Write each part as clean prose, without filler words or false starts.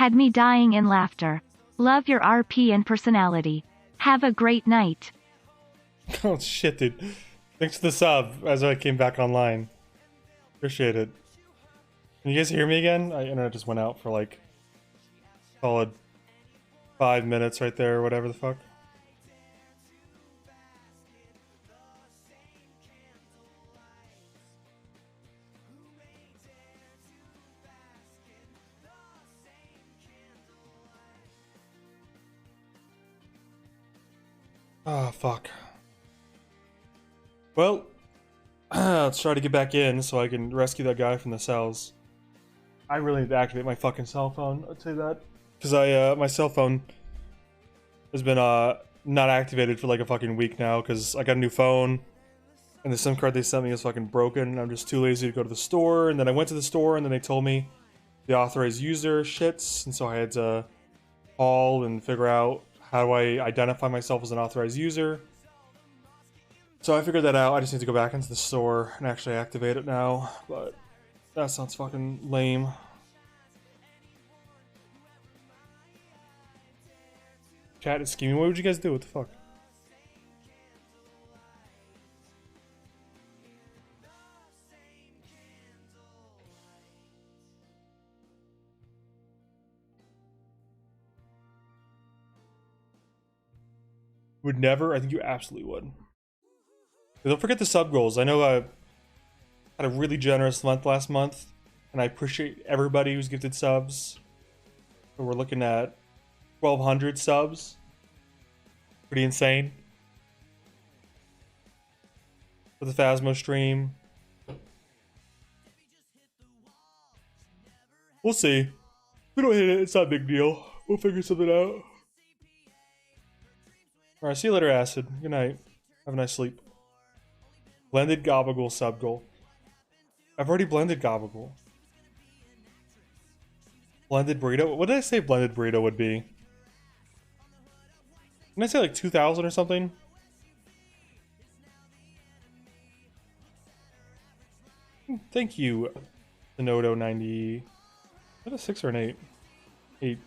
Had me dying in laughter. Love your RP and personality. Have a great night. Oh shit, dude. Thanks for the sub as I came back online. Appreciate it. Can you guys hear me again? My internet just went out for like solid 5 minutes right there or whatever the fuck. Ah, fuck. Well, let's try to get back in so I can rescue that guy from the cells. I really need to activate my fucking cell phone, I'd say that. Because my cell phone has been, not activated for like a fucking week now, because I got a new phone, and the SIM card they sent me is fucking broken, and I'm just too lazy to go to the store, and then I went to the store, and then they told me the authorized user shits, and so I had to call and figure out how do I identify myself as an authorized user. So I figured that out. I just need to go back into the store and actually activate it now, but that sounds fucking lame. Chat is scheming. What would you guys do? What the fuck? Would never? I think you absolutely would. Don't forget the sub goals. I know I had a really generous month last month, and I appreciate everybody who's gifted subs. So we're looking at 1,200 subs. Pretty insane. For the Phasmo stream. We'll see. If we don't hit it, it's not a big deal. We'll figure something out. Alright, see you later, Acid. Good night. Have a nice sleep. Blended Gabagool sub goal. I've already blended Gabagool. Blended burrito? What did I say blended burrito would be? Didn't I say like 2,000 or something? Thank you, Denodo90. Is that a 6 or an 8? 8.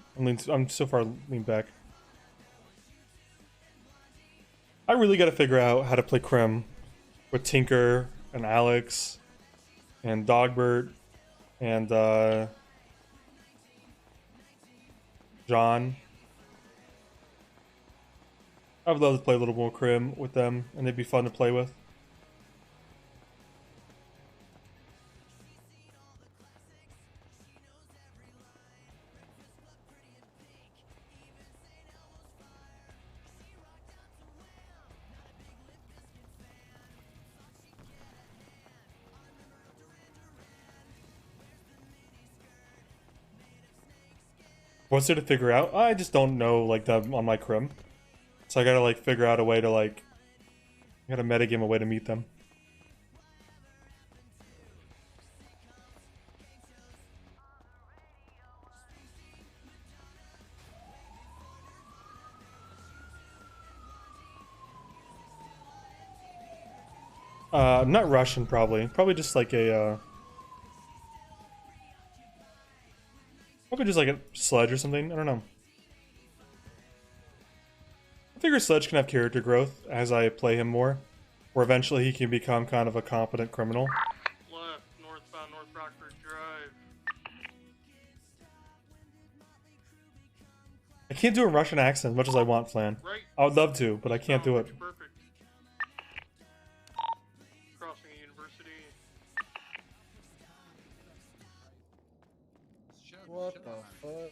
I'm so far leaned back. I really gotta figure out how to play Crim with Tinker and Alex and Dogbert and John. I would love to play a little more Crim with them, and they'd be fun to play with. What's there to figure out? I just don't know, like, on my Crim. So I gotta, like, figure out a way to, like... I gotta metagame a way to meet them. Not Russian, probably. Probably just like a, Probably just like a Sledge or something. I don't know. I figure Sledge can have character growth as I play him more, where eventually he can become kind of a competent criminal. Left, northbound, North Rockford Drive. I can't do a Russian accent as much as I want, Flan. Right. I would love to, but I can't do it. Perfect. Crossing a university. What the fuck?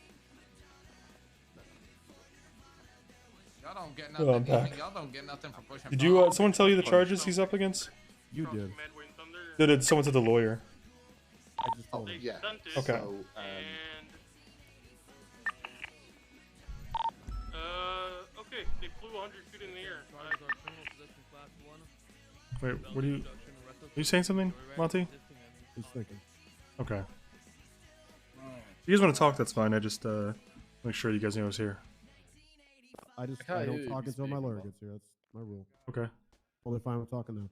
Y'all don't get Oh, I'm nothing. back. Y'all don't get nothing for pushing. Did you, someone tell you the charges he's up against? You did. Medway and Thunder. Did someone said the lawyer? I just told They him. Yeah. stunted. Okay. So, And okay, they flew 100 feet in the air. Wait, what are you saying something, Monty? He's thinking. Okay. If you guys want to talk, that's fine. I just, make sure you guys know I was here. I can't don't hear you talk until my speak, lawyer man. gets here. That's my rule. Okay. Totally fine with talking now.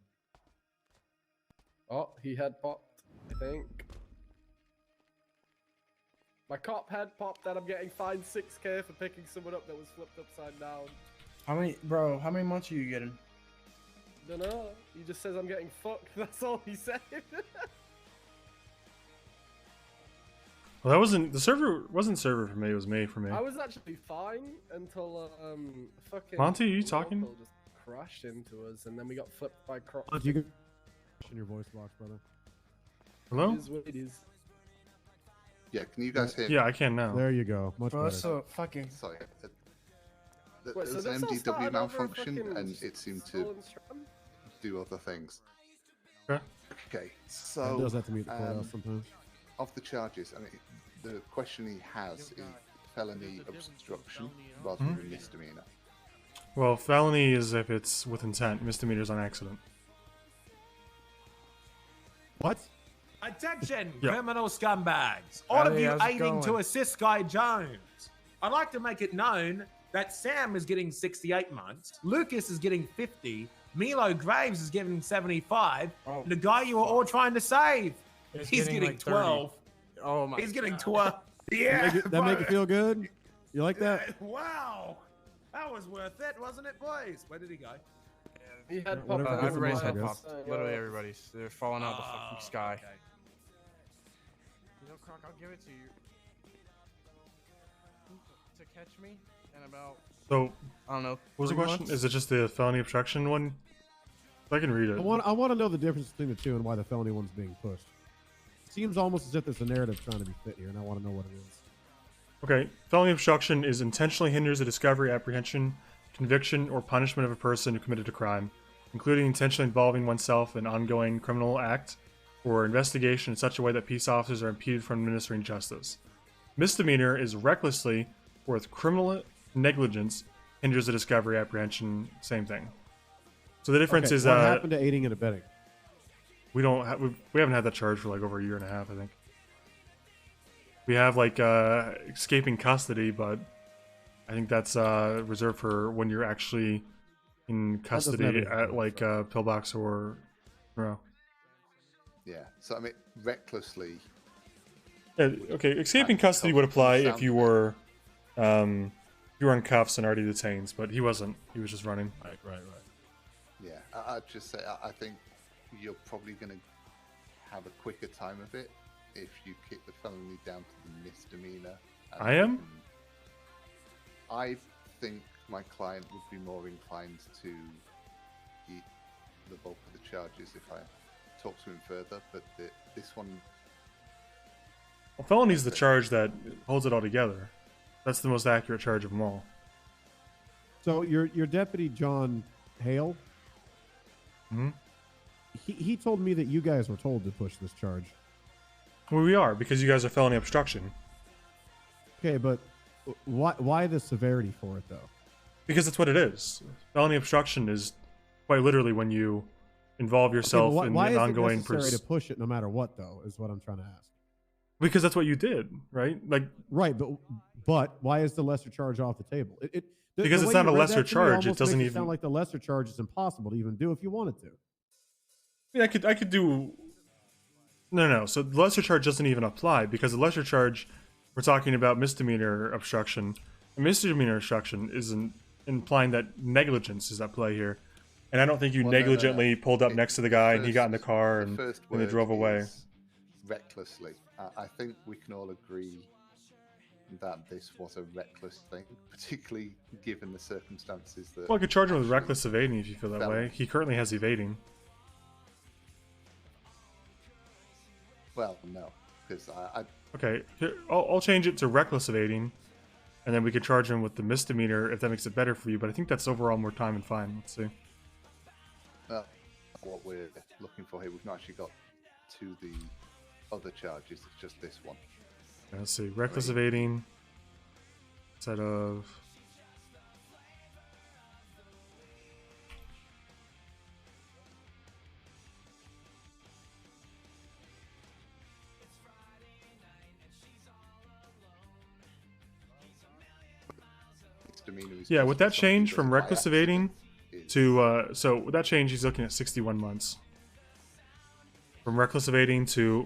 oh, he had popped, I think. My cop head popped, and I'm getting fined 6K for picking someone up that was flipped upside down. How many months are you getting? Dunno. He just says I'm getting fucked. That's all he said. Well, that wasn't the server. Wasn't server for me. It was me for me. I was actually fine until fucking. Monty, are you talking? local just crashed into us, and then we got flipped by crops. You can in your voice box, brother. Hello? It is what it is. Yeah, can you guys hear me? Yeah, I can now. There you go. Much Bro, better. that's so fucking. Sorry. There Wait, so was this all MDW started over malfunction fucking and it seemed to stolen Stratton? do other things. Okay. Okay, It so does have to meet the courthouse sometimes. of the charges, I mean, the question he has is felony obstruction rather than misdemeanor. Well, felony is if it's with intent. Misdemeanor is on accident. What? Attention, Yeah. criminal scumbags! All of Hey, you how's it aiding to going? assist Guy Jones. I'd like to make it known that Sam is getting 68 months, Lucas is getting 50, Milo Graves is getting 75, Oh, and the guy you were all trying to save, It's he's getting, getting like, 30. 12. Oh my. He's getting God. 12. Yeah, That make you bro. feel good? You like that? Wow, that was worth it, wasn't it, boys? Where did he go? He had Whatever popped. gets Everybody's him off, I head guess. popped. Literally everybody's. They're falling out of the fucking Oh, sky. okay. You know, Croc, I'll give it to you. To catch me in about, So, I don't know. what was the 3 question? months? Is it just the felony obstruction one? I can read it. I want to know the difference between the two and why the felony one's being pushed. Seems almost as if there's a narrative trying to be fit here, and I want to know what it is. Okay, felony obstruction is intentionally hinders the discovery, apprehension, conviction, or punishment of a person who committed a crime, including intentionally involving oneself in an ongoing criminal act or investigation in such a way that peace officers are impeded from administering justice. Misdemeanor is recklessly or with criminal negligence hinders the discovery, apprehension, same thing. So the difference Okay, is what happened to aiding and abetting? we don't we haven't had that charge for like over a year and a half, I think. We have like escaping custody, but I think that's reserved for when you're actually in doesn't custody have anything to at do like with pillbox or no. Yeah, so I mean, recklessly, Okay, escaping custody would apply if you were in cuffs and already detained, but he wasn't. He was just running. Right. yeah, I'd just say I think you're probably going to have a quicker time of it if you kick the felony down to the misdemeanor. and I am? you can- I think my client would be more inclined to eat the bulk of the charges if I talk to him further, but this one, Well, felony is the charge that holds it all together. That's the most accurate charge of them all. So your deputy John Hale, Mhm. he told me that you guys were told to push this charge. Well, we are because you guys are felony obstruction. Okay, but why the severity for it though? Because that's what it is. Felony obstruction is quite literally when you involve yourself Okay, but in why an is ongoing it necessary to push it no matter what though? Is what I'm trying to ask. Because that's what you did, right? Like Right, but why is the lesser charge off the table? Because the it's way not you a read lesser that to me charge, it almost doesn't makes even- sound like the lesser charge is impossible to even do if you wanted to. I could do. No. So the lesser charge doesn't even apply because the lesser charge, we're talking about misdemeanor obstruction. And misdemeanor obstruction isn't implying that negligence is at play here. And I don't think you Well, no. negligently pulled up next to the guy and he got in the car and first they word drove away. is recklessly. I think we can all agree that this was a reckless thing, particularly given the circumstances that. Well, I could charge him with actually reckless evading if you feel that fell. way. He currently has evading. Well, no, because I Okay, here, I'll change it to reckless evading, and then we could charge him with the misdemeanor if that makes it better for you. But I think that's overall more time and fine. Let's see. what we're looking for here, we've not actually got to the other charges. It's just this one. Let's see. Reckless evading. Instead of. Misdemeanor is Yeah, just with that something change that from by reckless evading accident is- to so with that change, he's looking at 61 months. From reckless evading to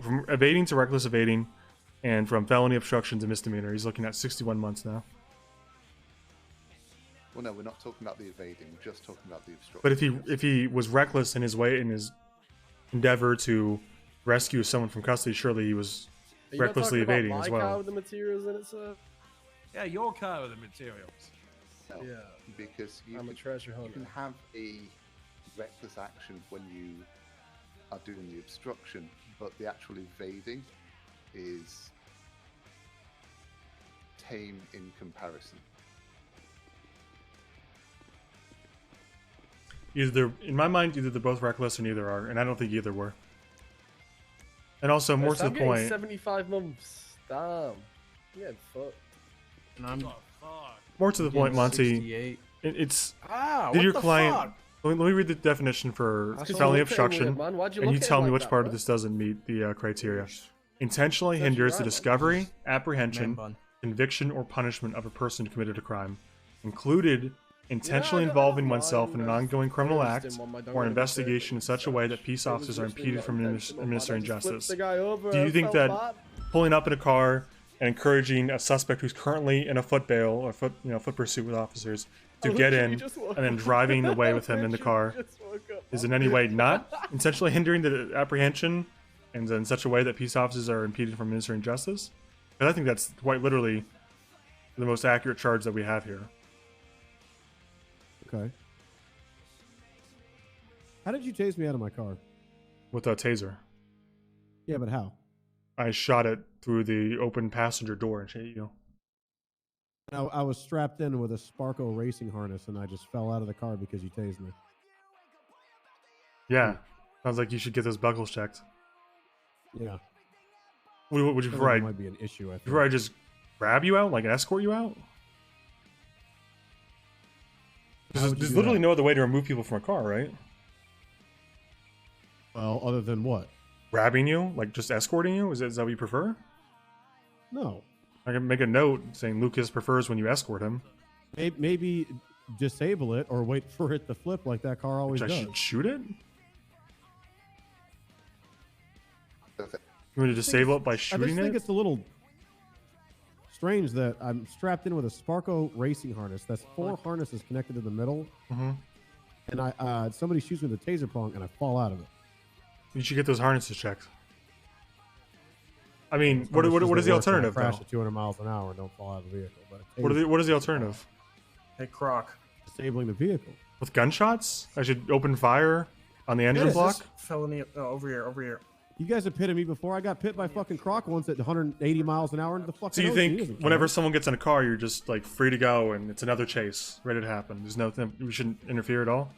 reckless evading, And from felony obstruction to misdemeanor, he's looking at 61 months now. Well, no, we're not talking about the evading. We're just talking about the obstruction. But if he was reckless in his endeavor to rescue someone from custody, surely he was Are you not recklessly talking about evading my as car well. with the materials in it, sir? Yeah, your car with the materials. No, Yeah. because I'm a treasure you hunter. can have a reckless action when you are doing the obstruction, but the actual evading is tame in comparison. In my mind, either they're both reckless or neither are, and I don't think either were. And also, more to the point, 75 months. Damn. Yeah, fuck. And I'm Oh, fuck. more to the point, Monty. 68. It's Ah, did what your the client? fuck? Let me read the definition for That's felony Look at him obstruction, weird, man. Why'd you and look you at tell him me like which that, part bro? of this doesn't meet the criteria. Intentionally Says you hinders right, the man. discovery, Man apprehension, bun. conviction, or punishment of a person who committed a crime, included intentionally Yeah, I involving don't oneself in an mind. ongoing criminal First act in one, I don't or wanna be investigation in such a way that searched. peace It was officers are literally impeded not from intentional, man. administering I just flipped justice. the guy over, Do you I think felt that bad. pulling up in a car and encouraging a suspect who's currently in a foot bail or foot pursuit with officers to I get literally in just woke and then up. driving away with him in the car Literally just woke up. is in any way not intentionally hindering the apprehension and in such a way that peace officers are impeded from administering justice? And I think that's quite literally the most accurate charge that we have here. Okay. How did you chase me out of my car? With a taser. Yeah, but how? I shot it through the open passenger door and hit you. I was strapped in with a Sparko racing harness, and I just fell out of the car because you tased me. Yeah. Sounds like you should get those buckles checked. Yeah. What would you I think prefer? that might be an issue. I think. Before I just grab you out, like escort you out? How There's, would you there's do literally that? no other way to remove people from a car, right? Well, other than what? Grabbing you, like just escorting you. Is that what you prefer? No. I can make a note saying Lucas prefers when you escort him. Maybe disable it or wait for it to flip like that car always Which I does. should shoot it. Okay. You want to disable it by I just shooting think it? it's a little strange that I'm strapped in with a Sparko racing harness. That's 4 harnesses connected to the middle, Mm-hmm. and I somebody shoots me with a taser prong, and I fall out of it. You should get those harnesses checked. I mean, what Harnesses is that the work when I alternative? Crash Though? at 200 miles an hour and don't fall out of the vehicle. But a What is taser- the alternative? Hey, Croc. disabling the vehicle? With gunshots? I should open fire on the engine Yes. block? Felony. Oh, over here, over here. You guys have pitted me before. I got pit by fucking Croc once at 180 miles an hour into the fucking. So you ocean. He think doesn't care. whenever someone gets in a car, you're just like free to go and it's another chase ready to happen? There's no we shouldn't interfere at all.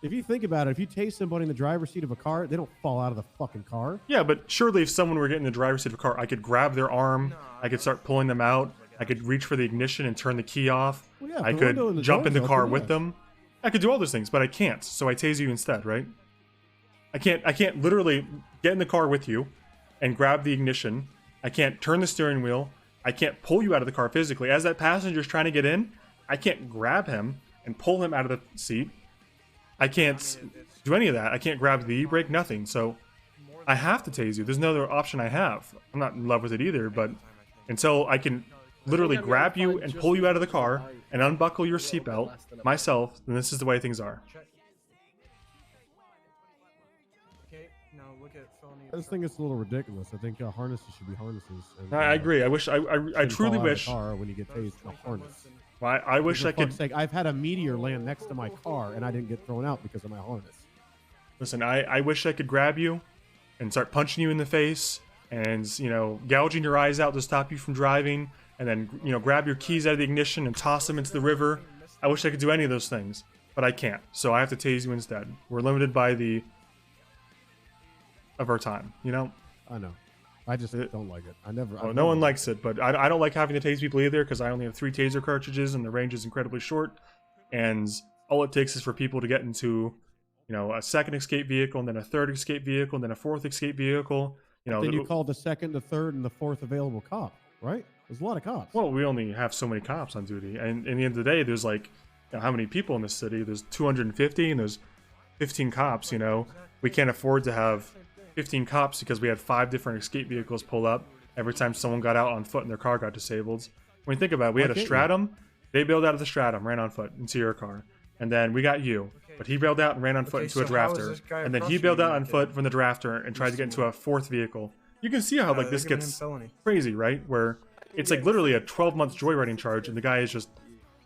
If you think about it, if you tase somebody in the driver's seat of a car, they don't fall out of the fucking car. Yeah, but surely if someone were getting in the driver's seat of a car, I could grab their arm, I could start pulling them out, I could reach for the ignition and turn the key off, Well, yeah, if I the window and could the jump in the door's car open, with yes. them. I could do all those things, but I can't. So I tase you instead, right? I can't literally get in the car with you and grab the ignition. I can't turn the steering wheel. I can't pull you out of the car physically. As that passenger's trying to get in, I can't grab him and pull him out of the seat. I can't do any of that. I can't grab the e-brake, nothing. So I have to tase you. There's no other option I have. I'm not in love with it either, but until I can literally grab you and pull you out of the car and unbuckle your seatbelt myself, then this is the way things are. Okay, now look at felony. I just think it's a little ridiculous. I think harnesses should be harnesses. And, I agree. I wish I shouldn't truly fall out of wish. the car when you get tased in a harness. I wish For I could. fuck's sake, I've had a meteor land next to my car and I didn't get thrown out because of my harness. Listen, I wish I could grab you and start punching you in the face and, gouging your eyes out to stop you from driving and then, grab your keys out of the ignition and toss them into the river. I wish I could do any of those things, but I can't. So I have to tase you instead. We're limited by of our time, I know. I just don't like it. Oh, no one likes it, but I don't like having to tase people either because I only have 3 taser cartridges and the range is incredibly short. And all it takes is for people to get into, a second escape vehicle and then a third escape vehicle and then a fourth escape vehicle. Then you call the second, the third, and the fourth available cop, right? There's a lot of cops. Well, we only have so many cops on duty, and in the end of the day, there's like, how many people in this city? There's 250, and there's 15 cops. We can't afford to have 15 cops because we had 5 different escape vehicles pull up, every time someone got out on foot and their car got disabled. When you think about it, we had a Okay. stratum. They bailed out of the stratum, ran on foot into your car. And then we got you. But he bailed out and ran on foot into a so how is drafter. this guy And then he across bailed from out you on okay? foot from the drafter and tried to get into a fourth vehicle. You can see how like they're this giving him gets felony. crazy, right? Where it's like literally a 12-month joyriding charge and the guy is just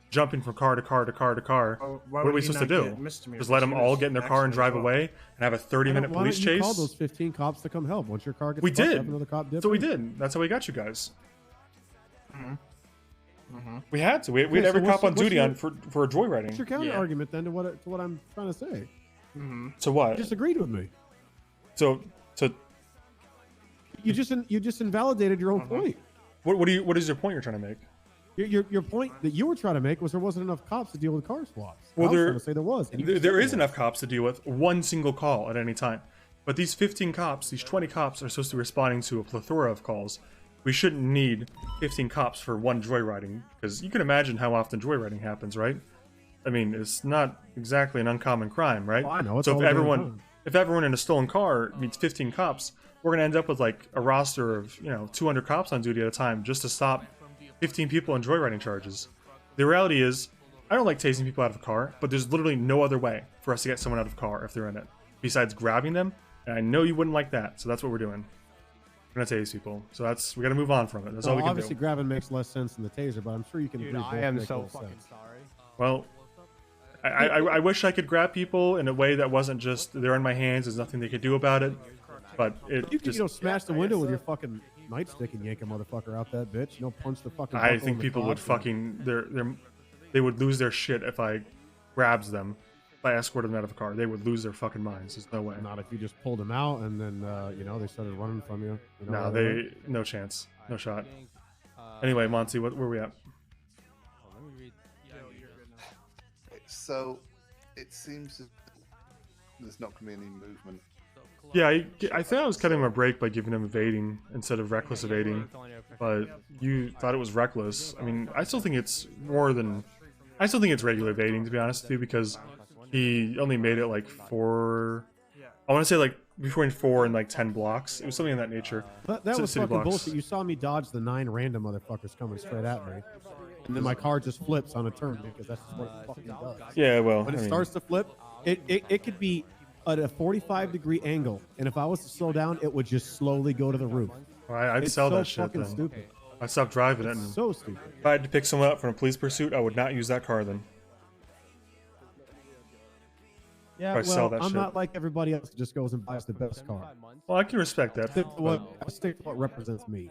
jumping from car to car to car to car. Why What are would we he supposed to not do? get misdemeanor? Just let them Because he all was get in their car and accident drive as well. away and have a 30-minute Why police don't you chase? call those 15 cops to come help once your car gets We fucked up, did. another cop did So we too. did. That's how we got you guys. Mm-hmm. We had to. We had Okay, every so cop on what's duty your- on for a joyriding. What's your counter Yeah. argument then to what I'm trying to say? Mm-hmm. So what? You just agreed with me. So You just invalidated your own point. what is your point you're trying to make? Your point that you were trying to make was there wasn't enough cops to deal with car swaps. Well, I was there- trying to say there was. and you There said there is was. enough cops to deal with one single call at any time. But these 15 cops, these 20 cops are supposed to be responding to a plethora of calls. We shouldn't need 15 cops for one joyriding, because you can imagine how often joyriding happens, right? I mean, it's not exactly an uncommon crime, right? Oh, I know, it's So all if the damn everyone time. if everyone in a stolen car meets 15 cops, we're gonna end up with like a roster of 200 cops on duty at a time just to stop 15 people on joyriding charges. The reality is, I don't like tasing people out of a car, but there's literally no other way for us to get someone out of a car if they're in it, besides grabbing them. And I know you wouldn't like that, so that's what we're doing. We're gonna tase people, so we gotta move on from it. That's all we can Obviously, do. grabbing makes less sense than the taser, but I'm sure you can agree. I both am make so more fucking sense. sorry. Well, I wish I could grab people in a way that wasn't just they're in my hands. There's nothing they could do about it. But it You can just smash the window with your fucking nightstick and yank a motherfucker out that bitch. Punch the fucking. I buckle in think the people would cock. they would lose their shit if I grabs them. If I escorted them out of a car, they would lose their fucking minds. There's no way. Not if you just pulled them out and then they started running from you. No, no chance, no shot. Anyway, Monty, where we at? So, it seems that there's not going to be any movement. Yeah, I think I was cutting him a break by giving him evading instead of reckless evading, but you thought it was reckless. I mean, I still think it's regular evading, to be honest with you, because he only made it like I want to say like between 4 and like 10 blocks. It was something in that nature. That City was fucking blocks. bullshit. You saw me dodge the 9 random motherfuckers coming straight at me, and then my car just flips on a turn because that's just what it fucking does. Yeah, well, When I it mean, starts to flip, it could be at a 45-degree angle, and if I was to slow down, it would just slowly go to the roof. I'd It's sell so that shit fucking then. stupid. I stopped driving it. It's And so stupid. if I had to pick someone up from a police pursuit, I would not use that car then. Yeah, I sell well, that I'm shit. not like everybody else that just goes and buys the best car. Well, I can respect that. I stick to what represents me.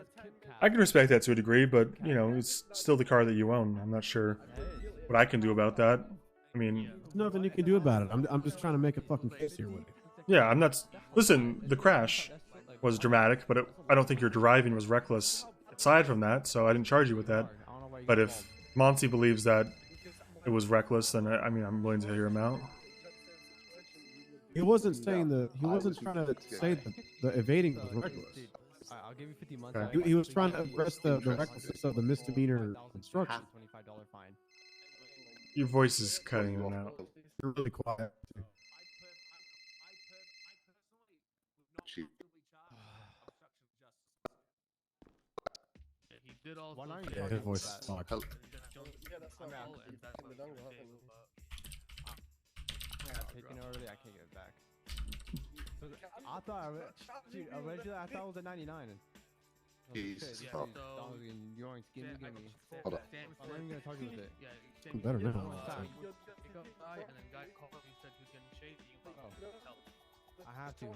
I can respect that to a degree, but it's still the car that you own. I'm not sure what I can do about that. I mean, There's nothing you can do about it. I'm just trying to make a fucking case here with you. yeah, I'm not. Listen, the crash was dramatic, but I don't think your driving was reckless. Aside from that, so I didn't charge you with that. But if Monty believes that it was reckless, then I'm willing to hear him out. He wasn't saying he wasn't trying to say that the evading was reckless. I'll give you 50 months. Okay. He was trying to address the recklessness of the misdemeanor construction. $25 fine. Your voice is cutting in and out. You're really quiet. She- Yeah, his voice sucks. Hel- Taking it early, I can't get it back. I thought, dude, originally I thought it was a 99. Jesus, Yeah, fuck. you orange, give me. Hold on. I'm not even gonna talk with it. I'm better now. I have to. Or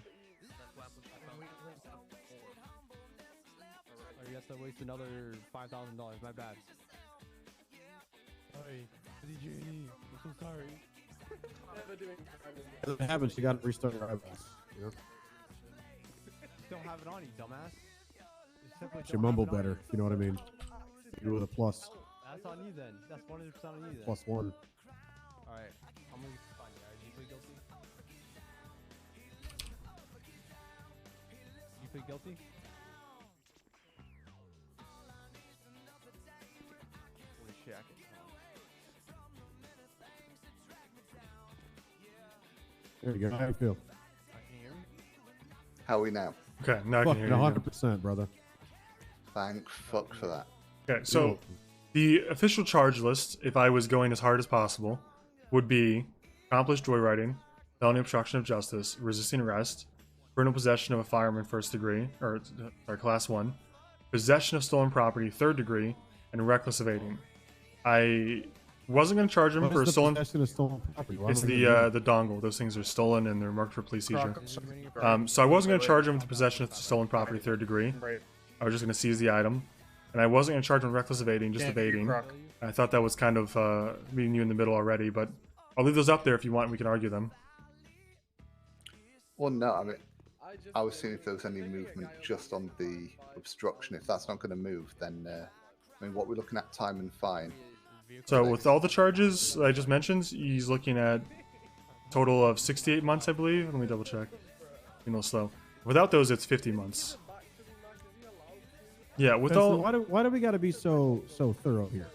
you have to waste another $5,000. My bad. Sorry, I'm so sorry. If it happens, you got to restart your eyeballs. You know? Don't have it on you, dumbass. You simply Should don't mumble have it on better. You know what I mean? You with a plus That's on you then. That's 100% on you then. +1. Alright, I'm gonna find you. Alright, you plead guilty? You plead guilty? Holy shit, I can There you go. How do you feel? hear me? How are we now? Okay, now I can Fucking hear you. 100%, brother. Thank fuck for that. Okay, so the official charge list, if I was going as hard as possible, would be accomplished joyriding, felony obstruction of justice, resisting arrest, criminal possession of a firearm in first degree, or class 1, possession of stolen property, third degree, and reckless evading. I wasn't going to charge him for stolen. Possession of stolen property? Why It's am I the gonna do the dongle. Those things are stolen and they're marked for police seizure. So I wasn't going to charge him with the possession of stolen property, third degree. I was just going to seize the item, and I wasn't going to charge him with reckless evading, just evading. I thought that was kind of meeting you in the middle already, but I'll leave those up there if you want. We can argue them. Well, no, I mean, I was seeing if there was any movement just on the obstruction. If that's not going to move, then I mean, what we're looking at, time and fine. So with all the charges that I just mentioned, he's looking at a total of 68 months, I believe. Let me double check. A little slow. Without those, it's 50 months. Yeah, with Spencer, all. why do we got to be so thorough here?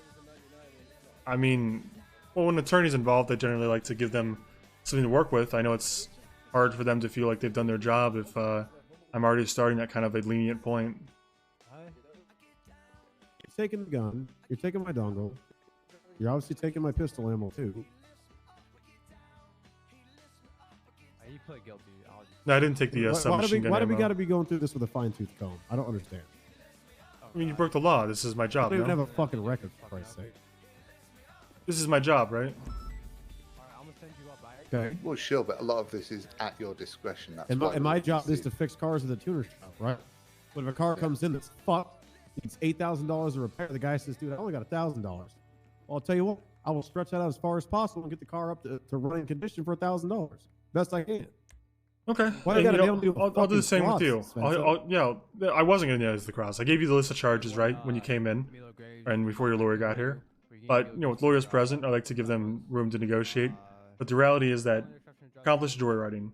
I mean, well, when an attorney's involved, I generally like to give them something to work with. I know it's hard for them to feel like they've done their job if I'm already starting at kind of a lenient point. You're taking the gun. You're taking my dongle. You're obviously taking my pistol ammo too. You pled guilty. No, I didn't take the submachine gun Why do we ammo. got to be going through this with a fine-tooth comb? I don't understand. I mean, you broke the law. This is my I job, don't even no? have a fucking record, for Christ's sake. This is my job, right? I'm gonna send you up. Okay. Well, sure, but a lot of this is at your discretion. That's And why my we job see is to fix cars at the tuner shop, right? But if a car comes in that's fucked, it's $8,000 to repair, the guy says, dude, I only got $1,000. Well, I'll tell you what, I will stretch that out as far as possible and get the car up to running condition for $1,000. Best I can. Okay. Why you And, gotta you be know, able to do a I'll do the fucking same with cross, you. Spencer? I wasn't going to use the cross. I gave you the list of charges, right, when you came in and before your lawyer got here. But, you know, with lawyers present, I like to give them room to negotiate. But the reality is that accomplished joyriding,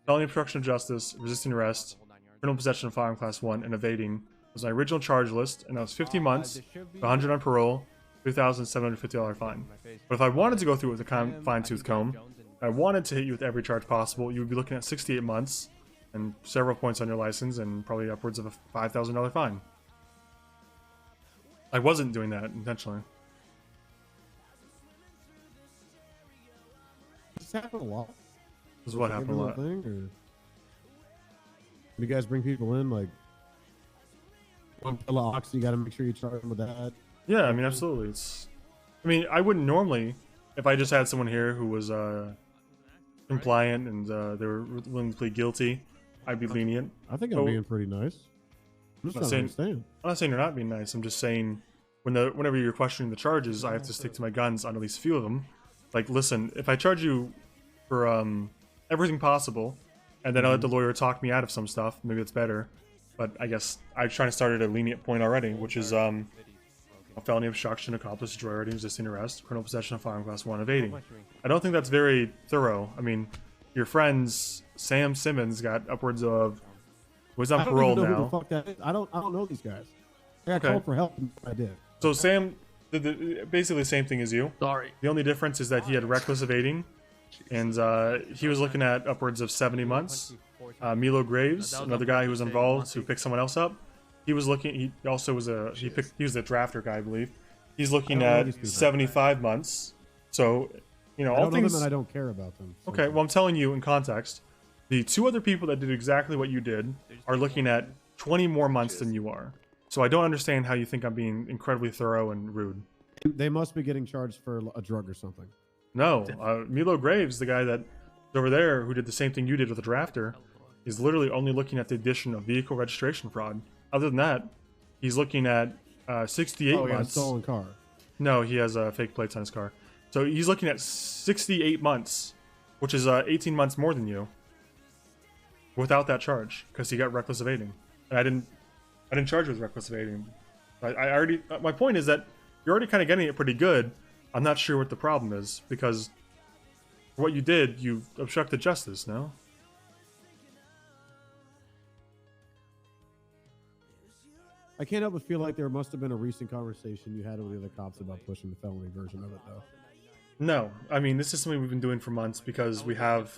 felony obstruction of justice, resisting arrest, criminal possession of firearm class 1, and evading was my original charge list, and that was 50 months, 100 on parole, $3,750 fine. But if I wanted to go through it with a fine-tooth comb, I wanted to hit you with every charge possible, you would be looking at 68 months and several points on your license and probably upwards of a $5,000 fine. I wasn't doing that intentionally. Does this happen a lot? This is what happened a lot. Thing, or... When you guys bring people in, like, one pill of oxy, you got to make sure you charge them with that. Yeah, I mean, absolutely. I mean, I wouldn't normally, if I just had someone here who was compliant and they were willing to plead guilty, I'd be lenient. I think I'm being pretty nice. I'm just trying to understand. I'm not saying you're not being nice. I'm just saying whenever you're questioning the charges, I have to stick to my guns on at least a few of them. Like, listen, if I charge you for everything possible, and then I let the lawyer talk me out of some stuff, maybe it's better. But I guess I'm trying to start at a lenient point already, which is a felony obstruction, accomplice, joyriding, resisting arrest, criminal possession of firearm class 1, evading. I don't think that's very thorough. I mean, your friends, Sam Simmons, got upwards of was on parole now. now. Who the fuck that is. I don't know these guys. I got called for help, and I did. So Sam did basically the same thing as you. Sorry. The only difference is that he had reckless evading, and he was looking at upwards of 70 months. Milo Graves, another guy who was involved, who picked someone else up. He was looking. He also was he was the drafter guy, I believe. He's looking at 75 months. So, you know, all things. I don't care about them. So Okay, well, I'm telling you in context. The two other people that did exactly what you did are looking at 20 more months than you are. So I don't understand how you think I'm being incredibly thorough and rude. They must be getting charged for a drug or something. No, Milo Graves, the guy that's over there who did the same thing you did with the drafter, is literally only looking at the addition of vehicle registration fraud. Other than that, he's looking at 68 Oh, yeah, months. stolen car. No, he has fake plates on his car. So he's looking at 68 months, which is 18 months more than you, without that charge, because he got reckless evading. And I didn't charge you with reckless evading. I already. My point is that you're already kind of getting it pretty good. I'm not sure what the problem is, because for what you did, you obstructed justice. No. I can't help but feel like there must have been a recent conversation you had with the other cops about pushing the felony version of it, though. No, I mean, this is something we've been doing for months because we've had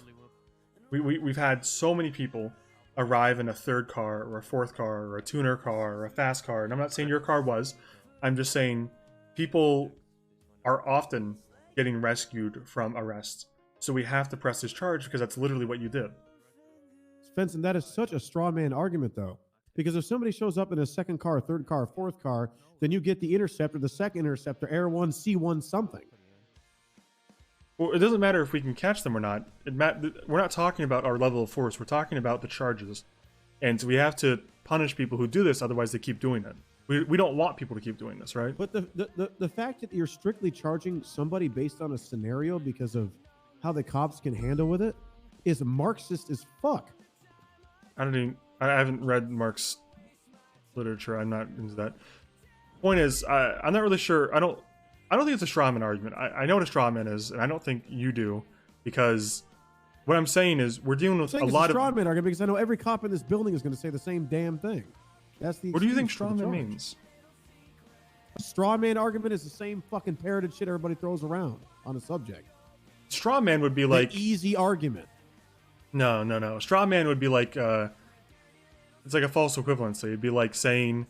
so many people arrive in a third car or a fourth car or a tuner car or a fast car. And I'm not saying your car was. I'm just saying people are often getting rescued from arrests. So we have to press this charge because that's literally what you did. Svensen, that is such a straw man argument, though. Because if somebody shows up in a second car, third car, fourth car, then you get the interceptor, the second interceptor, Air 1, C1, something. Well, it doesn't matter if we can catch them or not. We're not talking about our level of force. We're talking about the charges. And so we have to punish people who do this, otherwise they keep doing it. We don't want people to keep doing this, right? But the fact that you're strictly charging somebody based on a scenario because of how the cops can handle with it is Marxist as fuck. I haven't read Marx literature. I'm not into that. Point is, I'm not really sure. I don't think it's a straw man argument. I know what a straw man is, and I don't think you do, because what I'm saying is we're dealing with a lot of straw man argument because I know every cop in this building is going to say the same damn thing. That's the. What do you think straw man means? A straw man argument is the same fucking parroted shit everybody throws around on a subject. Straw man would be like easy argument. No. Straw man would be like it's like a false equivalency. It'd be like saying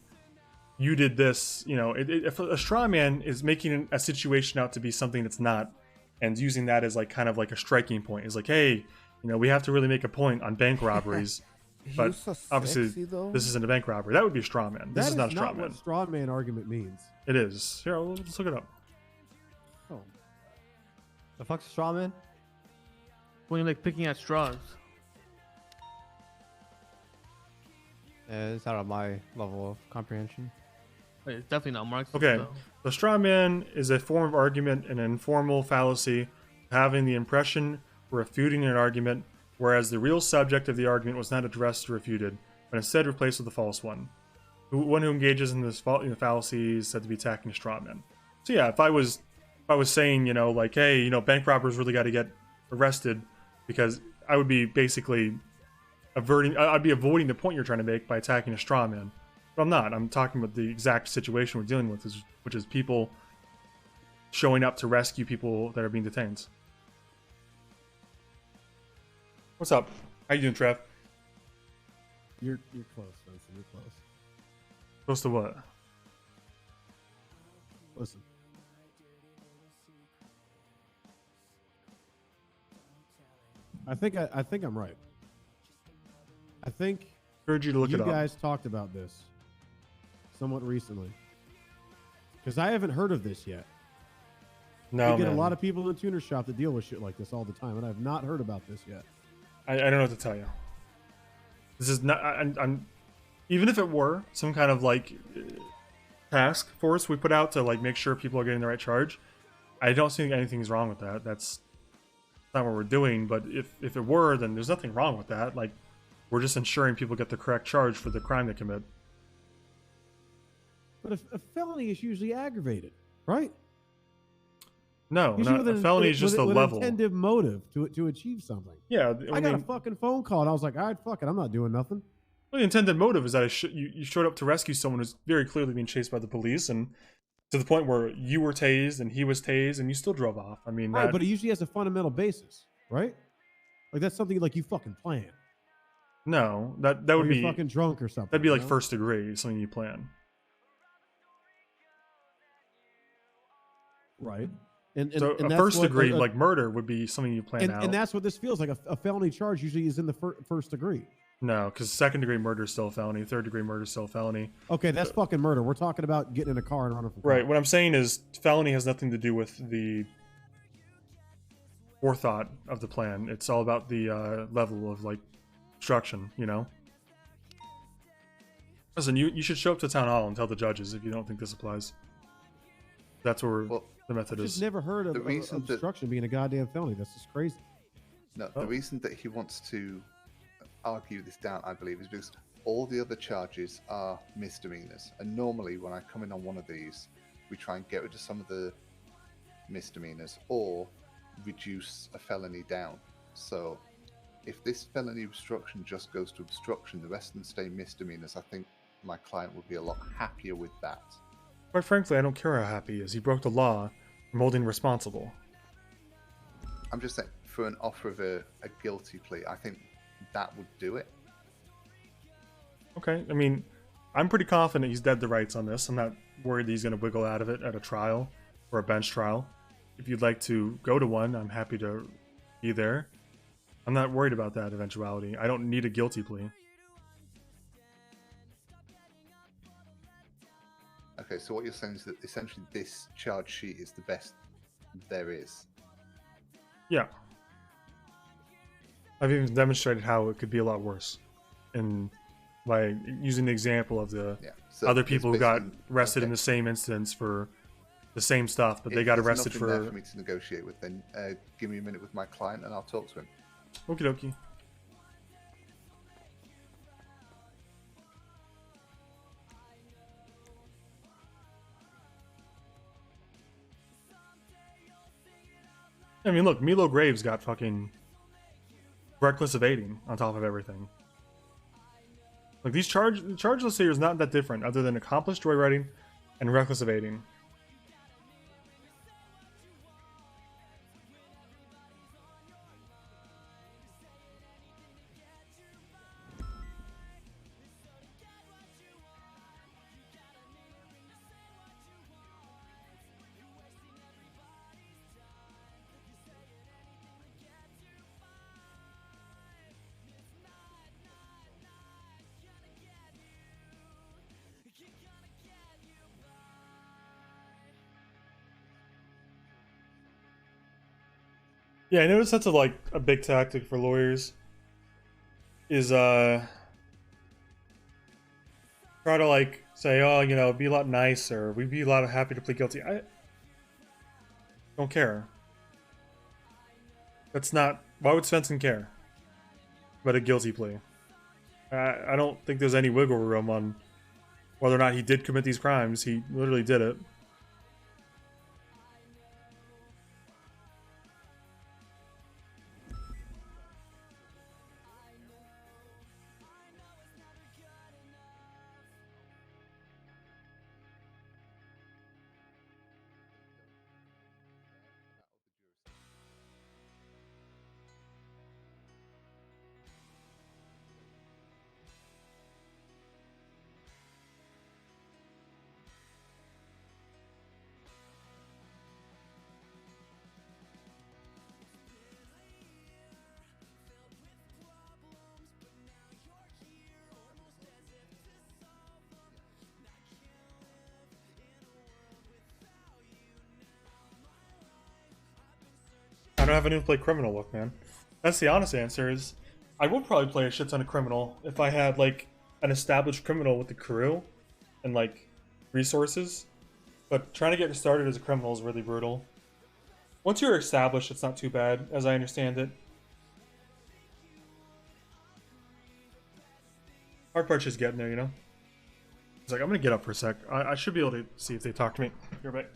you did this. You know, if a straw man is making a situation out to be something it's not, and using that as like kind of like a striking point, is like, hey, you know, we have to really make a point on bank robberies. But so obviously, sexy, though. this isn't a bank robbery. That would be a straw man. This is not a straw man. What straw man argument means. It is. Here, let's look it up. Oh. The fuck's a straw man? When you're like picking at straws. It's out of my level of comprehension. Wait, it's definitely not Marxist. Okay, though. the straw man is a form of argument, an informal fallacy, having the impression we're refuting an argument, whereas the real subject of the argument was not addressed or refuted, but instead replaced with a false one. One who engages in this fallacy is said to be attacking a straw man. So yeah, if I was saying, you know, like, hey, you know, bank robbers really got to get arrested, because I would be basically I'd be avoiding the point you're trying to make by attacking a straw man. But I'm not. I'm talking about the exact situation we're dealing with, which is people showing up to rescue people that are being detained. What's up? How you doing, Trev? You're close, Svensen. You're close. Close to what? Listen. I think I'm right. I think Urge you to look you it up. guys talked about this somewhat recently, because I haven't heard of this yet. No, we get man. a lot of people in the tuner shop that deal with shit like this all the time, and I have not heard about this yet. I don't know what to tell you. This is not. I'm even if it were some kind of like task force we put out to like make sure people are getting the right charge, I don't think anything's wrong with that. That's not what we're doing. But if it were, then there's nothing wrong with that. Like, we're just ensuring people get the correct charge for the crime they commit. But a felony is usually aggravated, right? No, Usually not, with a felony is just a with level. An intended motive to achieve something. Yeah, I got a fucking phone call, and I was like, all right, fuck it, I'm not doing nothing. Well, the intended motive is that you showed up to rescue someone who's very clearly being chased by the police, and to the point where you were tased and he was tased, and you still drove off. I mean, Right, but it usually has a fundamental basis, right? Like that's something like you fucking plan. no, that would Or be you're fucking drunk or something. that'd be like you know? first degree, something you plan. Right. And So and a that's first what degree, a- like murder, would be something you plan out. and that's what this feels like. A felony charge usually is in the first degree. No, because second degree murder is still a felony. Third degree murder is still a felony. Okay, that's fucking murder. We're talking about getting in a car and running from Right. cops. What I'm saying is felony has nothing to do with the forethought of the plan. It's all about the level of like obstruction, you know? Listen, you should show up to town hall and tell the judges if you don't think this applies. That's where Well, the method I've is. just never heard of The reason that- obstruction being a goddamn felony. That's just crazy. No, Oh. the reason that he wants to argue this down, I believe, is because all the other charges are misdemeanors. And normally, when I come in on one of these, we try and get rid of some of the misdemeanors or reduce a felony down. So, if this felony obstruction just goes to obstruction, the rest of them stay misdemeanors, I think my client would be a lot happier with that. Quite frankly, I don't care how happy he is. He broke the law. I'm holding him responsible. I'm just saying, for an offer of a guilty plea, I think that would do it. Okay, I mean, I'm pretty confident he's dead to rights on this. I'm not worried that he's going to wiggle out of it at a trial or a bench trial. If you'd like to go to one, I'm happy to be there. I'm not worried about that eventuality. I don't need a guilty plea. Okay, so what you're saying is that essentially this charge sheet is the best there is. Yeah. I've even demonstrated how it could be a lot worse. And by using the example of the So other it's people who got basically- arrested in okay. the same instance for the same stuff, but they If got there's arrested nothing there for... for me to negotiate with, then give me a minute with my client and I'll talk to him. Okie dokie. I mean, look, Milo Graves got fucking reckless evading on top of everything. Like, the charge list here is not that different, other than accomplished joyriding and reckless evading. Yeah, I noticed that's a big tactic for lawyers. Is try to say, oh, you know, be a lot nicer. We'd be a lot happy to plead guilty. I don't care. That's not. Why would Svensen care about a guilty plea? I don't think there's any wiggle room on whether or not he did commit these crimes. He literally did it. I don't have anyone to play criminal with, man. That's the honest answer. Is I would probably play a shit ton of criminal if I had an established criminal with the crew and resources. But trying to get started as a criminal is really brutal. Once you're established, it's not too bad, as I understand it. Hard part's just getting there, you know? It's I'm gonna get up for a sec. I should be able to see if they talk to me. Here, bye.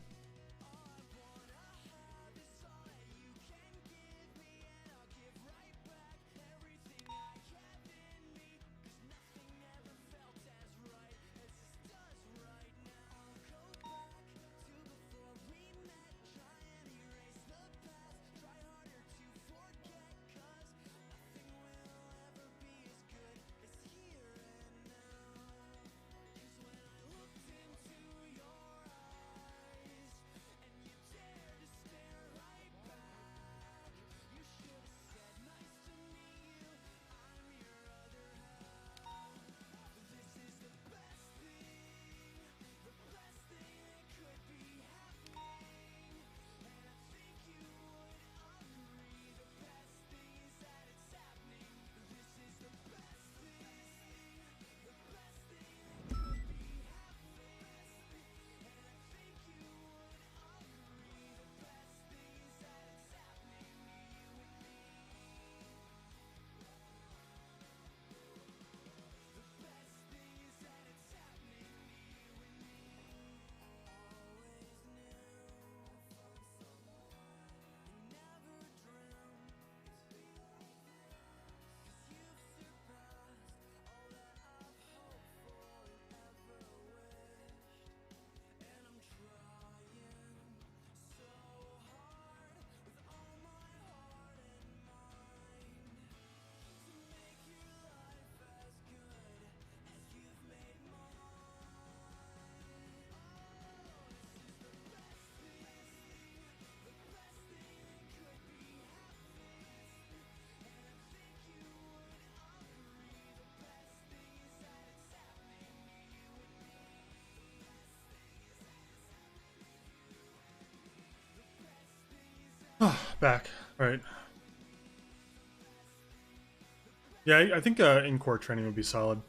back. Right. Yeah, I think in-court training would be solid.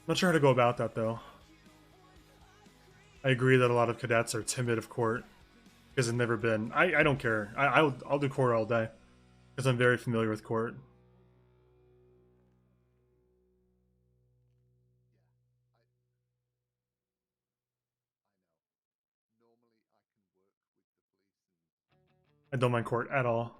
Not sure how to go about that, though. I agree that a lot of cadets are timid of court because they've never been. I don't care. I'll do court all day because I'm very familiar with court. I don't mind court at all.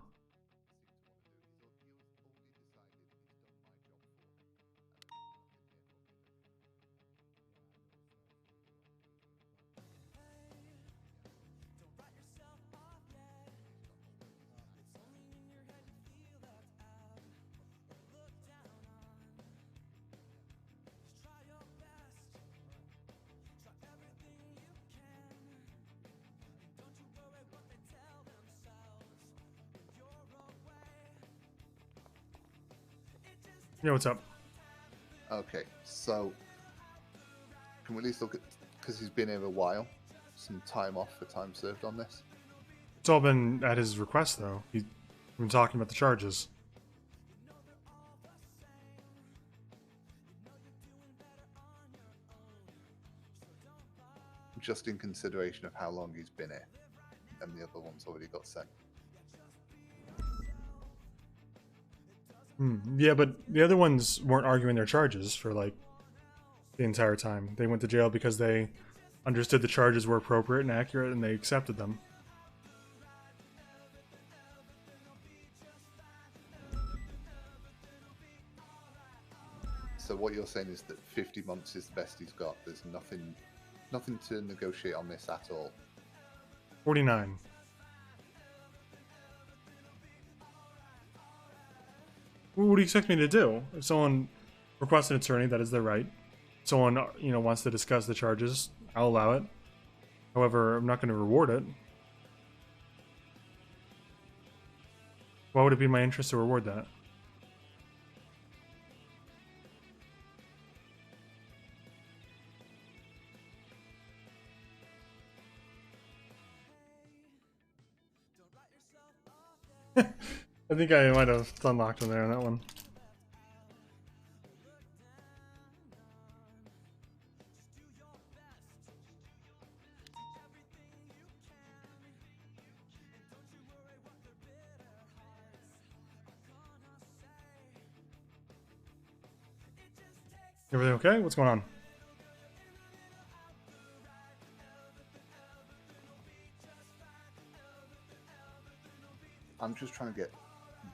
Yeah, what's up? Okay, so can we at least look at, because he's been here a while, some time off for time served on this? It's all been at his request, though. He's been talking about the charges. Just in consideration of how long he's been here, and the other one's already got sent. Yeah, but the other ones weren't arguing their charges for, like, the entire time. They went to jail because they understood the charges were appropriate and accurate, and they accepted them. So what you're saying is that 50 months is the best he's got. There's nothing to negotiate on this at all. 49. What do you expect me to do? If someone requests an attorney, that is their right. If someone, wants to discuss the charges, I'll allow it. However, I'm not going to reward it. Why would it be my interest to reward that? I think I might have unlocked him there on that one. Everything okay? What's going on? I'm just trying to get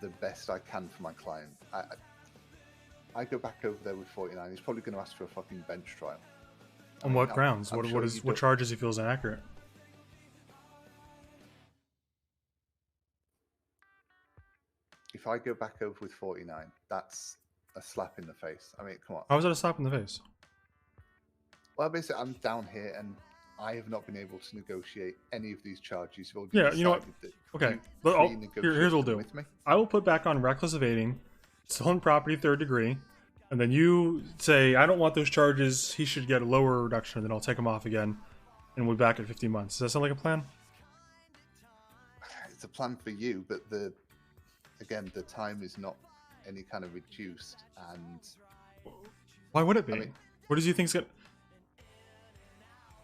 the best I can for my client. I go back over there with 49. He's probably going to ask for a fucking bench trial. On what grounds? I'm sure What charges he feels inaccurate? If I go back over with 49, that's a slap in the face. I mean, come on. How was that a slap in the face? Well, basically, I'm down here and I have not been able to negotiate any of these charges. Yeah, you know what? Okay, but here's what we'll do. I will put back on reckless evading, stolen property 3rd degree, and then you say, I don't want those charges, he should get a lower reduction, and then I'll take him off again, and we'll be back at 15 months. Does that sound like a plan? It's a plan for you, but again, the time is not any kind of reduced, and... Why would it be? I mean, what does you think's gonna...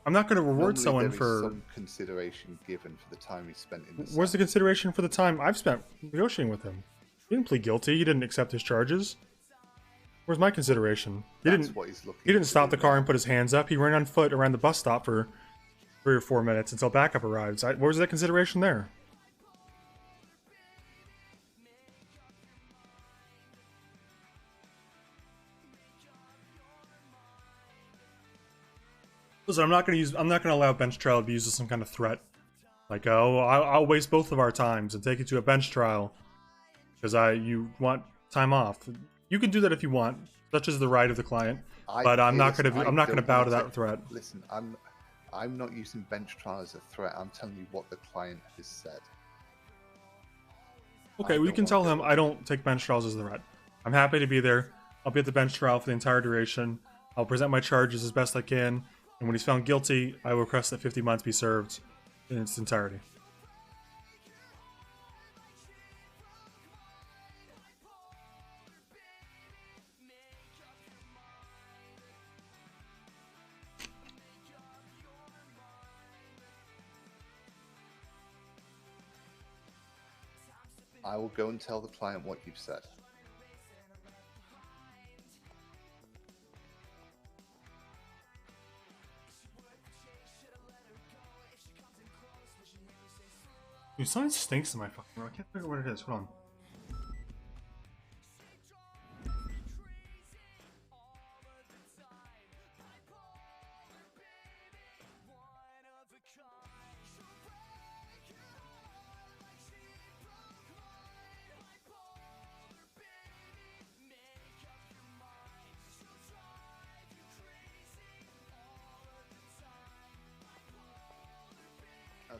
I'm not going to reward someone for some consideration given for the time he spent in the Where's the consideration for the time I've spent negotiating with him? He didn't plead guilty. He didn't accept his charges. Where's my consideration? He didn't stop the car and put his hands up. He ran on foot around the bus stop for 3 or 4 minutes until backup arrives. Where was that consideration there? Listen, I'm not gonna allow bench trial to be used as some kind of threat. Like, oh, I'll waste both of our times and take you to a bench trial because you want time off. You can do that if you want. Such is the right of the client. But I'm not gonna bow to that threat. Listen, I'm not using bench trial as a threat. I'm telling you what the client has said. Okay, well, you can tell him I don't take bench trials as a threat. I'm happy to be there. I'll be at the bench trial for the entire duration. I'll present my charges as best I can. And when he's found guilty, I will request that 50 months be served in its entirety. I will go and tell the client what you've said. Dude, something stinks in my fucking room. I can't figure out what it is. Hold on.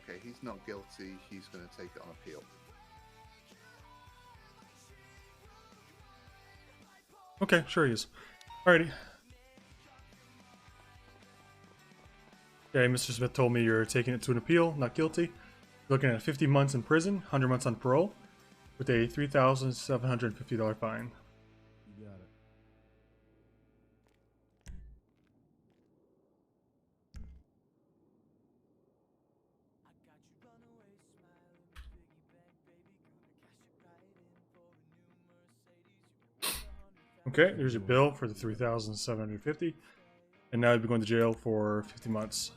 Okay, he's not guilty. He's going to take it on appeal. Okay, sure he is. Alrighty. Okay, Mr. Smith told me you're taking it to an appeal, not guilty. Looking at 50 months in prison, 100 months on parole, with a $3,750 fine. You got it. Okay, there's your bill for the $3,750, and now you'll be going to jail for 50 months.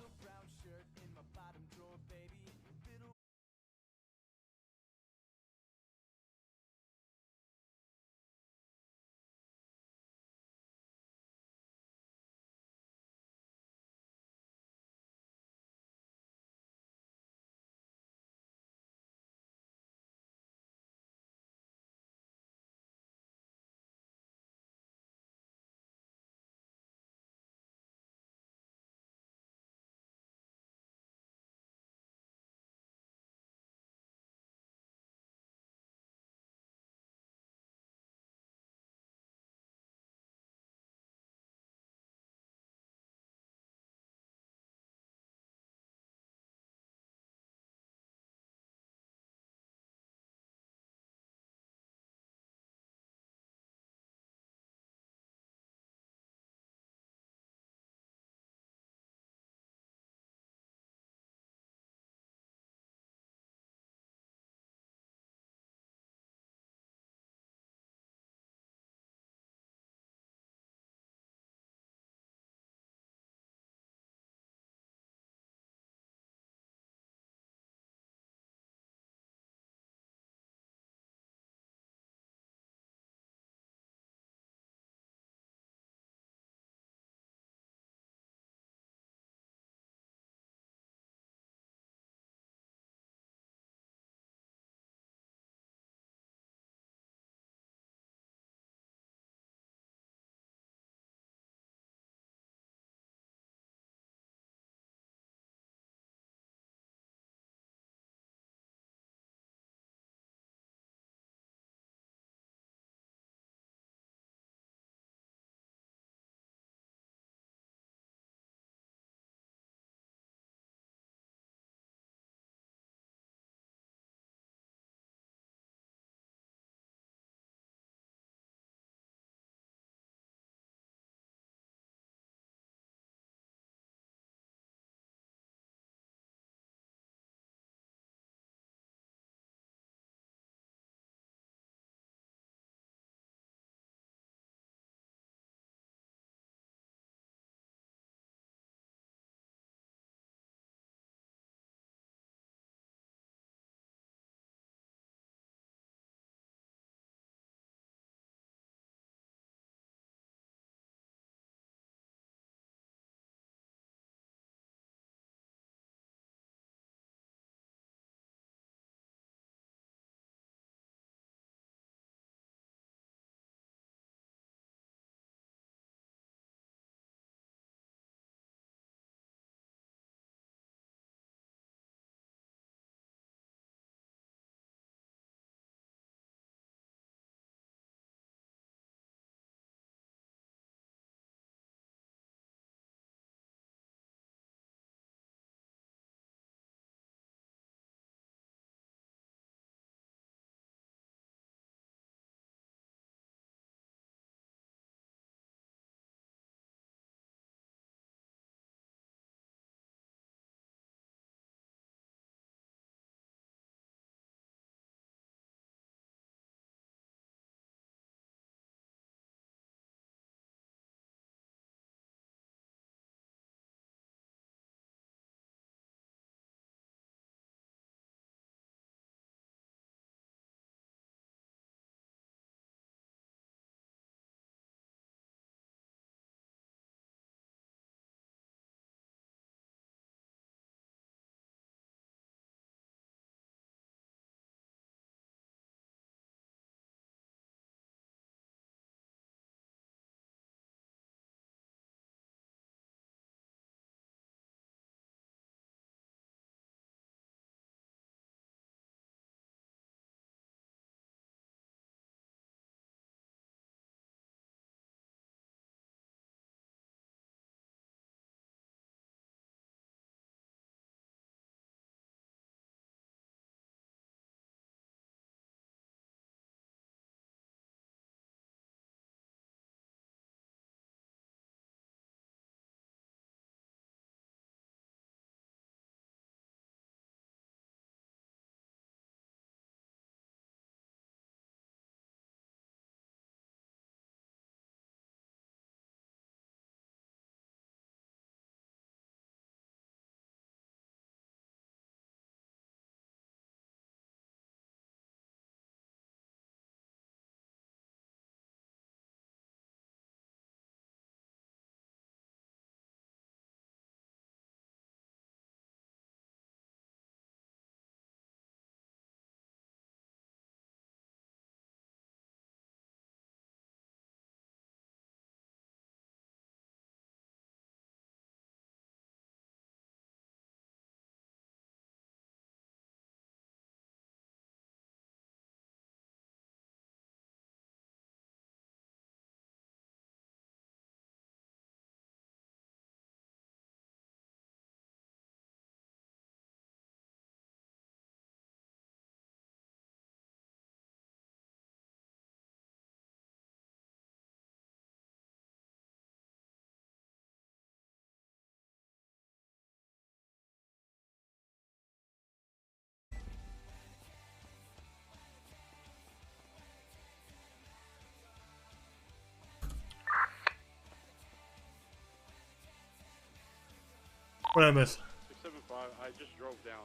What did I miss? 675. I just drove down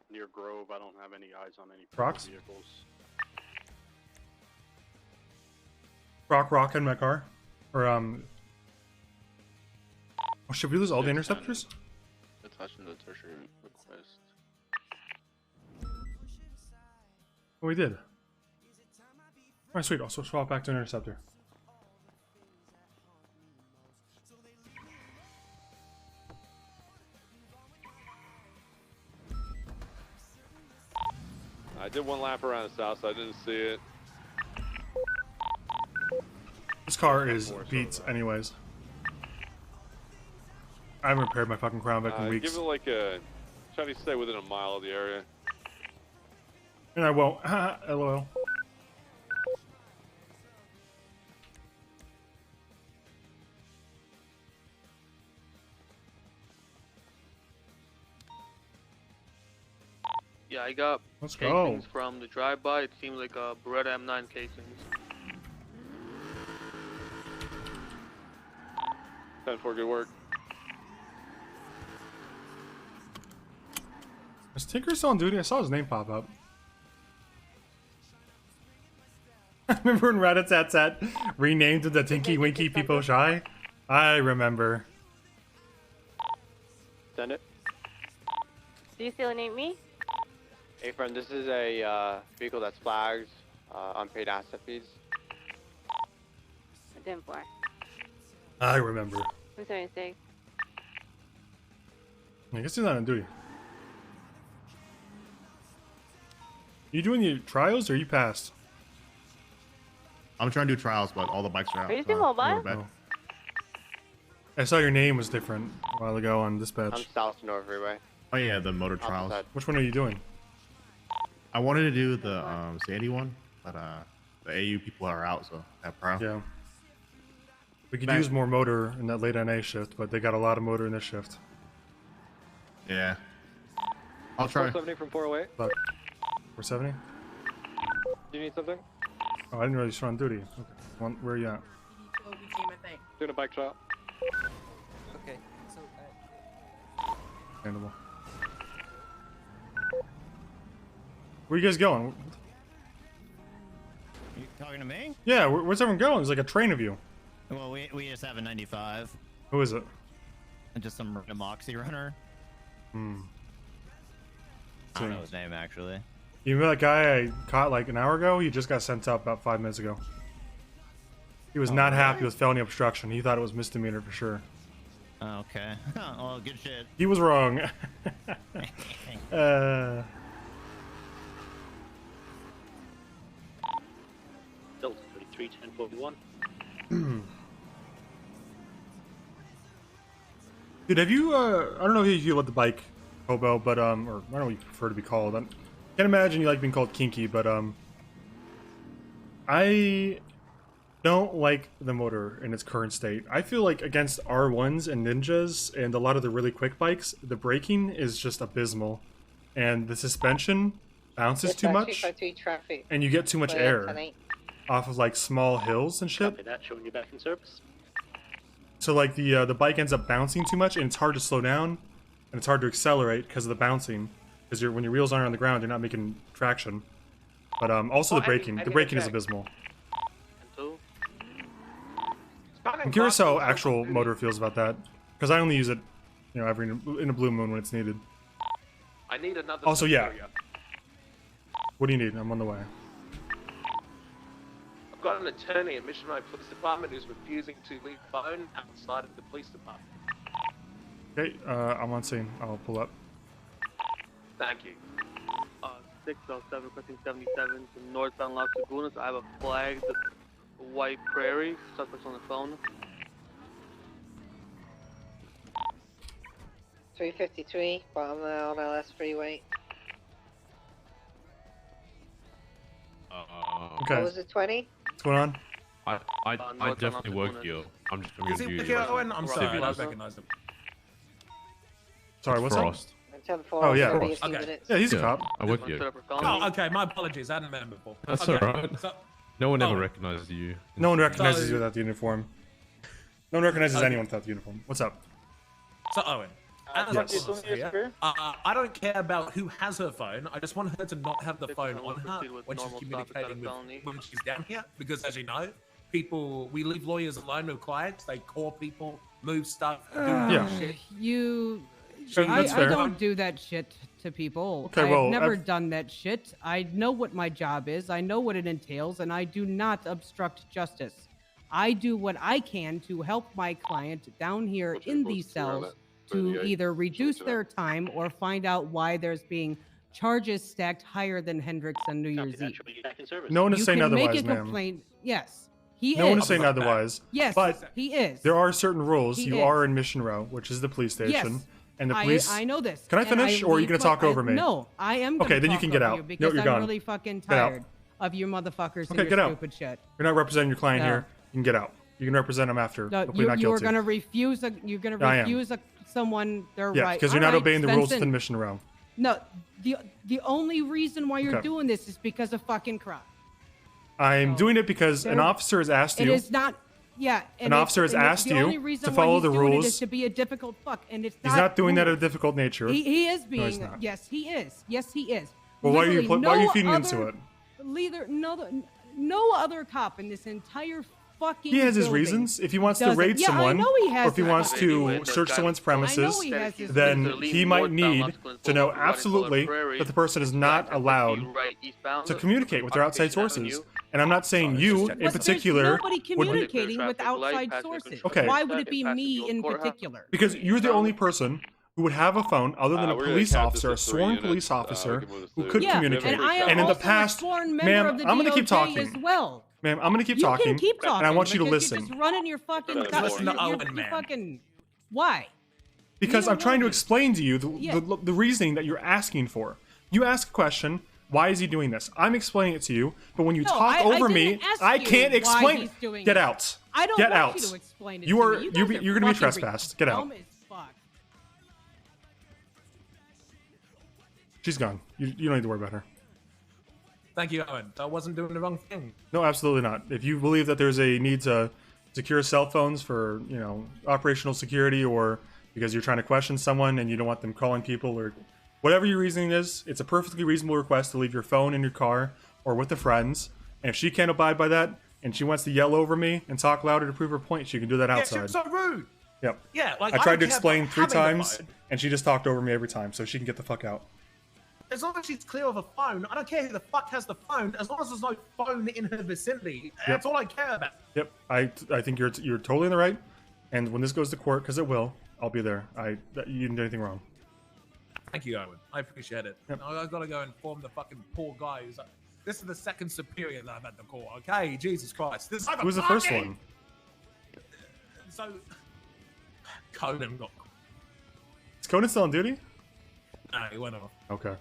near Grove. I don't have any eyes on any Rocks? vehicles. Rock in my car? Or, Oh, should we lose all the interceptors? Attaching the tertiary request. Oh, we did. Alright, sweet. Also swap back to an interceptor. I did one lap around the south, so I didn't see it. This car is beats anyways. I haven't repaired my fucking Crown Vic in weeks. Give it like a... Try to stay within a mile of the area. And I won't. LOL. Yeah, I got Let's casings go. from the drive-by. It seems like a Beretta M9 casings. 10-4, good work. Is Tinker still on duty? I saw his name pop up. I remember when Ratatat renamed the Tinky Winky People Shy? I remember. Send it. Do you still need me? Hey friend, this is a vehicle that's flagged, unpaid asset fees. 10-4. I remember. 276. I guess he's not on duty. You doing the trials or you passed? I'm trying to do trials, but all the bikes are out. Are you still mobile? Oh. I saw your name was different a while ago on dispatch. I'm south North Freeway. Oh yeah, the motor trials. Which one are you doing? I wanted to do the Sandy one, but the AU people are out, so that pro. Yeah. We could use more motor in that late NA shift, but they got a lot of motor in this shift. Yeah. I'll try. 470 from 408. But 470? Do you need something? Oh, I didn't realize you're on duty. Okay. Where are you at? Doing a bike trial. Okay, so Understandable. Where you guys going? You talking to me? Yeah, where's everyone going? There's like a train of you. Well, we just have a 95. Who is it? And just some random Moxie runner. Hmm. I don't know his name, actually. You remember that guy I caught like an hour ago? He just got sent up about 5 minutes ago. He was not happy with felony obstruction. He thought it was misdemeanor for sure. Okay. Well, good shit. He was wrong. Delta 33, 1041. Dude, have you, I don't know how you feel about the bike, Hobo, but, or I don't know what you prefer to be called. I can't imagine you like being called kinky, but, I don't like the motor in its current state. I feel like against R1s and Ninjas and a lot of the really quick bikes, the braking is just abysmal. And the suspension bounces too much, and you get too much air off of like small hills and shit. Copy that, showing you back in service. So like the bike ends up bouncing too much, and it's hard to slow down, and it's hard to accelerate because of the bouncing. Because when your wheels aren't on the ground, you're not making traction. But also the braking. The braking is abysmal. I'm curious how actual motor feels about that, because I only use it, you know, every in a blue moon when it's needed. I need another. Also, yeah. What do you need? I'm on the way. I've got an attorney at Mission Road Police Department who's refusing to leave phone outside of the police department. Okay, I'm on scene. I'll pull up. Thank you. 607 requesting 77 to northbound Las Lagunas. I have a flagged white prairie. Suspects on the phone. 353, bottom on LS freeway. Okay. What was it, 20? What's going on? I definitely work here. I'm just gonna Is give it you. Mickey Owen? I'm sorry, I don't recognize him. Sorry, what's that? Frost. Oh yeah. Okay. Yeah, he's a cop. I work here. Oh, okay. My apologies. I hadn't met him before. That's okay. alright. So, No one ever recognizes you. No one recognizes you without the uniform. No one recognizes Okay. anyone without the uniform. What's up? so Owen, Yes. I don't care about who has her phone. I just want her to not have the phone on her when she's communicating when she's down here. Because as you know, we leave lawyers alone with clients. They call people, move stuff, do shit. I don't do that shit to people. Okay, I've never done that shit. I know what my job is. I know what it entails, and I do not obstruct justice. I do what I can to help my client down here in these cells to either reduce their time or find out why there's being charges stacked higher than Hendrix on New Year's Eve. No one is saying otherwise, make a ma'am. complaint. Yes, he is. No one is saying otherwise. Yes, but he is. There are certain rules. He You is. are in Mission Row, which is the police station. Yes. And the police. I know this. Can I and finish, or are you leave going to talk my- over me? No, I am. Okay, then you talk can get over out. you No, because you're I'm gone. really fucking Get out. tired of you motherfuckers and Okay, your get out. stupid shit. You're not representing your client No. here. You can get out. You can represent him after. No, Hopefully not you are guilty. going to refuse. You're going to I am. refuse someone their Yeah, right. because you're All not right, obeying the rules Svensen. within Mission Row. No, the only reason why you're Okay. doing this is because of fucking crap. I'm doing it because an there- officer has asked It you. is not. Yeah, An officer has asked the you only reason to why follow he's the doing rules. It is to be a difficult fuck, and it's He's not doing that cool. of a difficult nature. He is No, being. he's not. Yes, he is. Yes, he is. Well, why are you Literally, why are you no feeding into other- it? No other cop in this entire fucking. He has his building reasons. If he wants to does it. raid Yeah, I someone, know he has or if he his wants reasons. to search someone's premises, he has his then reasons. he might need to know absolutely that the person is not allowed to communicate with their outside sources. And I'm not saying you in But particular there's nobody would. communicating with outside sources. Okay. Why would it be me in particular? Because you're the only person who would have a phone other than a we're gonna police cap officer, a this to 3 sworn units. police officer We can move who this could to- communicate. And I am in the also past, a sworn member ma'am, of the I'm going to keep DOJ talking. as well. Ma'am, I'm going to keep You talking. can keep talking, and I want you to but listen. You're just running your fucking. Listen to Owen, you're man. fucking. Why? Because Neither I'm trying to one. explain to you Yeah. the reasoning that you're asking for. You ask a question, why is he doing this? I'm explaining it to you, but when you No, talk I over me, didn't ask I you can't why explain he's it. doing Get it. out. I don't Get want out. you to explain it You to are me. You you're, guys are you're going to be fucking trespassed. Get out. dumb as fuck. She's gone. You don't need to worry about her. Thank you, Owen. I wasn't doing the wrong thing. No, absolutely not. If you believe that there's a need to secure cell phones for, operational security, or because you're trying to question someone and you don't want them calling people, or whatever your reasoning is, it's a perfectly reasonable request to leave your phone in your car or with the friends. And if she can't abide by that and she wants to yell over me and talk louder to prove her point, she can do that Yeah, outside. she was so rude. Yep. Yeah, like I tried don't to care explain about 3 having the times phone. and she just talked over me every time, so she can get the fuck out. As long as she's clear of a phone, I don't care who the fuck has the phone. As long as there's no phone in her vicinity, that's all I care about. Yep, I think you're totally in the right. And when this goes to court, because it will, I'll be there. You didn't do anything wrong. Thank you, Owen. I appreciate it. I've got to go inform the fucking poor guy. This is the second superior that I've had to call. Okay, Jesus Christ. This Who was the first one? So, Conan got. Is Conan still on duty? No, he went off. Okay.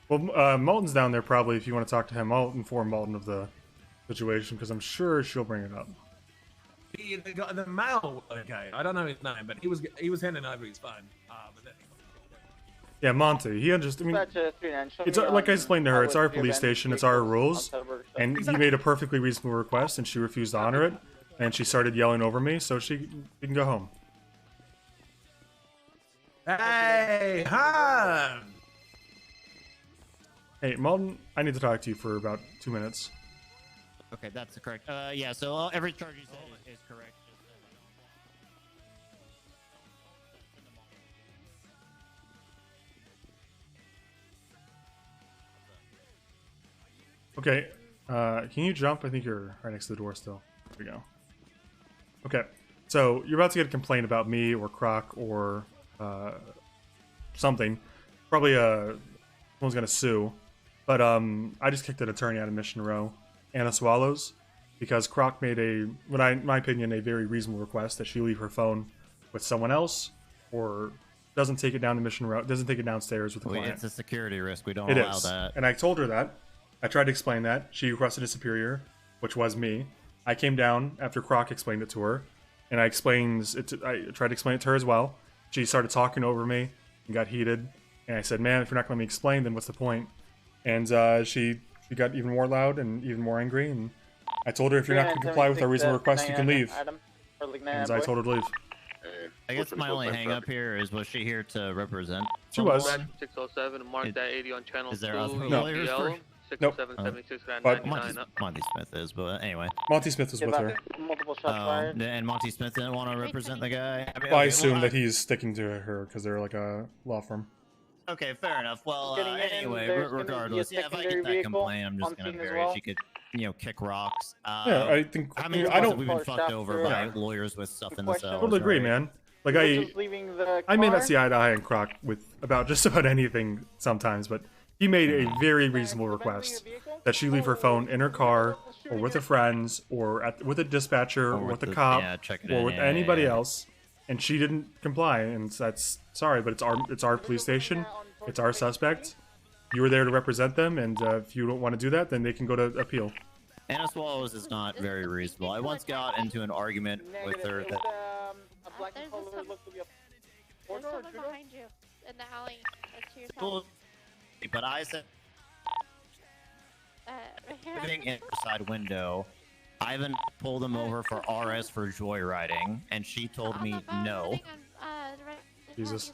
Well, Malton's down there probably. If you want to talk to him, I'll inform Malton of the situation because I'm sure she'll bring it up. They got the mail. Okay, I don't know his name, but he was handing over his phone. But then Yeah, Monty. He understood. I mean, it's like I explained to her. It's our police station. It's our rules. And he made a perfectly reasonable request, and she refused to honor it. And she started yelling over me, so we can go home. Hey, Han! Hey, Malton, I need to talk to you for about 2 minutes. Okay, that's correct. Yeah, so every charge you said is correct. Okay, can you jump? I think you're right next to the door still. There we go. Okay, so you're about to get a complaint about me or Croc or something. Probably someone's gonna sue. But I just kicked an attorney out of Mission Row, Anna Swallows, because Croc made in my opinion, a very reasonable request that she leave her phone with someone else, or doesn't take it down to Mission Row, doesn't take it downstairs with the client. It's a security risk. We don't It allow is. that. And I told her that. I tried to explain that. She requested a superior, which was me. I came down after Croc explained it to her, and I tried to explain it to her as well. She started talking over me and got heated. And I said, "Man, if you're not going to let me explain, then what's the point?" And she got even more loud and even more angry. And I told her, if you're not going to comply with our reasonable request, you can leave. And I told her to leave. I guess my only hang up here is, was she here to represent? She was. 607, mark that 80 on channel Is there 2, other No. lawyers EL, for? 60776 But- 99 up. Monty Smith is, but anyway. Monty Smith was with her. Multiple shots fired. And Monty Smith didn't want to represent the guy. I mean, Well, I okay, assume well, that he's sticking to her because they're like a law firm. Okay, fair enough. Well, Getting in, anyway, there's gonna be a regardless, yeah, if I secondary get that vehicle complaint, I'm just on gonna scene as bury well. it. She could, kick rocks. Yeah, I think. How many I times don't. have we been fucked over by lawyers with stuff in the question. cells? Totally agree, right? man. Like He was just leaving the I may car. not see eye to eye and Croc with about just about anything sometimes, but he made a very reasonable request that she leave her phone in her car, or with her friends, or with a dispatcher, or with the cop, check it or in, with yeah, anybody yeah. else, and she didn't comply. And that's sorry, but it's our police station, it's our suspect. You were there to represent them, and if you don't want to do that, then they can go to appeal. Anna Swallows is not very reasonable. I once got into an argument with her that A black and color looks to be a There's someone behind you in the alley. To your Well, south. but I said Right here. sitting in her side window. Ivan pulled him over for RS for joyriding, and she told me no. Jesus.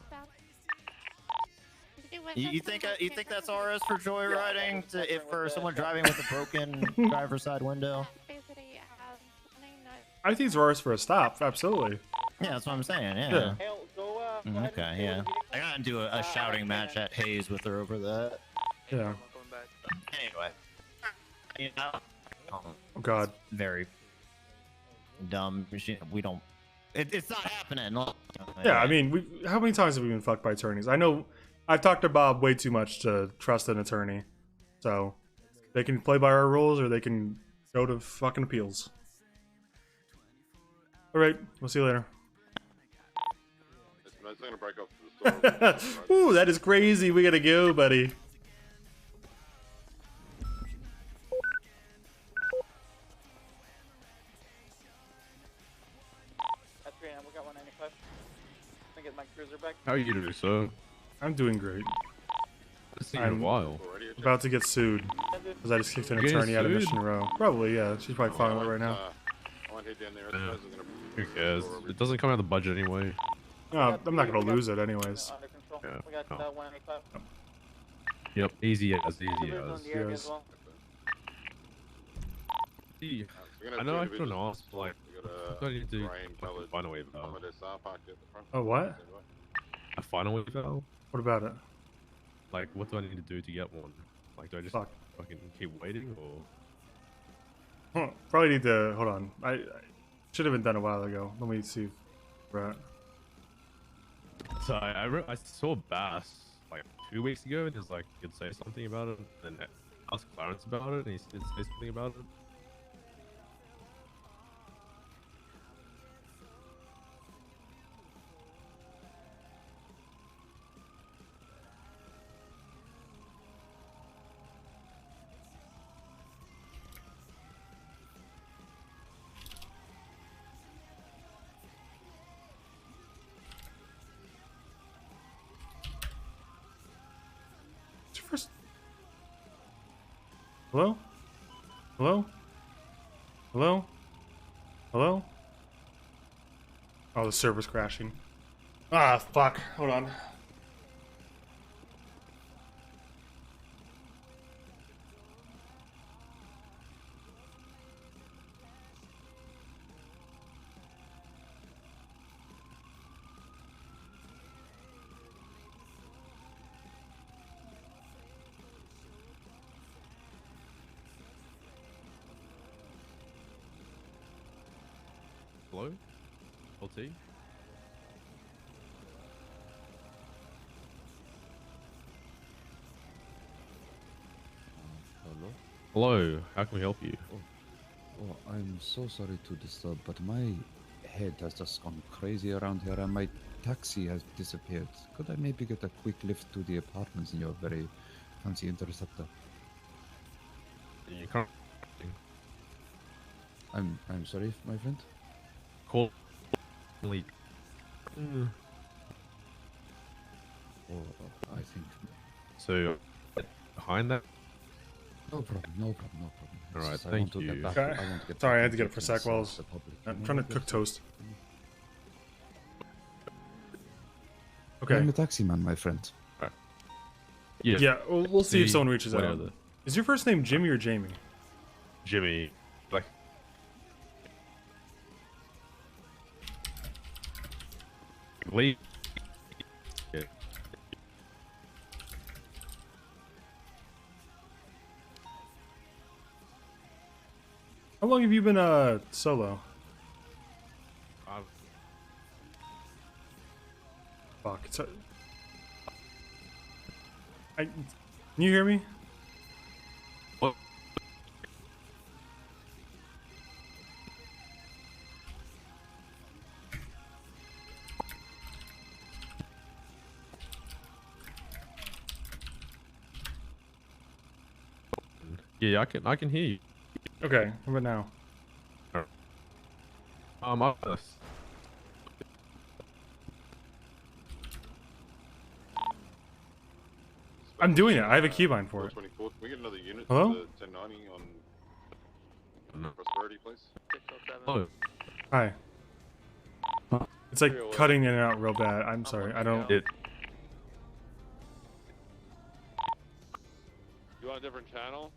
You think that's RS for joyriding? If for someone driving with a broken driver's side window? I think it's worse for a stop. Absolutely. Yeah, that's what I'm saying. Yeah. Okay. Yeah. I got into a shouting match at Hayes with her over that. Yeah. Anyway. You know, Oh God. very dumb. We don't. It's not happening. Yeah, I mean, how many times have we been fucked by attorneys? I know I've talked to Bob way too much to trust an attorney. So they can play by our rules or they can go to fucking appeals. Alright, we'll see you later. Ooh, that is crazy. We gotta go, buddy. That's great. We got 195. Let me get my cruiser back. How are you doing, sir? I'm doing great. It's been a while. About to get sued because I just kicked an You're getting attorney out of sued? Mission Row. Probably, yeah. She's probably filing it right now. Yeah. Who cares? It doesn't come out of the budget anyway. No, I'm not gonna lose it anyways. Yeah. We got Oh. 185. Yep, easy as, easy Cruisers on as. the area as well. See, I know I couldn't ask, but like, what do I need to do? Like, final wave valve. Oh, what? A final wave valve? What about it? Like, what do I need to do to get one? Like, do I just fucking keep waiting, or? Huh, probably need to hold on. I should have been done a while ago. Let me see. Right. So I saw Bass like 2 weeks ago, and he's like, he could say something about it, and I asked Clarence about it, and he did say something about it. What's your first? Hello? Hello? Hello? Hello? Oh, the server's crashing. Ah, fuck. Hold on. Hello? LT? Hello? Hello, how can we help you? Oh, I'm so sorry to disturb, but my head has just gone crazy around here and my taxi has disappeared. Could I maybe get a quick lift to the apartments in your very fancy interceptor? You can't. I'm sorry, my friend? Call. Only. Oh, I think. So, behind that? No problem, no problem, no problem. It's Alright, just I want thank to get you. back- Okay. I want to get Sorry, I back had to get into it for a sec while I was the public. I'm trying to cook toast. Okay. I'm a taxi man, my friend. Yeah, we'll see if someone reaches out. whatever. Is your first name Jimmy or Jamie? Jimmy, like. Late. Yeah. How long have you been solo? Fuck. Can you hear me? What? Yeah, I can hear you. Okay, how about now? I'm doing it. I have a keybind for it. 24. Can we get another unit? Hello? To the 1090 on Prosperity, please. Oh. Hi. It's like cutting in and out real bad. I'm sorry. I don't. You want a different channel?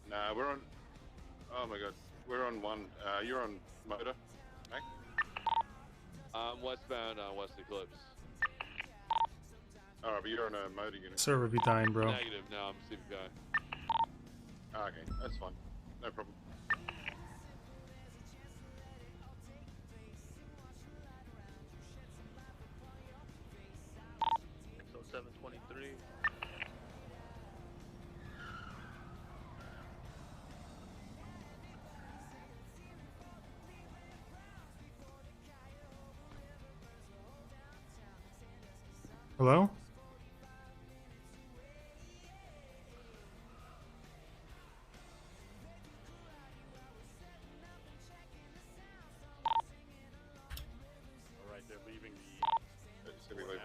Nah, we're on. Oh my god, we're on one. You're on motor, Mac? Westbound on West Eclipse. Alright, but you're on a motor unit. Server be dying, bro. Negative, no, I'm CPI. Okay, that's fine. No problem. So 723. Hello? Alright, they're leaving the. It's gonna be late.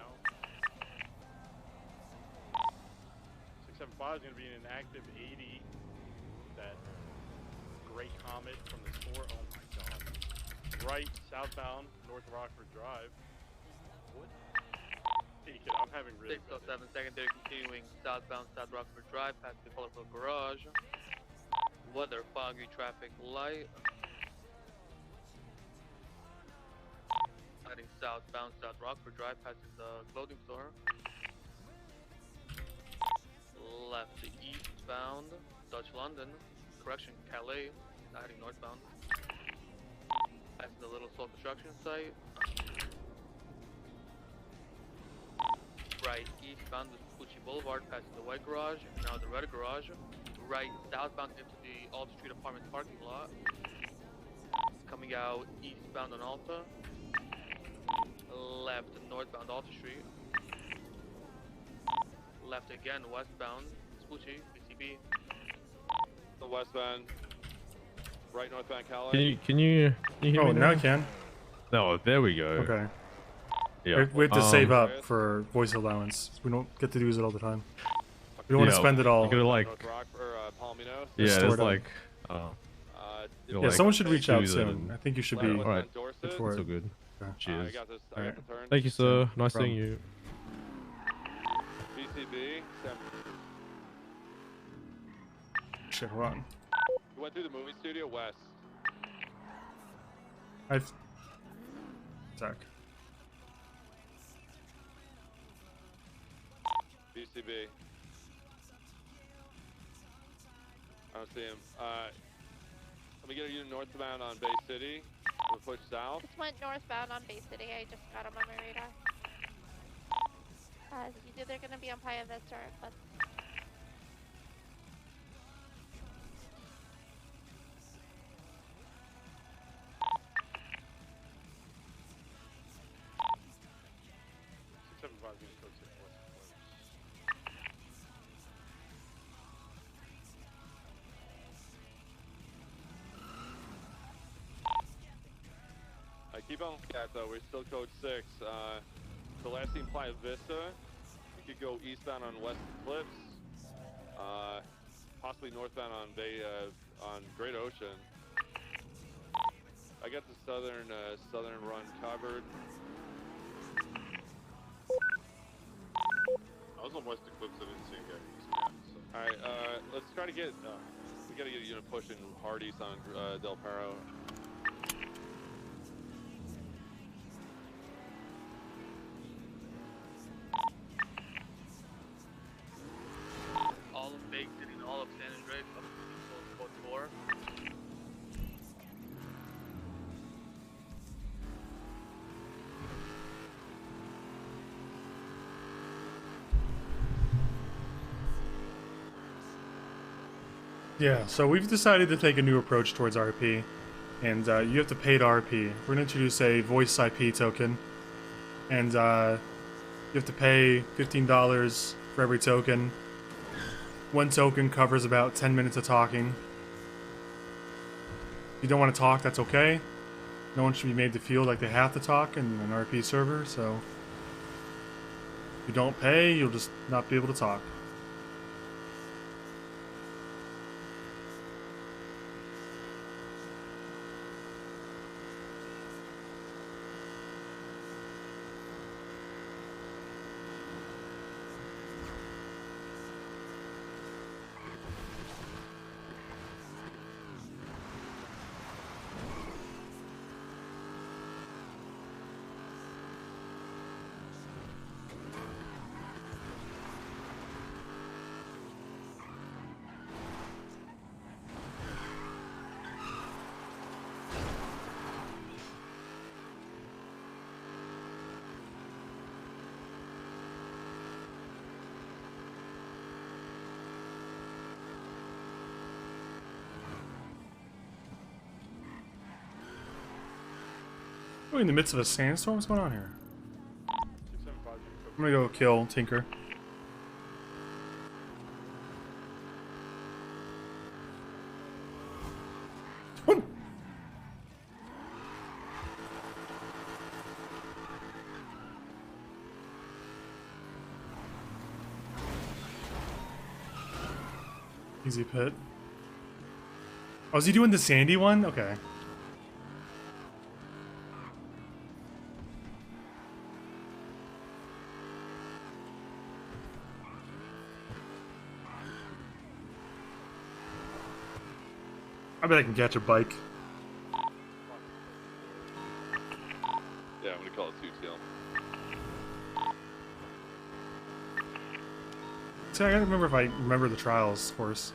675 is going to be in an active 80. That gray comet from the store. Oh my god. Right, southbound, North Rockford Drive. What? Hey, kid, I'm having really 607 secondary continuing southbound South Rockford Drive past the colorful garage. Weather foggy traffic light. Heading southbound South Rockford Drive past the clothing store. Left to eastbound Dutch London. Correction, Calais. Heading northbound. Past the Little Soul construction site. Right eastbound the Pucci Boulevard past the white garage, now the red garage. Right southbound into the Alta Street apartment parking lot. Coming out eastbound on Alta. Left northbound Alta Street. Left again westbound Pucci, BCB. The westbound. Right northbound Calais. Can you hear Oh, me now I can. No, there we go. Okay. Yeah. We have to save up for voice allowance. We don't get to use it all the time. We don't want to spend it all. You gotta like. Yeah, Store it's it up. like. Yeah, like, someone should reach out choose it soon. and- I think you should be Alright, good for that's it. all good. Okay. Cheers. I Alright. got the turn. Thank you, sir. Nice problem. seeing you. BCB. Shit, hold on. You went through the movie studio west. Zach. BCB. I don't see him. Let me get a unit northbound on Bay City. We'll push south. Just went northbound on Bay City. I just got him on my radar. Either they're gonna be on Paya Vista or Eclipse. Keep on looking at though. We're still code 6. The last team Playa Vista. We could go eastbound on West Eclipse. Possibly northbound on Bay on Great Ocean. I got the southern run covered. was on West Eclipse, I didn't see him get east yet. So. Alright, let's try to get, we gotta get a unit pushing hard east on Del Perro. All of Big City and all of San Andreas up to code 4. Yeah, so we've decided to take a new approach towards RP, and you have to pay to RP. We're going to introduce a voice IP token, and you have to pay $15 for every token. One token covers about 10 minutes of talking. If you don't want to talk, that's okay. No one should be made to feel like they have to talk in an RP server, so if you don't pay, you'll just not be able to talk. We're in the midst of a sandstorm? What's going on here? I'm gonna go kill Tinker. Easy pit. Oh, is he doing the sandy one? Okay. I bet I can catch a bike. Yeah, I'm gonna call it 2TL. See, I gotta remember if I remember the trials course.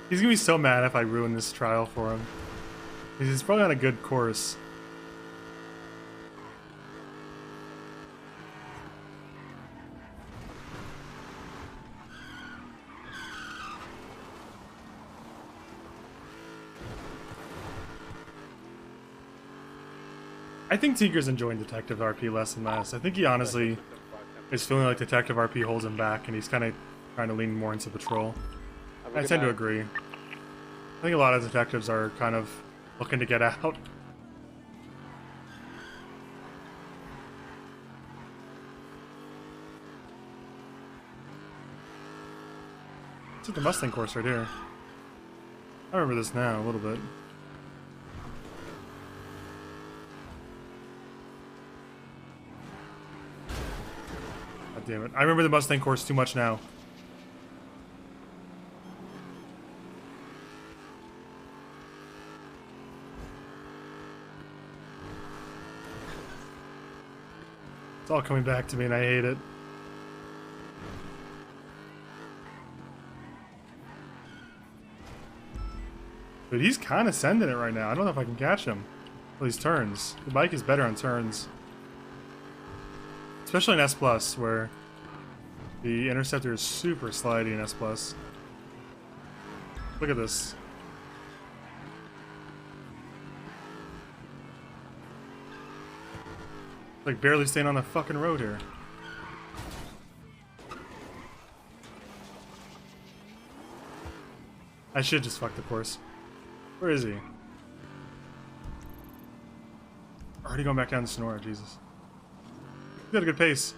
He's gonna be so mad if I ruin this trial for him. He's probably on a good course. I think Tinker's enjoying Detective RP less and less. I think he honestly is feeling like Detective RP holds him back, and he's kind of trying to lean more into Patrol. I tend to agree. I think a lot of detectives are kind of looking to get out. It's at the Mustang course right here. I remember this now, a little bit. God damn it. I remember the Mustang course too much now. It's all coming back to me and I hate it. But he's kind of sending it right now. I don't know if I can catch him. Well, these turns. The bike is better on turns. Especially in S+, where the Interceptor is super slidey in S+. Look at this. Like barely staying on the fucking road here. I should just fuck the course. Where is he? Already going back down to Sonora, Jesus. You got a good pace.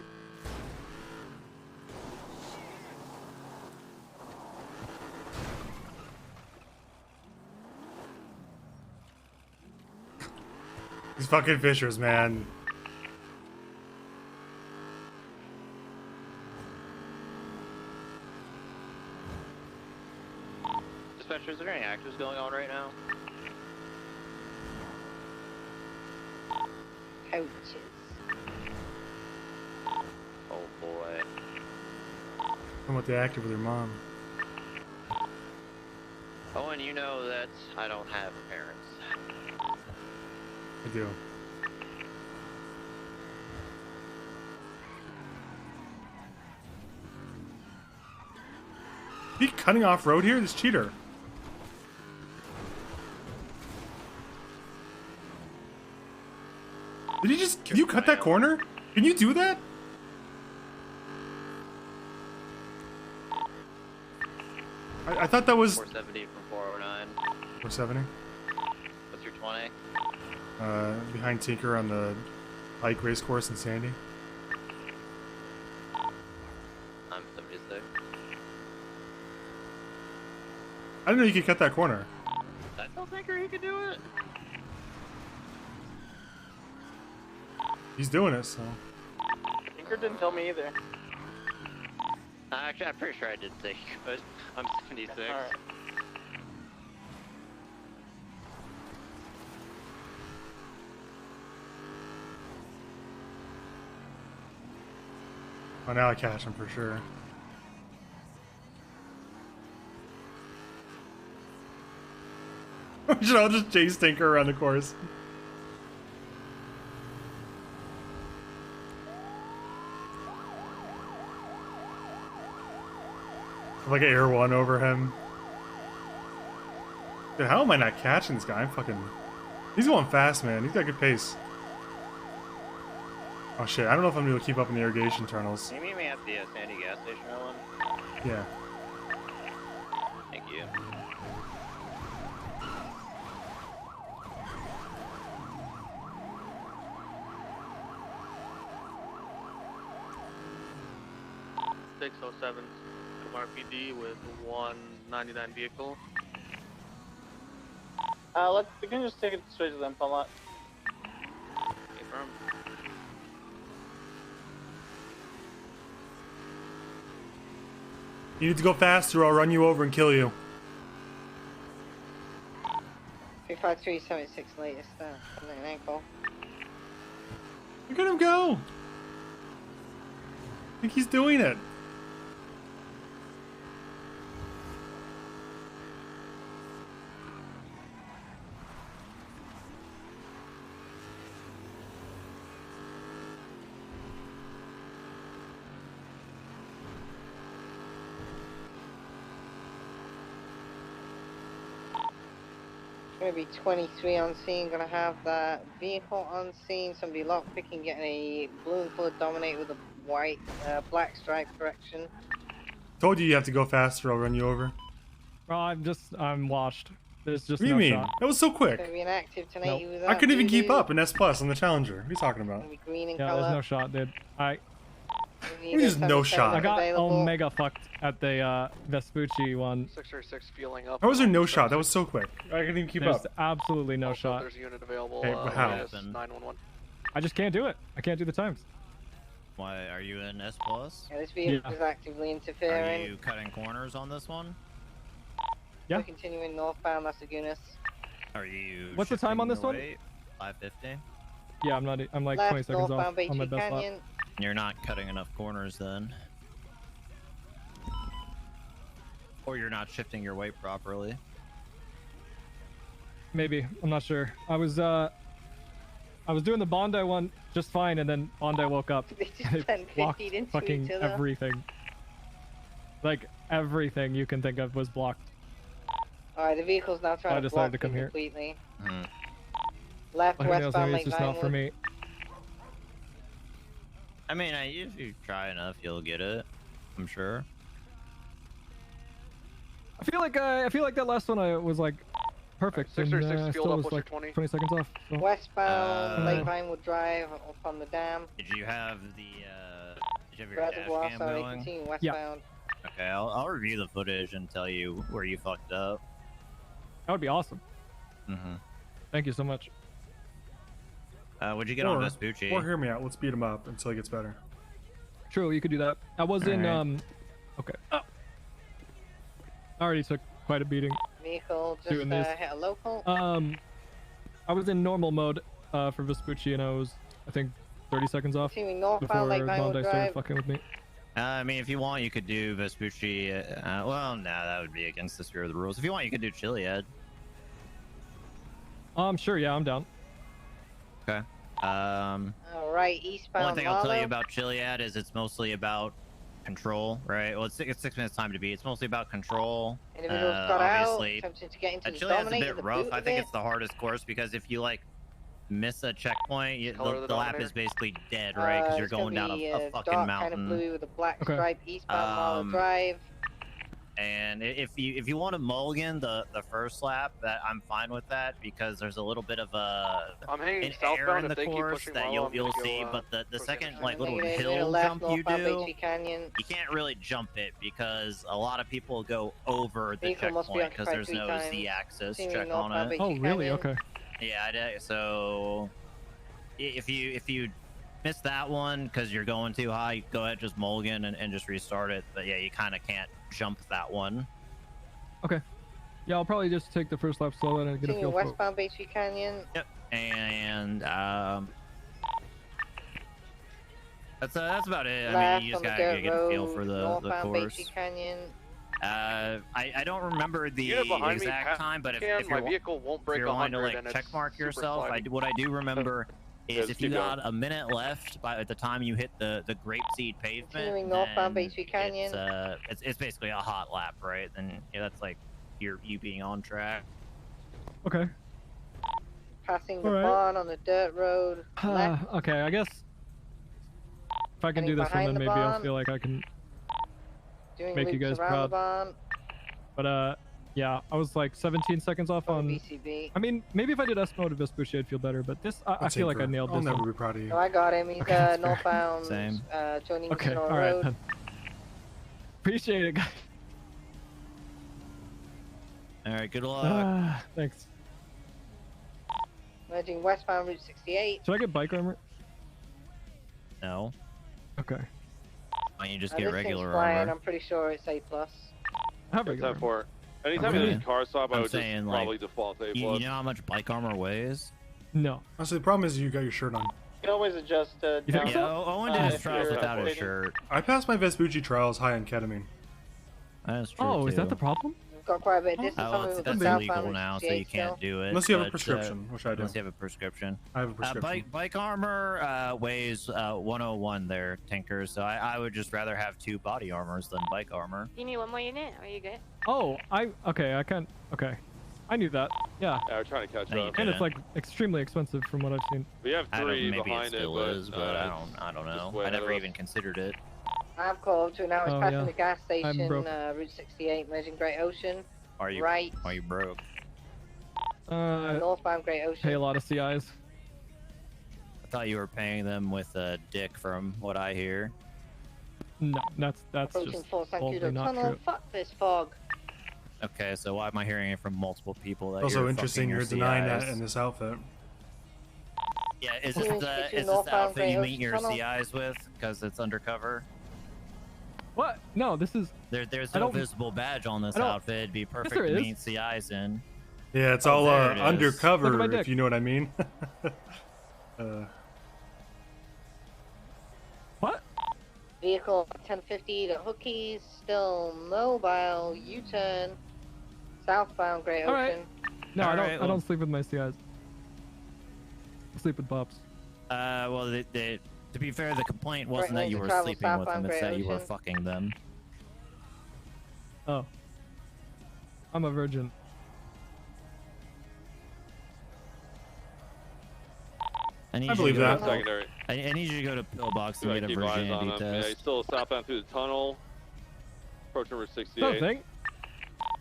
These fucking fishers, man. Dispatcher, is there any actors going on right now? Coaches. Oh boy. I'm with the actor with your mom. Oh, and you know that I don't have parents. I do. He cutting off road here? This cheater. Did he just... Can you cut that corner? Can you do that? I thought that was... 470 from 409. 470? What's your 20? Behind Tinker on the bike race course in Sandy. I'm 76. I didn't know you could cut that corner. I don't think he could do it. He's doing it, so... Tinker didn't tell me either. Actually, I'm pretty sure I did say he could. I'm 76. Alright. Oh, now I catch him for sure. We should all just chase Tinker around the course. Like an air one over him. Dude, how am I not catching this guy? I'm fucking... He's going fast, man. He's got good pace. Oh shit, I don't know if I'm able to keep up in the irrigation tunnels. Can you meet me at the Sandy gas station, Owen? Yeah. Thank you. .607 from RPD with 199 vehicle. We can just take it straight to the impound lot. Confirm. You need to go faster or I'll run you over and kill you. 35376 latest, on an ankle. Look at him go! I think he's doing it. Gonna be 23 on scene, gonna have that vehicle on scene, somebody lockpicking, getting a blue and colored Dominate with a white, black stripe correction. Told you have to go faster or I'll run you over. Bro, I'm washed. There's just What do you no mean? shot. That was so quick. Gonna be an active tonight Nope. without I couldn't even keep voodoo. up in S Plus on the Challenger. What are you talking about? Gonna be green in Yeah, color. there's no shot, dude. There's no shot. I got available. omega fucked at the Vespucci one. 636 fueling up. How was there no shot? That was so quick. I couldn't even keep There's up. absolutely no shot. There's a unit available. Hey, how? minus 911. I just can't do it. I can't do the times. Why are you in S plus? Yeah, this vehicle is actively interfering. Are you cutting corners on this one? Yeah. We're continuing northbound, Las Lagunas. Are you? What's the time on this shifting one? your weight? 550. Yeah, I'm not. I'm like Left 20 seconds off northbound on my Beachy best lap. Canyon. You're not cutting enough corners then. Or you're not shifting your weight properly. Maybe. I'm not sure. I was doing the Bondi one just fine, and then Bondi woke up. They just and sent it blocked 15 into fucking each other. everything. Like everything you can think of was blocked. Alright, the vehicle's now I trying to decided block to come me here. completely. Hmm. Left Who knows, westbound maybe it's Lake just not for Vinewood. me. I mean, if you try enough, you'll get it. I'm sure. I feel like that last one I was like perfect. Right, 636 and, I fueled still up, was what's your like 20? 20 seconds off. So. Westbound, Lake Vinewood Drive, up on the dam. Did you have the did you have your Reservoir, dash cam sorry, going? continue westbound. Okay, I'll review the footage and tell you where you fucked up. That would be awesome. Mm-hmm. Thank you so much. What'd you get on Vespucci? Or hear me out. Let's beat him up until he gets better. True, you could do that. I was in Alright. okay. Oh. I already took quite a beating. Vehicle just doing this. hit a local. I was in normal mode for Vespucci, and I was, I think, 30 seconds off Continuing northbound, before Lake Vinewood Bondi started Drive. fucking with me. I mean, if you want, you could do Vespucci. Well, no, that would be against the spirit of the rules. If you want, you could do Chiliad. Sure, yeah, I'm down. Okay. Alright, eastbound. One thing I'll tell you Marlow. about Chiliad is it's mostly about control, right? Well, it's 6 minutes time to beat. It's mostly about control. Individuals got out, Obviously, attempting to get into the Chiliad's a Dominator, bit the rough. boot I of think it. it's the hardest course because if you like miss a checkpoint, Color of the the lap Dominator? is basically dead, right? Because you're It's gonna going down be, a fucking dark, mountain. kind of blue with a black Okay. stripe, eastbound Marlow Drive. And if you want to mulligan the first lap, that I'm fine with that because there's a little bit of I'm hanging an southbound error in if the they keep course pushing that Marlow, you'll I'm gonna see. go, But the second like little Negative, hill left, jump you northbound do, Bay Tree Canyon. you can't really jump it because a lot of people go over the Vehicle must be checkpoint because occupied there's 3 no times. Z-axis Continuing check on northbound it. Bay Tree Canyon. Okay. Yeah, I did. So if you miss that one because you're going too high, go ahead, just mulligan and just restart it. But yeah, you kind of can't jump that one. Okay. Yeah, I'll probably just take the first lap slow and get a feel Continuing for it. westbound Bay Tree Canyon. Yep. And that's about it. I Left mean, you just on the gotta dirt get a feel road, for the northbound Bay course. Tree Canyon. I don't remember the Unit behind me, exact time, but if Cam, you're my vehicle won't break if you're wanting to 100 like and check it's mark super yourself, slimy. what I do remember is Yes, if you keep got a minute left at the time you hit the grapeseed pavement, Continuing northbound Bay Tree Canyon. it's basically a hot lap, right? Then yeah, that's like you being on track. Okay. Passing the Alright. barn on the dirt road. Left. Okay, I guess if I can do Heading this one, behind then the maybe I'll barn. feel like I can Doing make you loops guys around the proud. barn. But yeah, I was like 17 seconds off on. BCB. I mean, maybe if I did S mode of Vespucci, I'd feel better. But this, I That's feel like I incorrect. nailed I'll this. never one. be proud of you. No, I got him. He's Okay, that's fair. northbound. Same. Joining Okay, Sonora all right Road. then. Appreciate it, guys. All right, good luck. Thanks. Merging westbound Route 68. Should I get bike armor? No. Okay. Why don't you just This get thing's regular flying. armor? I'm pretty sure it's A+. I have regular Except for anytime Okay. there's a car stop, I I'm would just saying, probably like, default to A+. You know how much bike armor weighs? No. Honestly, the problem is you got your shirt on. You can always adjust You think down. so? Owen did his if trials you're without his updating. shirt. I passed my Vespucci trials high on ketamine. That's true. Oh, is that too. the problem? We've got quite a bit of distance on Oh, me with the that's southbound illegal Route now, so 68 you can't do it. Unless you have a but, prescription, which I do. Unless you have a prescription. I have a prescription. Bike armor weighs 101 there, Tinker, so I would just rather have 2 body armors than bike armor. You need one more unit? Are you good? Oh, okay. I can't. Okay, I knew that. Yeah. Yeah, we're trying to catch No, you up. And it's didn't. like extremely expensive from what I've seen. We have I don't, 3 maybe behind it still is, but I don't know. just way I ahead never of even considered it. I've called to now. It's Oh, passing yeah. the gas I'm station, broke. Route 68, merging Great Ocean. Are you Right. Are you broke? Northbound Great Ocean. Pay a lot of CIs. I thought you were paying them with a dick, from what I hear. No, that's Approaching just Fort San boldly Cudo not Tunnel. true. Fuck this fog. Okay, so why am I hearing it from multiple people? That Also you're interesting, fucking your you're denying that CIs? in this outfit. Yeah, is Continuing this to the northbound outfit Great you Ocean meet your Tunnel. CIs with? Because it's undercover? What? No, this is. There's I no don't- visible badge on this I don't- outfit. It'd be perfect there to is. meet CIs in. Yeah, it's Oh, all there it is. undercover, Look at my if dick. you know what I mean. What? Vehicle 1050 to Hookies. Still mobile. U-turn. Southbound Great Ocean. All right. No, All I don't. right, I well- don't sleep with my CIs. I sleep with Pops. Well, to be fair, the complaint wasn't Right, that you to were travel sleeping with southbound them. It's Great that you were Ocean. fucking them. Oh. I'm a virgin. I need I you believe to go that. to- Secondary. I need you to go to Pillbox Do and I get a keep eyes on virginity him? Yeah, he's test. still southbound through the tunnel. Approaching Route No 68. thing.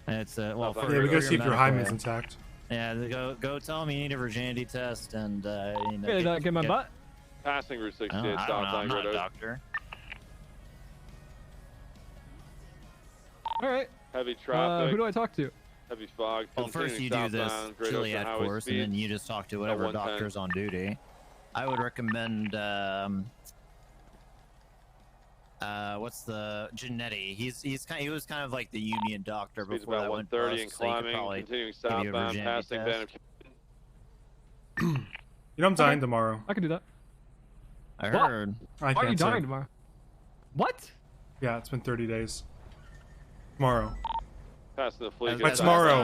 It's well. Yeah, we go see if your hymen's intact. Yeah, go tell him you need a virginity test and you know. Hey, get my butt. Passing Route 68 I don't know. I'm not a Road. doctor. All right. Heavy traffic. Who do I talk to? Heavy fog. Well, first you do this Great Ocean Gilead Highway course, and speeds. then you just talk to whatever 110. doctor's on duty. I would recommend what's the Genetti? He was kind of like the union doctor Speeds before about that went 130 and bust, so he could climbing, probably continuing give you a southbound, virginity passing test. You know I'm dying tomorrow. I can do that. I What? heard. I Why are you can't, sir. dying tomorrow? What? Yeah, it's been 30 days. Tomorrow. Passing the fleet. By tomorrow.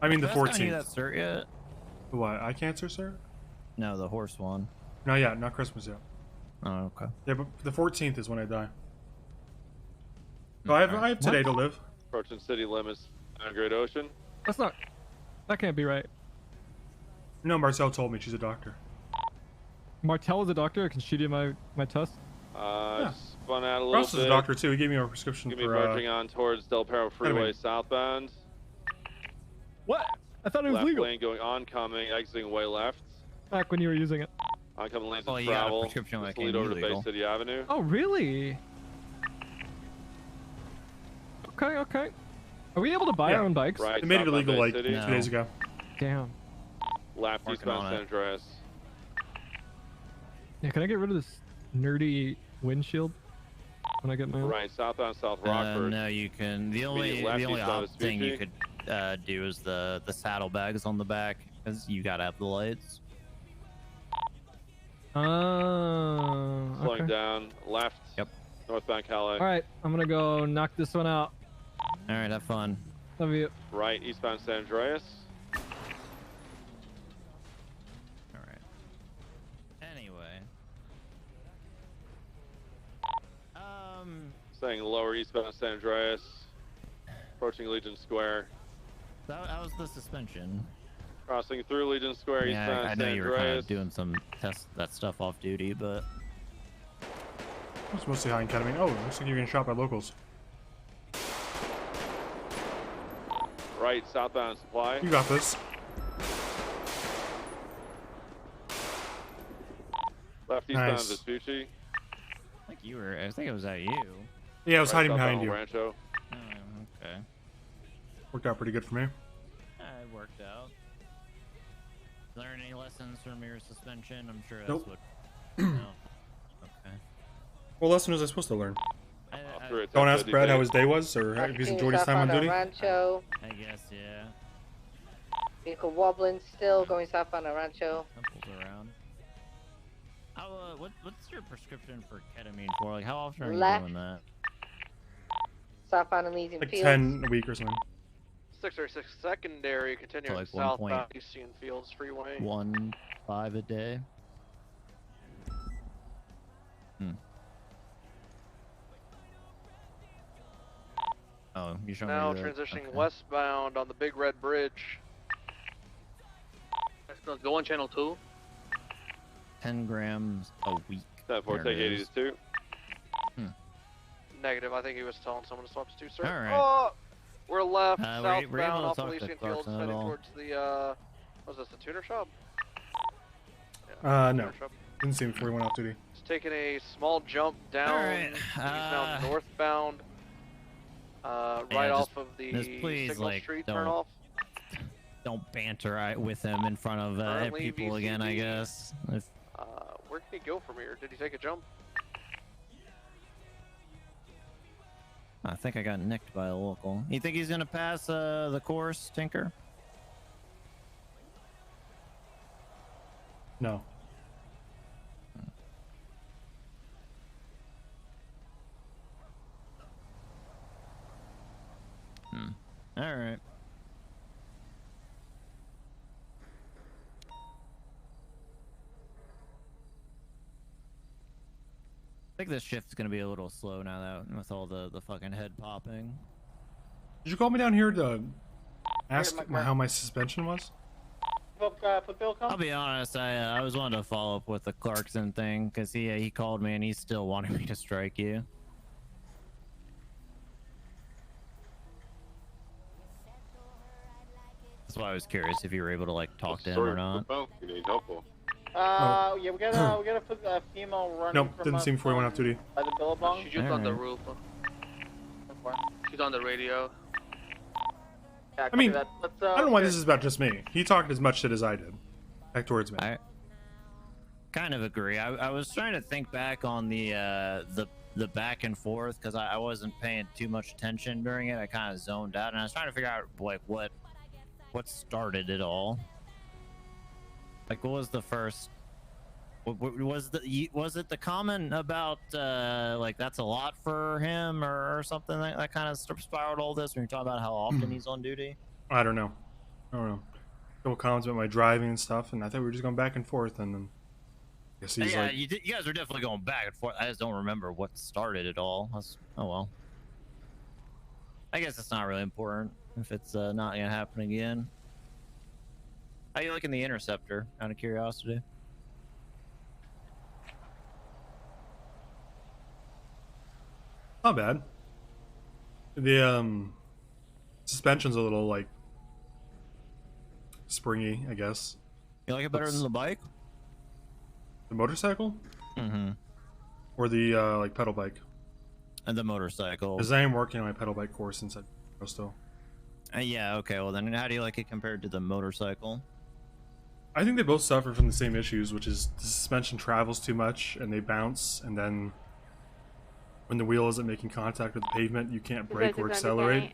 I mean the Has Wes gotten you that 14th. cert yet? The what? Eye cancer, sir? No, the horse one. No, yeah, not Christmas yet. Oh, okay. Yeah, but the 14th is when I die. So I have today to live. Approaching city limits on Great Ocean. That's not. That can't be right. No, Marcel told me she's a doctor. Martell is a doctor. Can she do my test? Yeah. Spun out a little Ross bit. is a doctor too. He gave me a prescription Gonna be for. merging on towards Del Perro Freeway ketamine. southbound. What? I thought it was Left legal. lane going oncoming, exiting way left. Back when you were using it. Oncoming lanes Well, of you got a travel. prescription Just that lead came over to Bay illegal. City Avenue. Oh, really? Okay, okay. Are we able to buy Yeah. our own bikes? Right, They made it southbound illegal Bay like City. 2 days ago. Damn. Left Working eastbound on San it. Andreas. Yeah, can I get rid of this nerdy windshield when I get my own? Right, southbound South Rockford. No, you can. The only left the only eastbound op thing you Vespucci. could do is the saddlebags on the back, because you gotta have the lights. Oh, Slowing okay. down, left. Yep. Northbound Calais. All right, I'm gonna go knock this one out. All right, have fun. Love you. Right, eastbound San Andreas. All right. Anyway. Staying lower eastbound San Andreas. Approaching Legion Square. That was the suspension. Crossing through Legion Square, Yeah, eastbound I know San you were kind Andreas. of doing some that stuff off duty, but It's mostly high in ketamine. Oh, looks like you're getting shot by locals. Right, southbound Supply. You got this. Left eastbound Nice. Vespucci. like you were. I think it was at you. Yeah, I was hiding southbound behind you. Rancho. Oh, okay. Worked out pretty good for me. It worked out. Learn any lessons from your suspension? I'm sure that's Nope. what. No. Okay. What lesson was I supposed to learn? After a Don't ask Tempo Brad how DD. his day was, or if he's enjoyed his time on duty. Rancho. I guess, yeah. Vehicle wobbling still, going southbound on Rancho. Temples around. How, what's your prescription for ketamine for? Like, how often are you Left. doing that? Southbound Elysian Like Fields. 10 a week or something. 606 secondary, continuing like southbound Eastern Fields Freeway. 1.5 a day. Oh, you showing Now me the, transitioning okay. westbound on the Big Red Bridge. Go on channel 2. 10 grams a week. That for There take it 80 is. to 2. Negative. I think he was telling someone to swap to 2, sir. All right. Oh, we're left Were you able southbound to off talk to Elysian Clarkson Fields, at heading all? towards the was this the tuner shop? No. Tuner shop. Didn't see him before he went off duty. He's taking a small jump down. Alright, He's now northbound. Right yeah, off just- of the just please, Signal like, Street don't- turn off. Don't banter with him in front of Currently people again, I VCD. guess. If, Where can he go from here? Did he take a jump? I think I got nicked by a local. You think he's gonna pass the course, Tinker? No. All right. I think this shift's gonna be a little slow now that with all the fucking head popping. Did you call me down here to ask how my suspension was? Put Bill come. I'll be honest, I was wanting to follow up with the Clarkson thing because he called me and he still wanted me to strike you. That's why I was curious if you were able to like talk to him or not. You need helpful. Yeah, we gotta put a female running. Nope, from didn't us seem before he went off duty. By the Billabong. She's just on the roof. She's on the radio. Yeah, I mean, let's, I don't know why this is about just me. He talked as much shit as I did. Back towards me. I kind of agree. I was trying to think back on the back and forth because I wasn't paying too much attention during it. I kind of zoned out, and I was trying to figure out like what started it all. Like, what was the first? Was it the comment about like that's a lot for him or something that kind of spiraled all this when you're talking about how often he's on duty? I don't know. A couple comments about my driving and stuff, and I thought we were just going back and forth, and then I guess he's like, you guys were definitely going back and forth. I just don't remember what started it all. Oh well. I guess it's not really important if it's not gonna happen again. How you liking the Interceptor? Out of curiosity. not bad. The suspension's a little like springy, I guess. You like it better than the bike? The motorcycle? Mm-hmm. Or the like pedal bike? And the motorcycle. Because I am working on my pedal bike course inside still. Yeah, okay, well then how do you like it compared to the motorcycle? I think they both suffer from the same issues, which is the suspension travels too much and they bounce, and then when the wheel isn't making contact with the pavement, you can't brake or accelerate.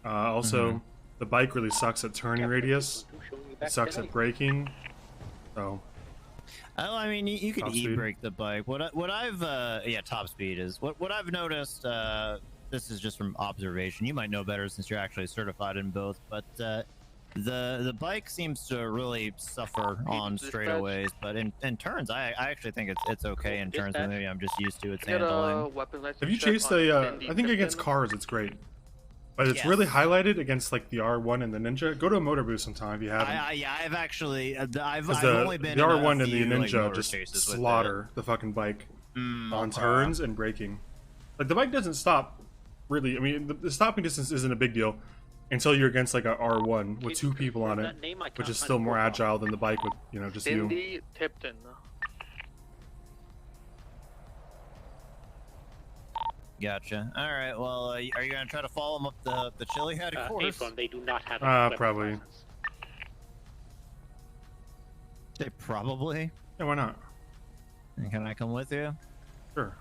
Also, the bike really sucks at turning radius. It sucks at braking. So. Oh, I mean, you could e-brake the bike. What I've yeah, top speed is what I've noticed. This is just from observation. You might know better since you're actually certified in both, but the bike seems to really suffer on straightaways, but in turns, I actually think it's okay in turns. But maybe I'm just used to its handling. Have you chased a? I think against cars it's great, but it's really highlighted against like the R1 and the Ninja. Go to a motor booth sometime if you haven't. Yeah, I've actually I've the, only been the in R1 a and the few, Ninja like, just chases slaughter the fucking bike on okay. turns and braking. Like the bike doesn't stop really. I mean, the stopping distance isn't a big deal until you're against like a R1 with two people on it, which is still more agile than the bike with, you know, just Cindy you. Tipton. Gotcha. All right. Well, are you gonna try to follow them up the Chiliad course? They do not have. Probably. They probably. Yeah, why not? And can I come with you? Sure.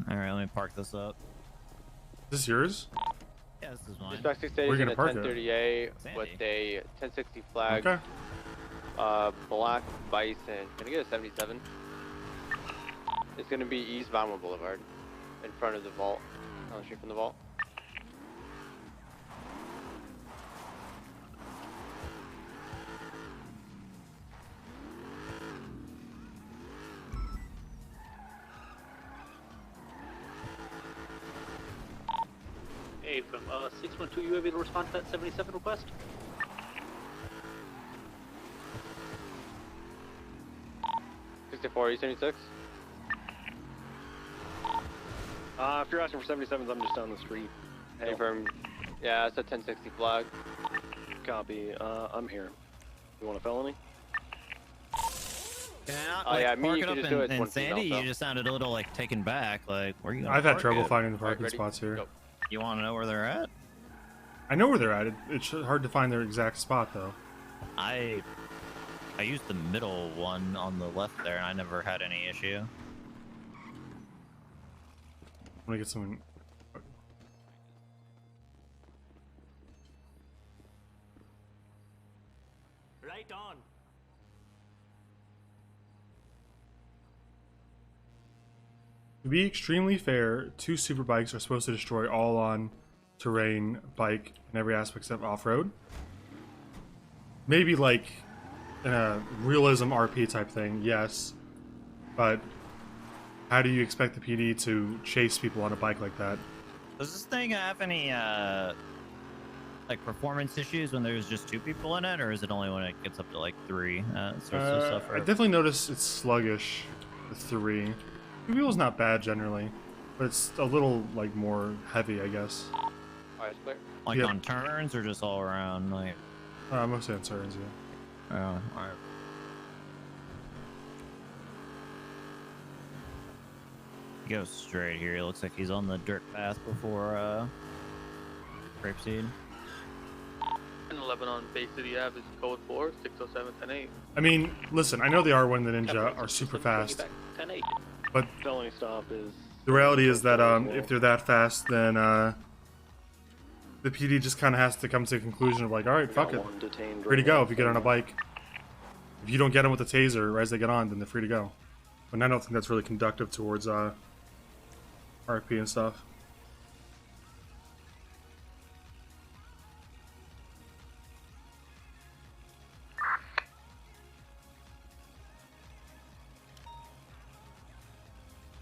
All right. Let me park this up. Is this yours? Yeah, this is mine. Dispatch 6 Where are you in gonna a park it? 1038 with a 1060 flag. Okay. Black Bison. Can I get a 77? It's gonna be East Valmont Boulevard, in front of the vault. On the street from the vault. Hey, from 612, you able to respond to that 77 request? E76. If you're asking for 77s, I'm just down the street. Hey, from yeah, it's a 1060 flag. Copy. I'm here. You want a felony? Can I not, Oh, like, yeah, I mean, park you it can up just do it in once Sandy? yourself, You just sounded a little like taken back. Like, where are you? I've had trouble it? finding the parking spots here. Go. You want to know where they're at? I know where they're at. It's hard to find their exact spot though. I used the middle one on the left there, and I never had any issue. Let me get someone. Right on. To be extremely fair, two super bikes are supposed to destroy all on terrain, bike, and every aspect of off-road. Maybe like in a realism RP type thing, yes. But how do you expect the PD to chase people on a bike like that? Does this thing have any like performance issues when there's just two people in it, or is it only when it gets up to like 3 it starts to suffer? I definitely notice it's sluggish with 3. 2 people's not bad generally, but it's a little like more heavy, I guess. Alright, clear. Like on turns or just all around? Like Mostly on sirens, yeah. Oh, alright. He goes straight here. He looks like he's on the dirt path before Grapeseed. 11 on Bay City Ave is code 4, 607 10-8. I mean, listen, I know the R1 and the Ninja are super fast, but Felony stop is. the reality is that if they're that fast, then the PD just kind of has to come to a conclusion of like, all right, fuck it, free to go if you get on a bike. If you don't get them with the taser right as they get on, then they're free to go. But I don't think that's really conductive towards RP and stuff.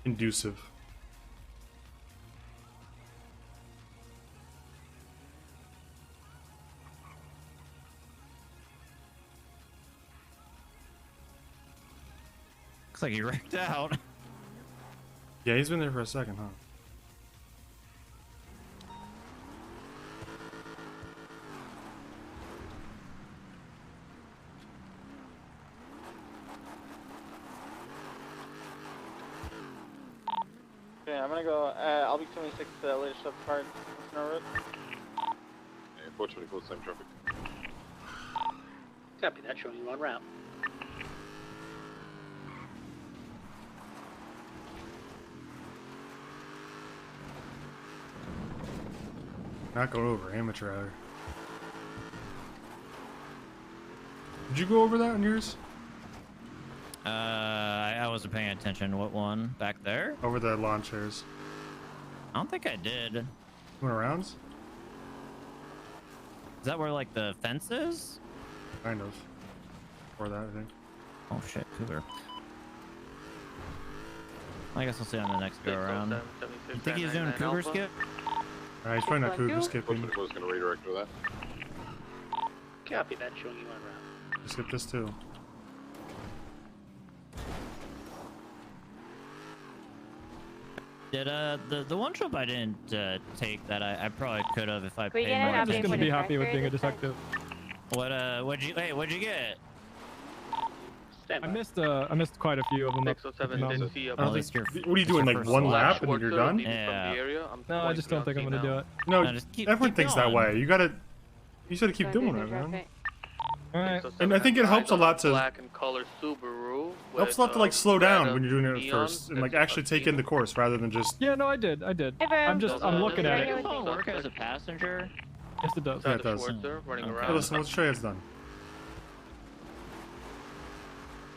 Inducive. Looks like he wrecked out. Yeah, he's been there for a second, huh? Okay, I'm gonna go. I'll be 26 later stuff part. Road. Yeah, 424, same traffic. Copy that, showing you on route. Not going over amateur hour. Did you go over that on yours? I wasn't paying attention. What one? Back there? Over the lawn chairs. I don't think I did. Went around? Is that where like the fence is? Kind of. Or that, I think. Oh shit, Cougar. I guess we'll see on the next go around. You think he's doing Cougar skip? He's probably not Cougar skipping. 424 is going to redirect for that. Copy that, showing you on route. Skip this too. Did the one trip I didn't take that I probably could have if I We paid get more it, I'm just attention. gonna be happy with being a detective. What'd you get? I missed quite a few of them. What are you doing, like one lap and you're done? Yeah. No, I just don't think I'm gonna do it. No, keep everyone thinks that going. way. You gotta keep doing it, man. Alright. And I think it helps a lot to Black and color Subaru. helps a lot to like slow down when you're doing it at first and like actually take in the course rather than just. Yeah, no, I did. I'm looking at it. Does it work as a passenger? Yes, it does. Yeah, it does. Running Hey, around. listen, let's show you it's done.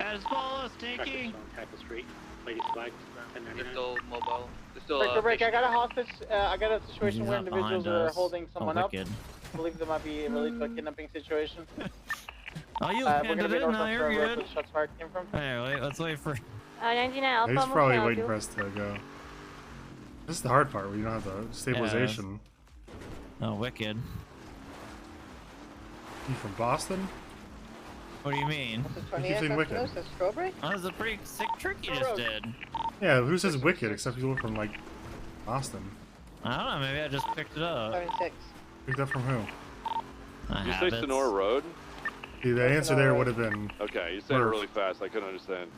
As follows, taking. Tackle Street. Ladies flag. They're still mobile. They're still. Break, break. I got a hostage. I got a situation He's where not individuals behind are us. holding someone up. Wicked. I believe there might be related to a kidnapping situation. Oh, you We're handed gonna be it. north No, of you're where good. the shots fired came from. Hey, wait, let's wait for. 99 Alpha. He's I'm probably okay, waiting I'll for do. us to go. This is the hard part where you don't have the stabilization. Oh, wicked. You from Boston? What do you mean? You keep saying Wicked. Oh, that was a pretty sick trick you just did. Yeah, who says Wicked except people from like Boston? I don't know. Maybe I just picked it up. 76. Picked up from who? Did you say Sonora Road? See, the answer there would have been. Okay, you said it Murph. really fast. I couldn't understand.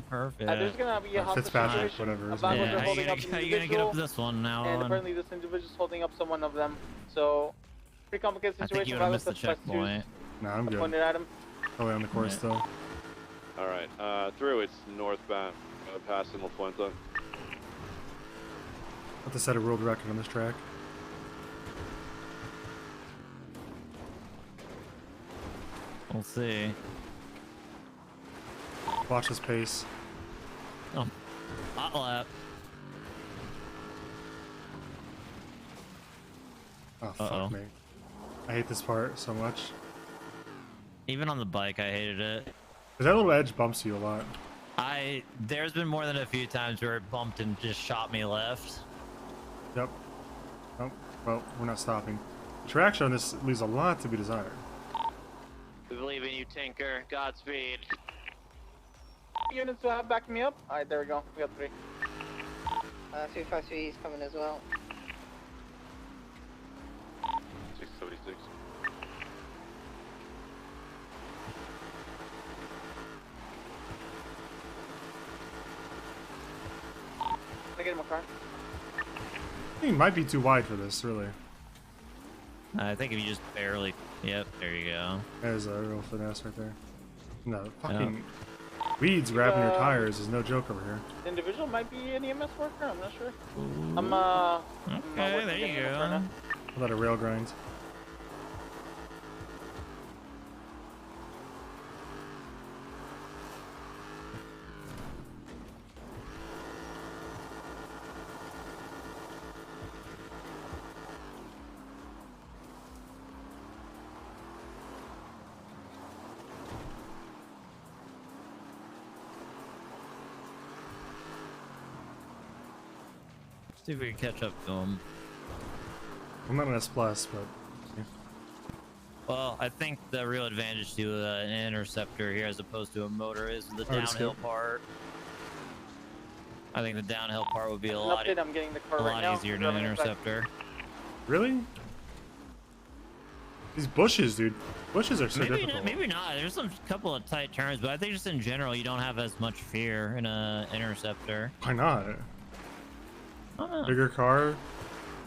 Perfect. There's gonna be a hostage Fitzpatrick, situation. whatever. A isn't bad it? ones Yeah, are how holding you up gonna an get up individual, this one now? and on? apparently this individual's holding up someone of them. So, pretty complicated I situation. think you would have missed the Violence of checkpoint. No, I'm good. pointed at him. Probably on the course still. All right, through it's northbound, past in La Fuente. Have to set a world record on this track. We'll see. Watch his pace. Oh, hot lap. Oh, Uh-oh. fuck me. I hate this part so much. Even on the bike, I hated it. Because that little edge bumps you a lot. There's been more than a few times where it bumped and just shot me left. Yep. Oh, well, we're not stopping. Traction on this leaves a lot to be desired. We believe in you, Tinker. Godspeed. Units to have backing me up. Alright, there we go. We got 3. 353 is coming as well. 676. I get in my car. I think it might be too wide for this, really. I think if you just barely... Yep, there you go. There's a real finesse right there. No, fucking weeds wrapping your tires is no joke over here. The individual might be an EMS worker. I'm not sure. Okay, there you go. How about a rail grind? See if we can catch up to him. I'm not an S+, but... Yeah. Well, I think the real advantage to an interceptor here as opposed to a motor is the downhill part. I think the downhill part would be a lot, I'm getting the car right now. easier than an interceptor. Really? These bushes, dude. Bushes are so difficult. Maybe not. There's some couple of tight turns, but I think just in general, you don't have as much fear in an interceptor. Why not? I don't know. Bigger car,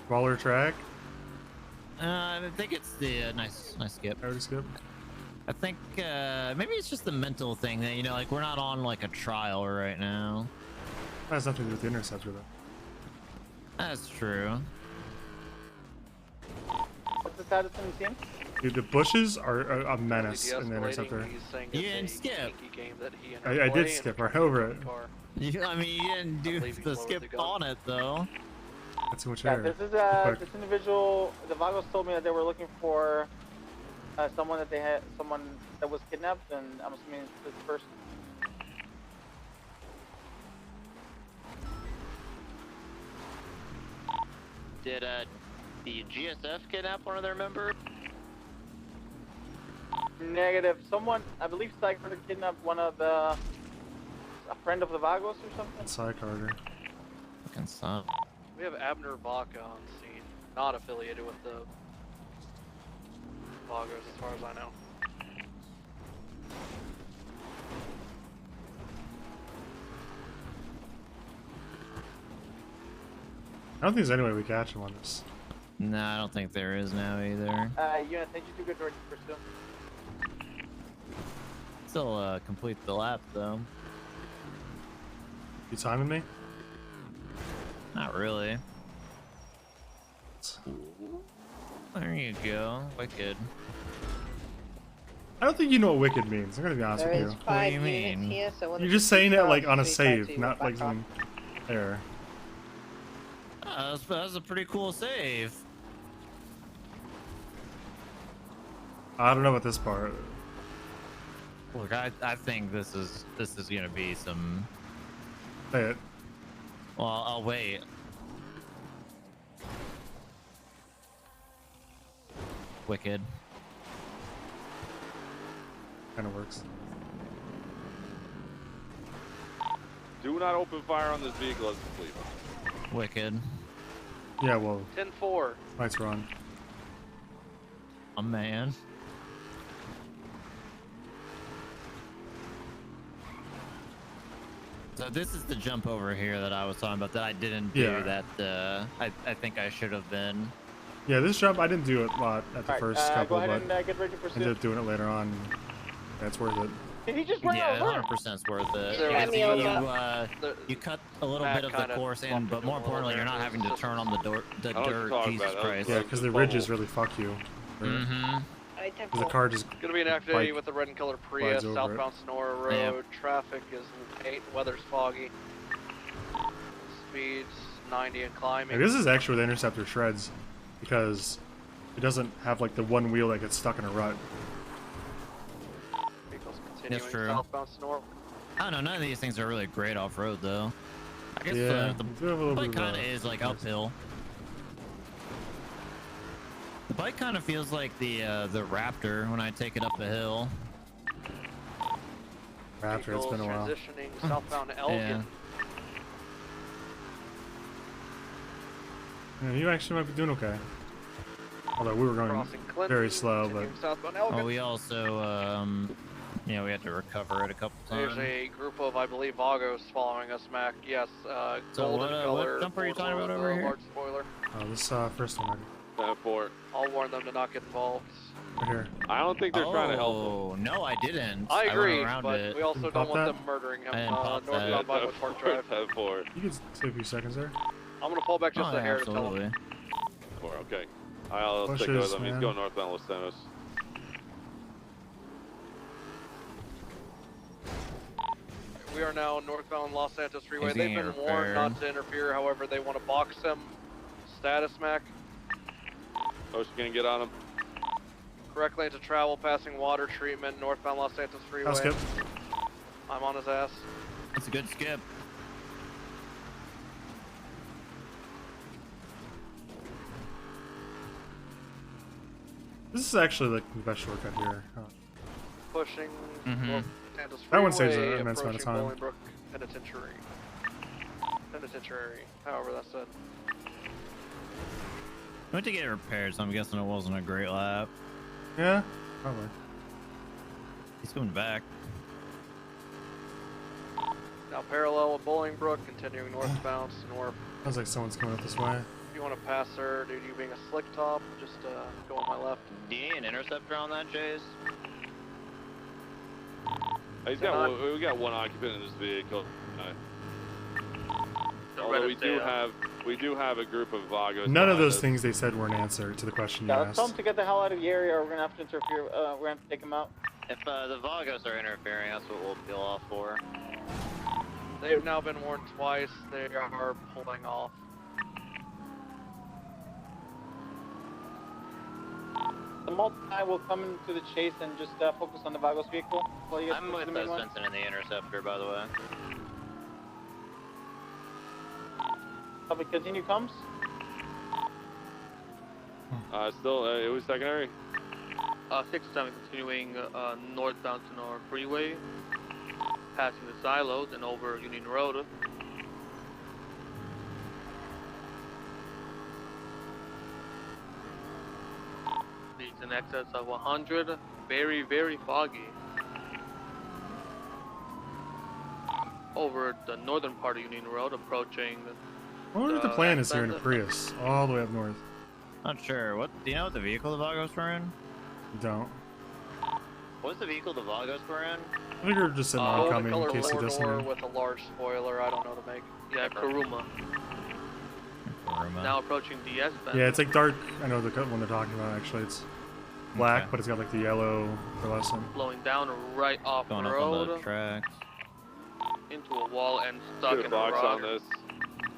smaller track. I think it's the nice skip. Skip. I think maybe it's just the mental thing that like we're not on like a trial right now. That has nothing to do with the interceptor, though. That's true. What's the status in the team? Dude, the bushes are a menace in the interceptor. You didn't skip. I did skip right over it. I mean, you didn't do the skip on it though. That's too much Yeah, air. this is this individual. The Vagos told me that they were looking for someone that was kidnapped, and I'm assuming it's this person. Did the GSF kidnap one of their members? Negative. Someone, I believe, Psych Carter kidnapped one of a friend of the Vagos or something. Psych Carter. Fucking son. We have Abner Vaca on scene, not affiliated with the Vagos as far as I know. I don't think there's any way we catch him on this. No, I don't think there is now either. Unit, thank you too good to pursue. Still complete the lap though. You timing me? Not really. There you go. Wicked. I don't think you know what wicked means. I'm gonna be honest with you. What do you mean? Here, so You're just saying it like on a save, not like some error. That was a pretty cool save. I don't know about this part. Look, I think this is gonna be some. Say it. Well, I'll wait. Wicked. Kind of works. Do not open fire on this vehicle as it's leaving. Wicked. Yeah, well. 10-4. Lights are on. A man. So this is the jump over here that I was talking about that I didn't do. Yeah. That I think I should have been. Yeah, this jump I didn't do it a lot at the first couple, go ahead but and get ready to pursue. ended up doing it later on. That's worth it. Did he just run Yeah, over? 100% worth it. Yeah, Because you cut a little bit of the course in, but more importantly, you're not having to turn on the dirt. Jesus Christ. Yeah, because the ridges really fuck you. Mm-hmm. Because the car just. Gonna be an activity with the red and colored Prius, over southbound Sonora Road. Yep. Traffic is late, weather's foggy. Speeds 90 and climbing. Like, this is actually where the interceptor shreds, because it doesn't have like the one wheel that gets stuck in a rut. Vehicles continuing That's true. southbound Sonora. I don't know. None of these things are really great off road though. I guess Yeah, the do have a little bike bit of kind of is like uphill. The bike kind of feels like the Raptor when I take it up a hill. Raptor, it's been a while. Transitioning southbound Elgin. Yeah, you actually might be doing okay. Although we were going Crossing Clinton, very slow, but southbound Elgin. Oh, we also Yeah, we had to recover it a couple times. There's a group of, I believe, Vagos following us, Mac. Yes, So golden what color. jump are you talking about with over a here? large spoiler. This first one. 10-4. I'll warn them to not get involved. Right here. I don't think they're trying to help him. Oh, no, I didn't. I agree, went around but it. we also Didn't don't pop want that? them murdering him. I didn't pop that. Northbound Bible Park Drive. 10-4. You can take a few seconds there. I'm gonna fall back just Oh, a yeah, hair to tell absolutely. him. 4, okay. I'll stick Pushes, with him. He's man. going northbound Los Santos. We are now northbound Los Santos Freeway. He's They've getting been warned repaired. not to interfere, however, they want to box him. Status, Mac. Ocean gonna get on him. Correct lane to travel, passing water treatment, northbound Los Santos Freeway. I'll skip. I'm on his ass. That's a good skip. This is actually like the best shortcut here. Oh. Pushing Mhm. Los Santos Freeway, That one saves an immense amount of approaching time. Bolingbrook Penitentiary. Penitentiary, however that's said. I went to get it repaired, so I'm guessing it wasn't a great lap. Yeah, probably. He's coming back. Now parallel with Bolingbrook, continuing northbound to north. Sounds like someone's coming up this way. If you want to pass her, due to you being a slick top, just go on my left. Do you need an interceptor on that, Chase? We got one occupant in this vehicle. Although we do have a group of Vagos. None of behind those us. things they said were an answer to the question you Yeah, let's asked. tell them to get the hell out of the area or we're gonna have to interfere, we're gonna have to take them out. If the Vagos are interfering, that's what we'll peel off for. They've now been warned twice. They are pulling off. The multi will come into the chase and just focus on the Vagos vehicle. While you get I'm to with the main one. Svensen in the interceptor, by the way. Copy, continue comes. Still, it was secondary. 6-7 continuing northbound to North Freeway, passing the silos and over Union Road. Speeds in excess of 100, very, very foggy. Over the northern part of Union Road, approaching. I wonder if the plan is here in a Prius, all the way up north. Not sure. What do you know what the vehicle the Vagos were in? Don't. What's the vehicle the Vagos were in? I think we're just sitting on coming in case he doesn't. Four-door with a large spoiler. I don't know the make. Yeah, Kuruma. Now approaching DS bend. Yeah, it's like dark. I know the one they're talking about. Actually, it's black, Okay. but it's got like the yellow pearlescent. Blowing down right off Going the up road on the tracks. into a wall and stuck Good in a box rock. on this.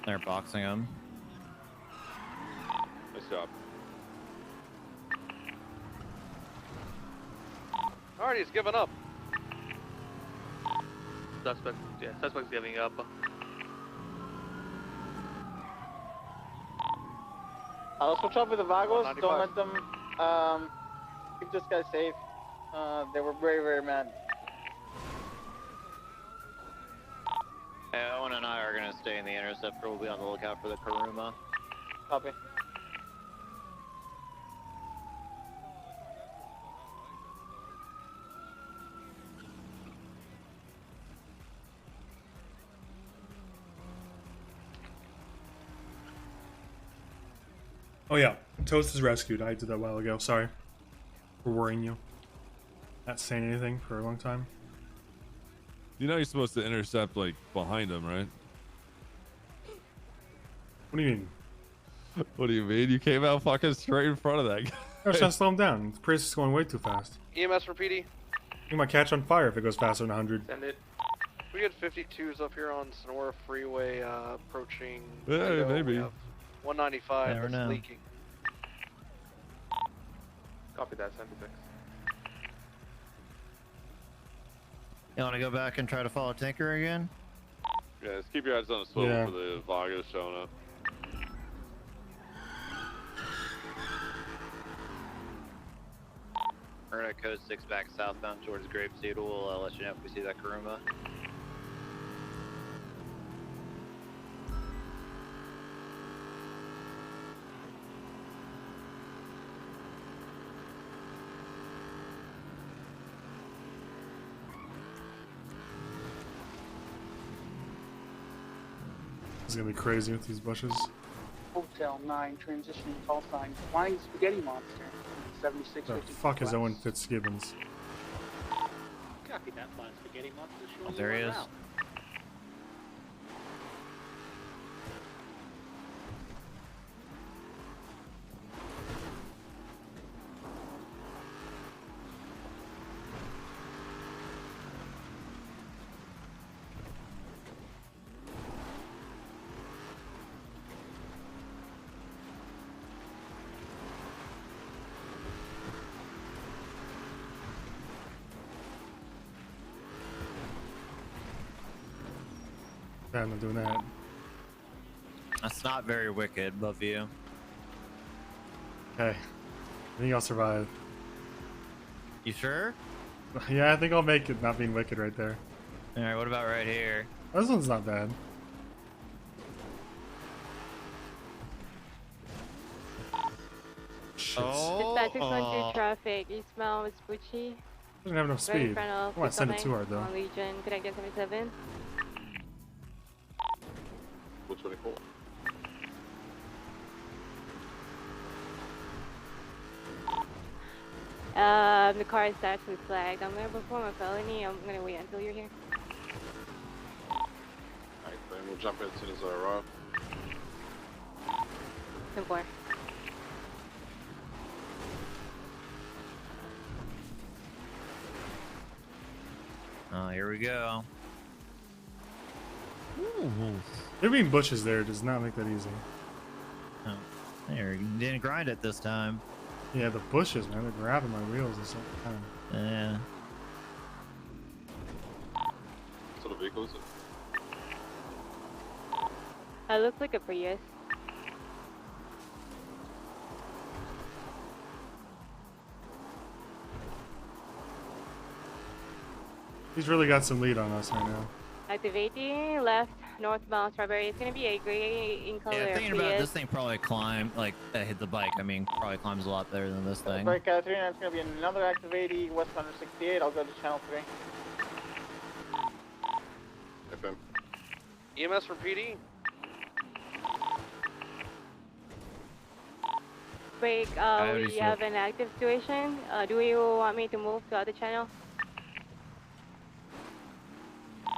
They're boxing him. Nice job. Alright, he's given up. Suspect's giving up. Let's switch up with the Vagos. 195. Don't let them keep this guy safe. They were very, very mad. Hey, Owen and I are gonna stay in the interceptor. We'll be on the lookout for the Kuruma. Copy. Oh yeah, Toast is rescued. I did that a while ago. Sorry for worrying you. Not saying anything for a long time. You know you're supposed to intercept like behind him, right? What do you mean? What do you mean? You came out fucking straight in front of that guy. I was trying to slow him down. The Prius is going way too fast. EMS for PD. You might catch on fire if it goes faster than 100. Send it. We get 52s up here on Sonora Freeway, approaching. Yeah, Idaho. maybe. We have 195 Never that's know. leaking. Copy that, 76. You want to go back and try to follow Tinker again? Yeah, just keep your eyes on the swivel Yeah. for the Vagos showing up. We're gonna code 6 back southbound towards Grapeseed. We'll let you know if we see that Kuruma. It's gonna be crazy with these bushes. Hotel 9, transitioning call sign, Flying Spaghetti Monster, The 7650. fuck is Owen Fitzgibbons? Copy that, flying spaghetti monster. Showing There he you is. around. Yeah, I'm not doing that. That's not very wicked of you. Okay. I think I'll survive. You sure? Yeah, I think I'll make it not being wicked right there. Alright, what about right here? This one's not bad. Shit. Dispatch 600 traffic, eastbound Vespucci. Doesn't have enough Right in speed. front of I want to send it Pickup too hard though. on Legion, connecting 77. 424. The car is actually flagged. I'm gonna perform a felony. I'm gonna wait until you're here. Alright, then we'll jump in as soon as I arrive. 10-4. Oh, here we go. There being bushes there does not make that easy. Oh, there, you didn't grind it this time. Yeah, the bushes, man, they're grabbing my wheels and stuff. Yeah. What sort of vehicle is it? It looks like a Prius. He's really got some lead on us right now. Activating left northbound Strawberry. It's gonna be a gray in color Yeah, thinking Prius. about it, this thing probably hit the bike. I mean, probably climbs a lot better than this thing. Break 39, it's going to be another active 80, west 168. I'll go to channel 3. FM. EMS for PD. Break, we have an active situation. Do you want me to move to other channel?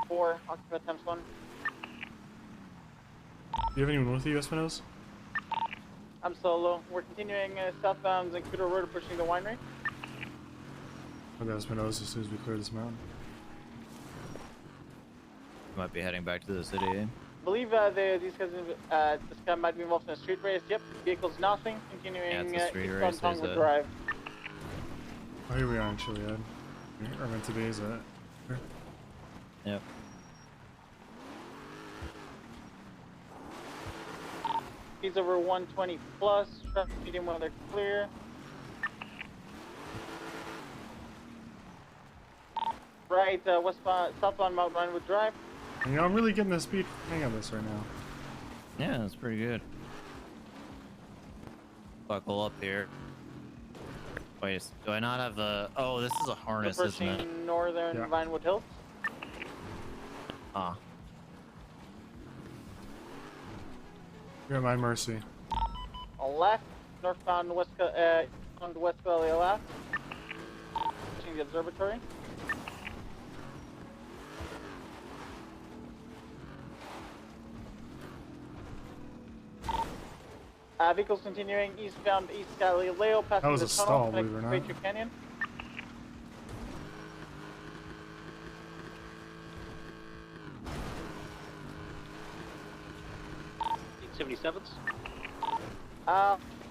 4, occupy times 1. Do you have anyone with you, Espinosa? I'm solo. We're continuing southbound Zancudo Road, approaching the winery. I'll go Espinosa as soon as we clear this mountain. Might be heading back to the city. I believe these guys, this guy might be involved in a street race. Yep, vehicle's nothing. Continuing it's a street eastbound race, Tongwood there's a- Drive. Oh, here we are in Chiliad. Or meant to be, is that? Here. Yep. He's over 120 plus. Traffic medium weather clear. Right, southbound Mount Vinewood Drive. You know, I'm really getting the speed hang of this right now. Yeah, that's pretty good. Buckle up here. Wait, do I not have a... Oh, this is a harness, isn't it? Approaching northern Vinewood Hills. Ah. You're at my mercy. On left, northbound West Valley left. Approaching the observatory. Vehicles continuing eastbound East Galileo, passing That was the a tunnel, stall, believe it or connecting not. Patriot Canyon.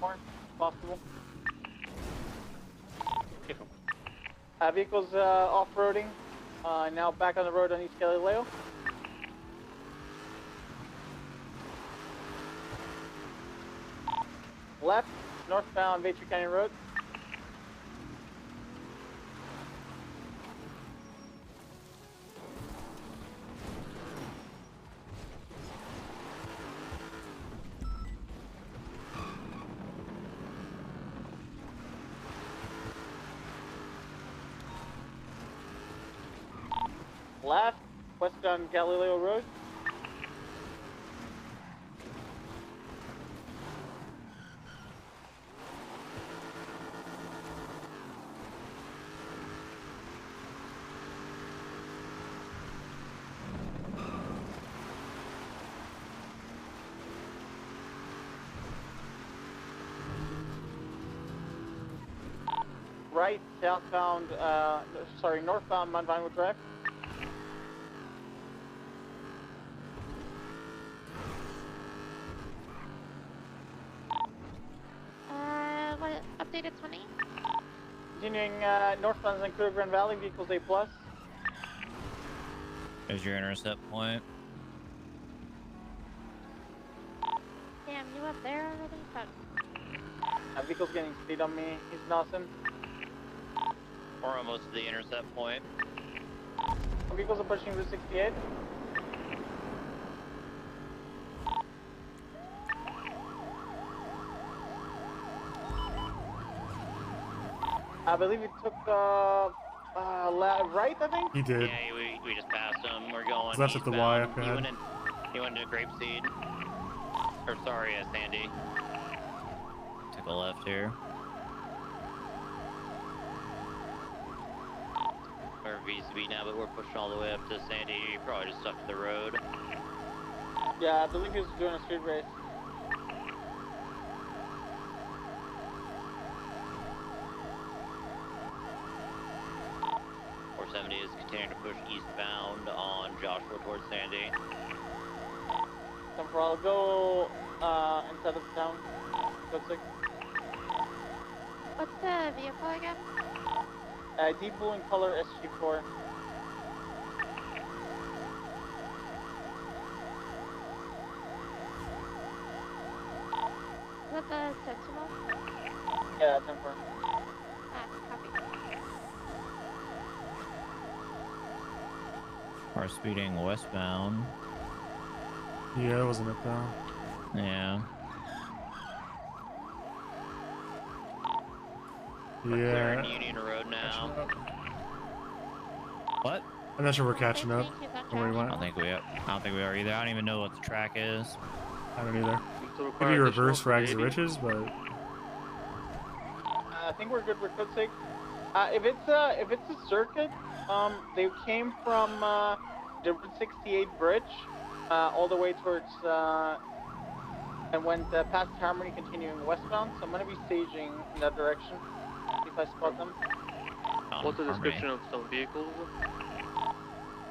More possible. Vehicles off-roading, now back on the road on East Galileo. Left, northbound Patriot Canyon Road. Left, westbound Galileo Road. right southbound, sorry, northbound Mount Vinewood Drive. What updated 20? Continuing northbound Vancouver Grand Valley, vehicles A+. There's your intercept point. Damn, you up there already? Fuck. Vehicle's getting speed on me. He's Nelson. We're almost to the intercept point. Vehicles approaching Route 68. I believe he took right, I think? He did. Yeah, we just passed him. We're going Left at the Y up eastbound. ahead. He went into Grapeseed. Or sorry, Sandy. Took a left here. We're VCB now, but we're pushing all the way up to Sandy. You're probably just stuck to the road. Yeah, I believe he was doing a street race. Is continuing to push eastbound on Joshua towards Sandy. I'll go inside of town. Go 6. What's the vehicle again? Deep blue in color SG4. Is that the Sentinel? Yeah, 10-4. Ah, copy. We're speeding westbound. Yeah, wasn't it though? Yeah. Yeah. Clearing Union Road now. What? I'm not sure we're catching up. Where we I went. don't think we are either. I don't even know what the track is. I don't either. Maybe reverse frags the riches, but I think we're good with code 6. If it's a circuit, they came from the Route 68 bridge all the way towards and went past Harmony, continuing westbound. So I'm gonna be staging in that direction if I spot them. What's the description of some vehicles?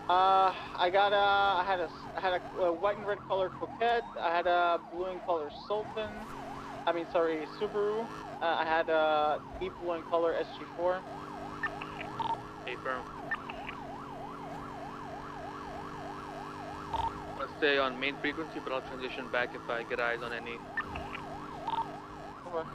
I had a white and red color Coquette. I had a blue and color Sultan. I mean, sorry, Subaru. I had a deep blue and color SG4. Hey, firm. I'll stay on main frequency, but I'll transition back if I get eyes on any. Okay.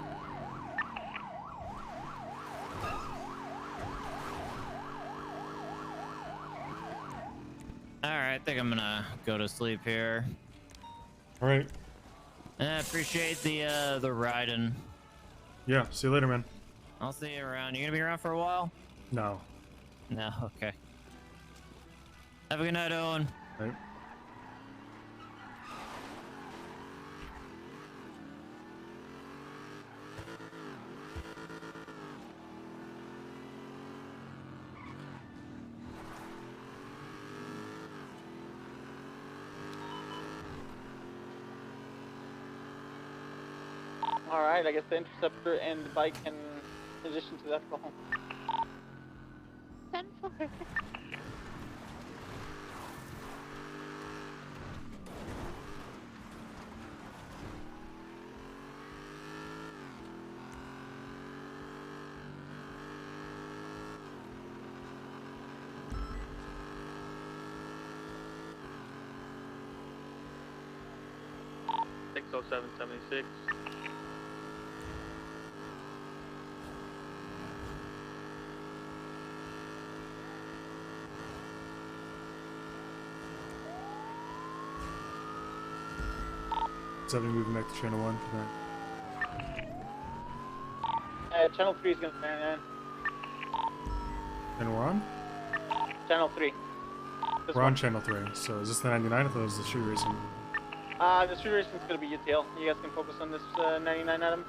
Alright, I think I'm gonna go to sleep here. Alright. I appreciate the riding. Yeah, see you later, man. I'll see you around. You gonna be around for a while? No. No, okay. Have a good night, Owen. Right. Alright, I guess the interceptor and the bike can transition to that go home. 10-4. .60776. So we moving back to channel 1 for that. Channel 3 is gonna turn in. And we're on? Channel 3. We're on channel 3. So is this the 99? I thought it was the street racing. The street racing is gonna be UTL. You guys can focus on this 99 item.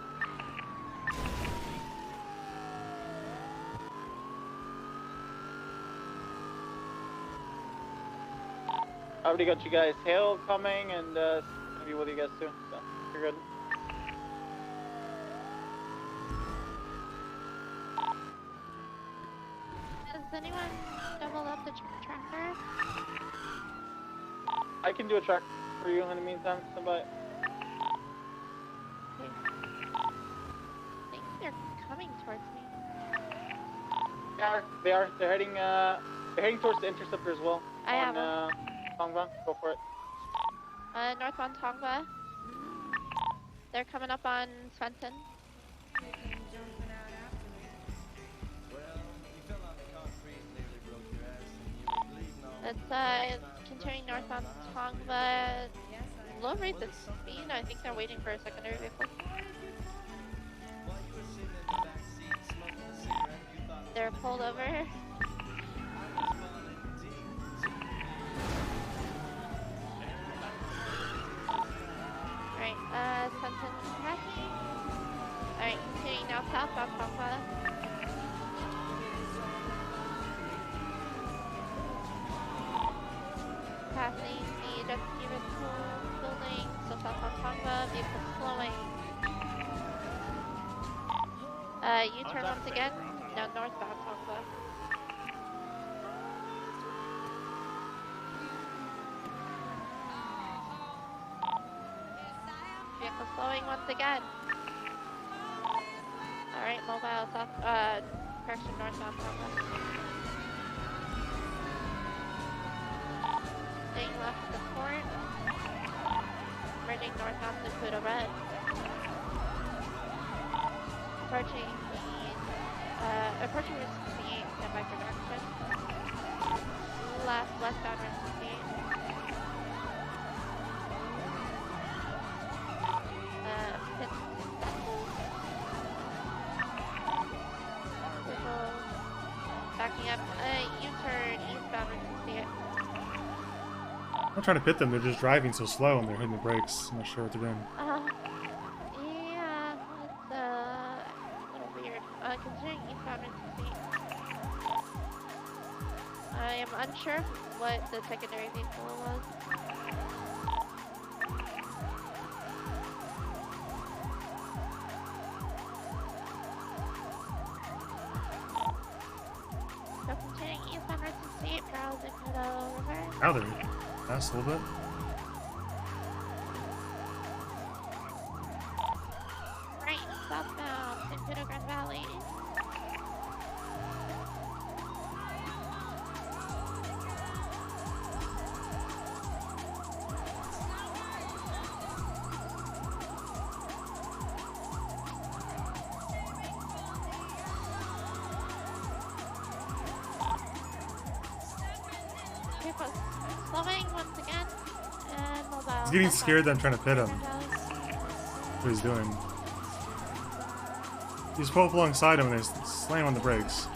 I already got you guys hail coming, and it's gonna be with you guys too. So you're good. anyone double up the tracker? I can do a track for you in the meantime. Somebody. I think they're coming towards me. They are. They're heading towards the interceptor as well. I have on Tongva. Go for it. Northbound Tongva. They're coming up on Svensen. It's continuing northbound Tongva. Low rates of speed. I think they're waiting for a secondary vehicle. They're pulled over. Alright, Svensen passing. Alright, continuing now southbound Tongva. Passing the Deputy building, still southbound Tongva, vehicle slowing. U-turn once again, now northbound Tongva. Vehicle slowing once again. Alright, mobile south, correction northbound Tongva. Staying left of the port. Merging northbound to Kudo Red. Approaching Route 68, standby for direction. Last westbound Route 68. Pit backing up, U-turn eastbound Route 68. I'm not trying to pit them, they're just driving so slow and they're hitting the brakes. I'm not sure what they're doing. Yeah, it's a little weird. Considering eastbound Route 68. I am unsure what the secondary vehicle was. So continuing eastbound Route 68, Charles and Kudo River. Now they're fast a little bit. Right, southbound in Kudo Grand Valley. Vehicle slowing once again, and mobile. He's getting scared that I'm trying to pit him. That's what he's doing. He's pull up alongside him and they slam on the brakes.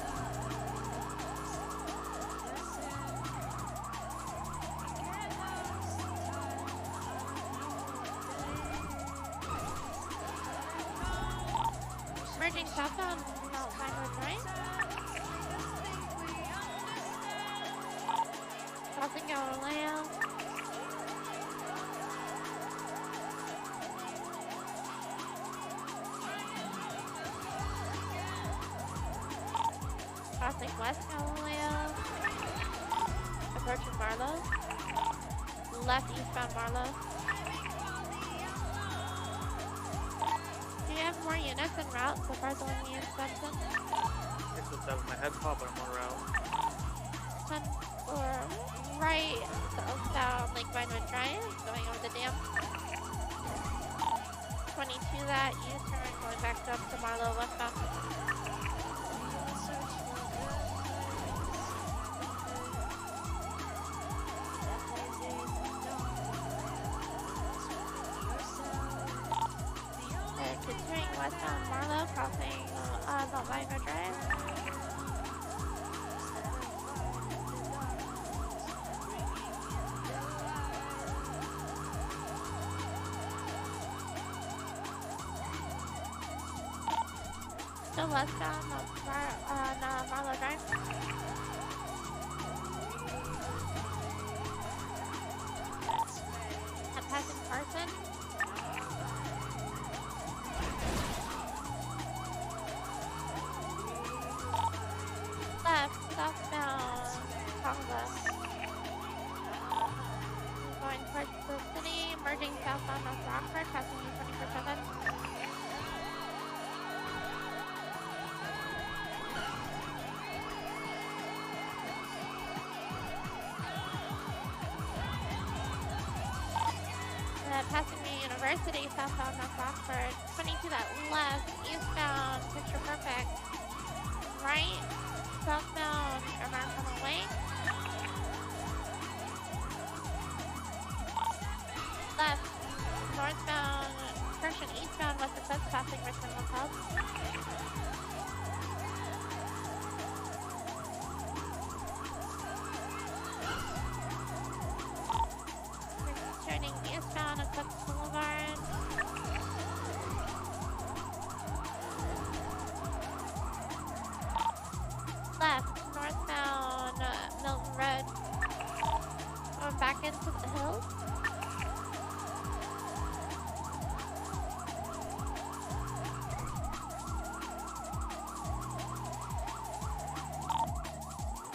Merging southbound Mount Vinewood Drive. Crossing Galileo. Crossing West Galileo. Approaching Marlow. Left eastbound Marlow. Do you have more units en route so far as only in Svensen? It's what's up with my head pop, but I'm on route. 10 or right southbound Lake Vinewood Drive, going over the dam. 22 that U-turn, going back up to Marlow westbound. Continuing westbound Marlow, crossing Mount Vinewood Drive. Still westbound Marlow Drive. I'm passing Carson. Left, southbound University, southbound North Rockford. 22 that left, eastbound, picture perfect. Right, southbound, Americana Way. Left, northbound, correction, eastbound, west of Fence, passing Richmond Hotels. Turning eastbound, Eclipse Boulevard. Left, northbound, Milton Road. Going back into the hills.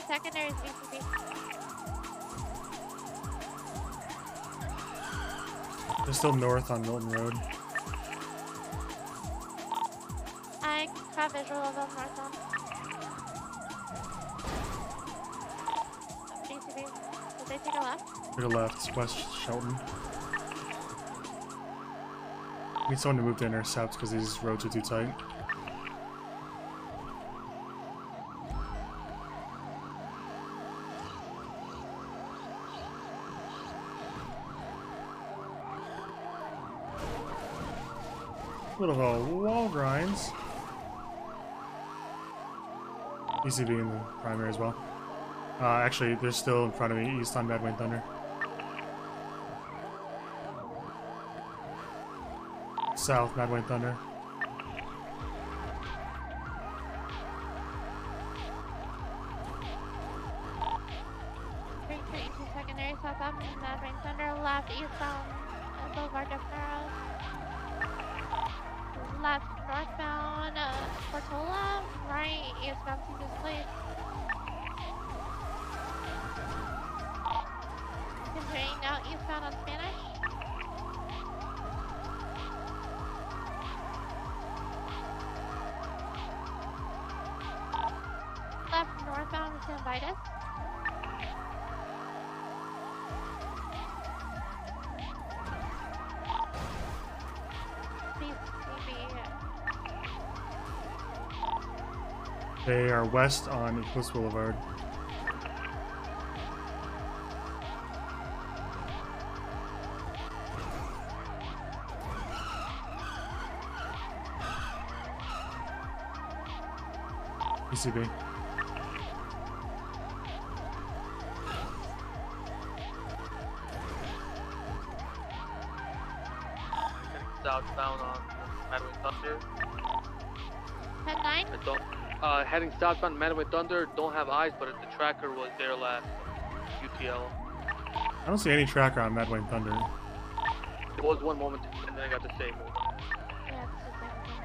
Secondary is VCP. They're still north on Milton Road. I have visual of them northbound. VCP. Did they take a left? To the left, it's West Shelton. We need someone to move to intercept because these roads are too tight. Little wall grinds. ECB in the primary as well. Actually, they're still in front of me, east on Mad Wayne Thunder. South, Mad Wayne Thunder. Secondary, southbound, Mad Wayne Thunder, left, eastbound, Boulevard of Narrows. Left, northbound, Portola, right, eastbound, Caesar's Place. Continuing now eastbound on Spanish. Left, northbound, San Vitus. They are west on Eclipse Boulevard. ECB. Southbound on Madway Thunder. Head 9? Heading southbound Madway Thunder, don't have eyes, but the tracker was there last. UTL. I don't see any tracker on Mad Wayne Thunder. There was one moment, and then I got disabled. Yeah, it's the same thing.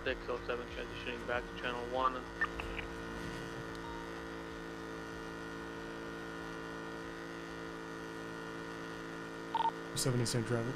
.607 transitioning back to channel 1. 270 same traffic.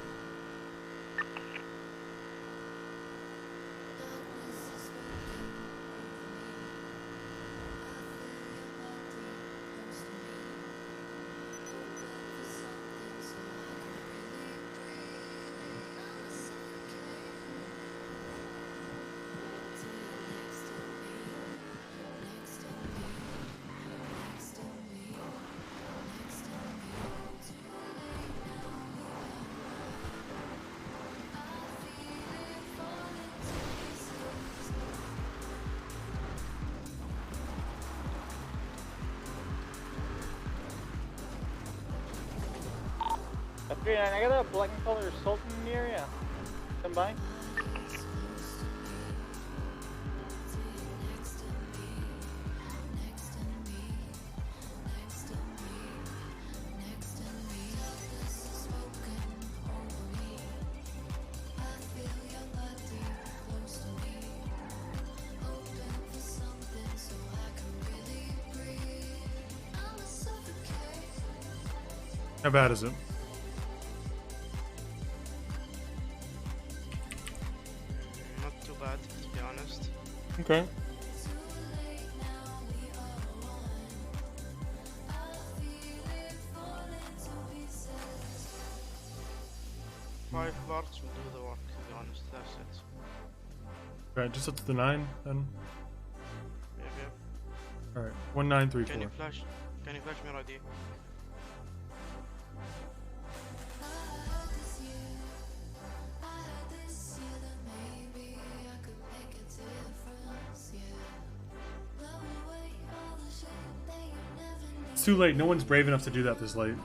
I got a black and color Sultan in the area. Come by. How bad is it? Not too bad, to be honest. Okay. Five parts will do the work, to be honest. That's it. Right, just up to the 9 then. Yep, yep. All right, 1934. Can you flash me ID? It's too late. No one's brave enough to do that this late.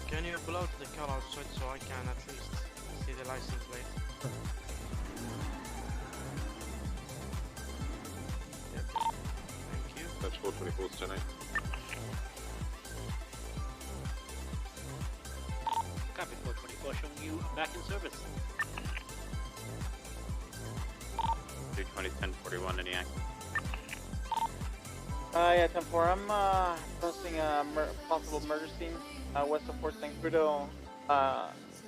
Can you pull out the car outside so I can at least see the license plate? Yep. Thank you. That's 424 tonight. Copy 424, showing you back in service. 220, 1041, any act? Yeah, 10-4. I'm posting a possible murder scene west of Fort St. Crudo.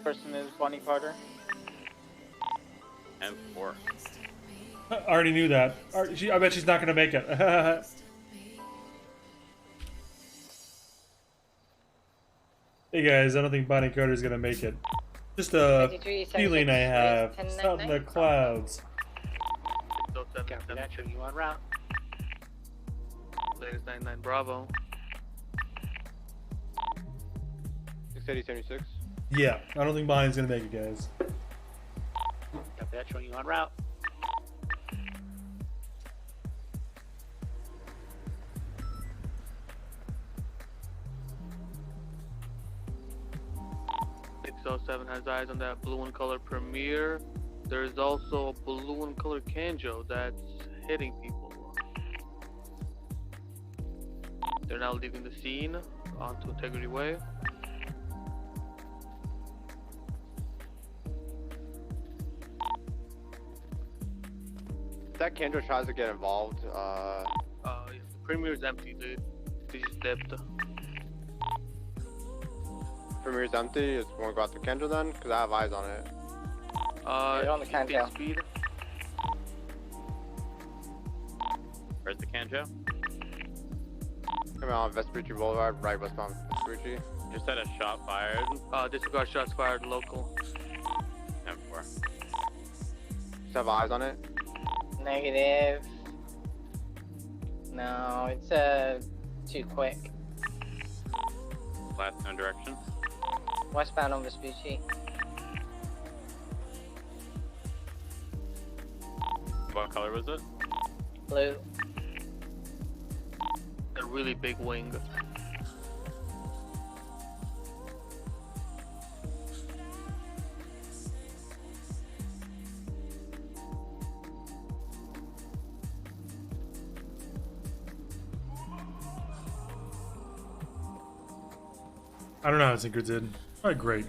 Person is Bonnie Carter. M4. I already knew that. I bet she's not gonna make it. Hey guys, I don't think Bonnie Carter's gonna make it. Just a feeling I have. It's out in the clouds. Copy that, showing you en route. Latest 99 Bravo. 680, 76. Yeah, I don't think Bonnie's gonna make it, guys. Copy that, showing you en route. .607 has eyes on that blue and color Premier. There's also a blue and color Kanjo that's hitting people. They're now leaving the scene onto Integrity Way. If that Kendra tries to get involved, Yeah, the Premier's empty, dude. They just dipped. Premier's empty. It's going to go out to Kendra then, because I have eyes on it. On the Kanjo. Speed. Where's the Kanjo? Coming on Vespucci Boulevard, right westbound Vespucci. Just had a shot fired. Disregard shots fired local. 10-4. Just have eyes on it. Negative. No, it's too quick. Last known direction. Westbound on Vespucci. What color was it? Blue. A really big wing. I don't know how Tinker did. Probably great.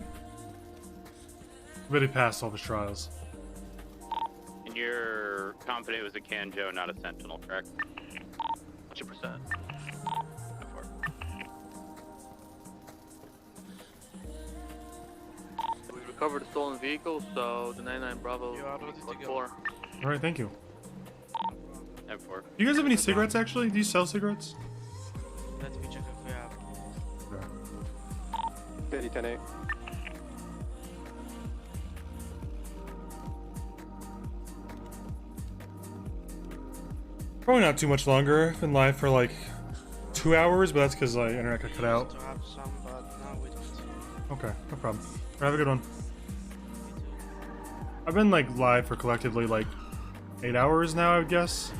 Really passed all of his trials. And you're confident it was a Kanjo, not a Sentinel, correct? 100%. We recovered a stolen vehicle, so the 99 Bravo got 4. Alright, thank you. M4. Do you guys have any cigarettes actually? Do you sell cigarettes? Let me check if we have. 10-8. Probably not too much longer. Been live for like 2 hours, but that's because like internet got cut out. To have some, but now we don't. Okay, no problem. Have a good one. I've been like live for collectively like 8 hours now, I would guess,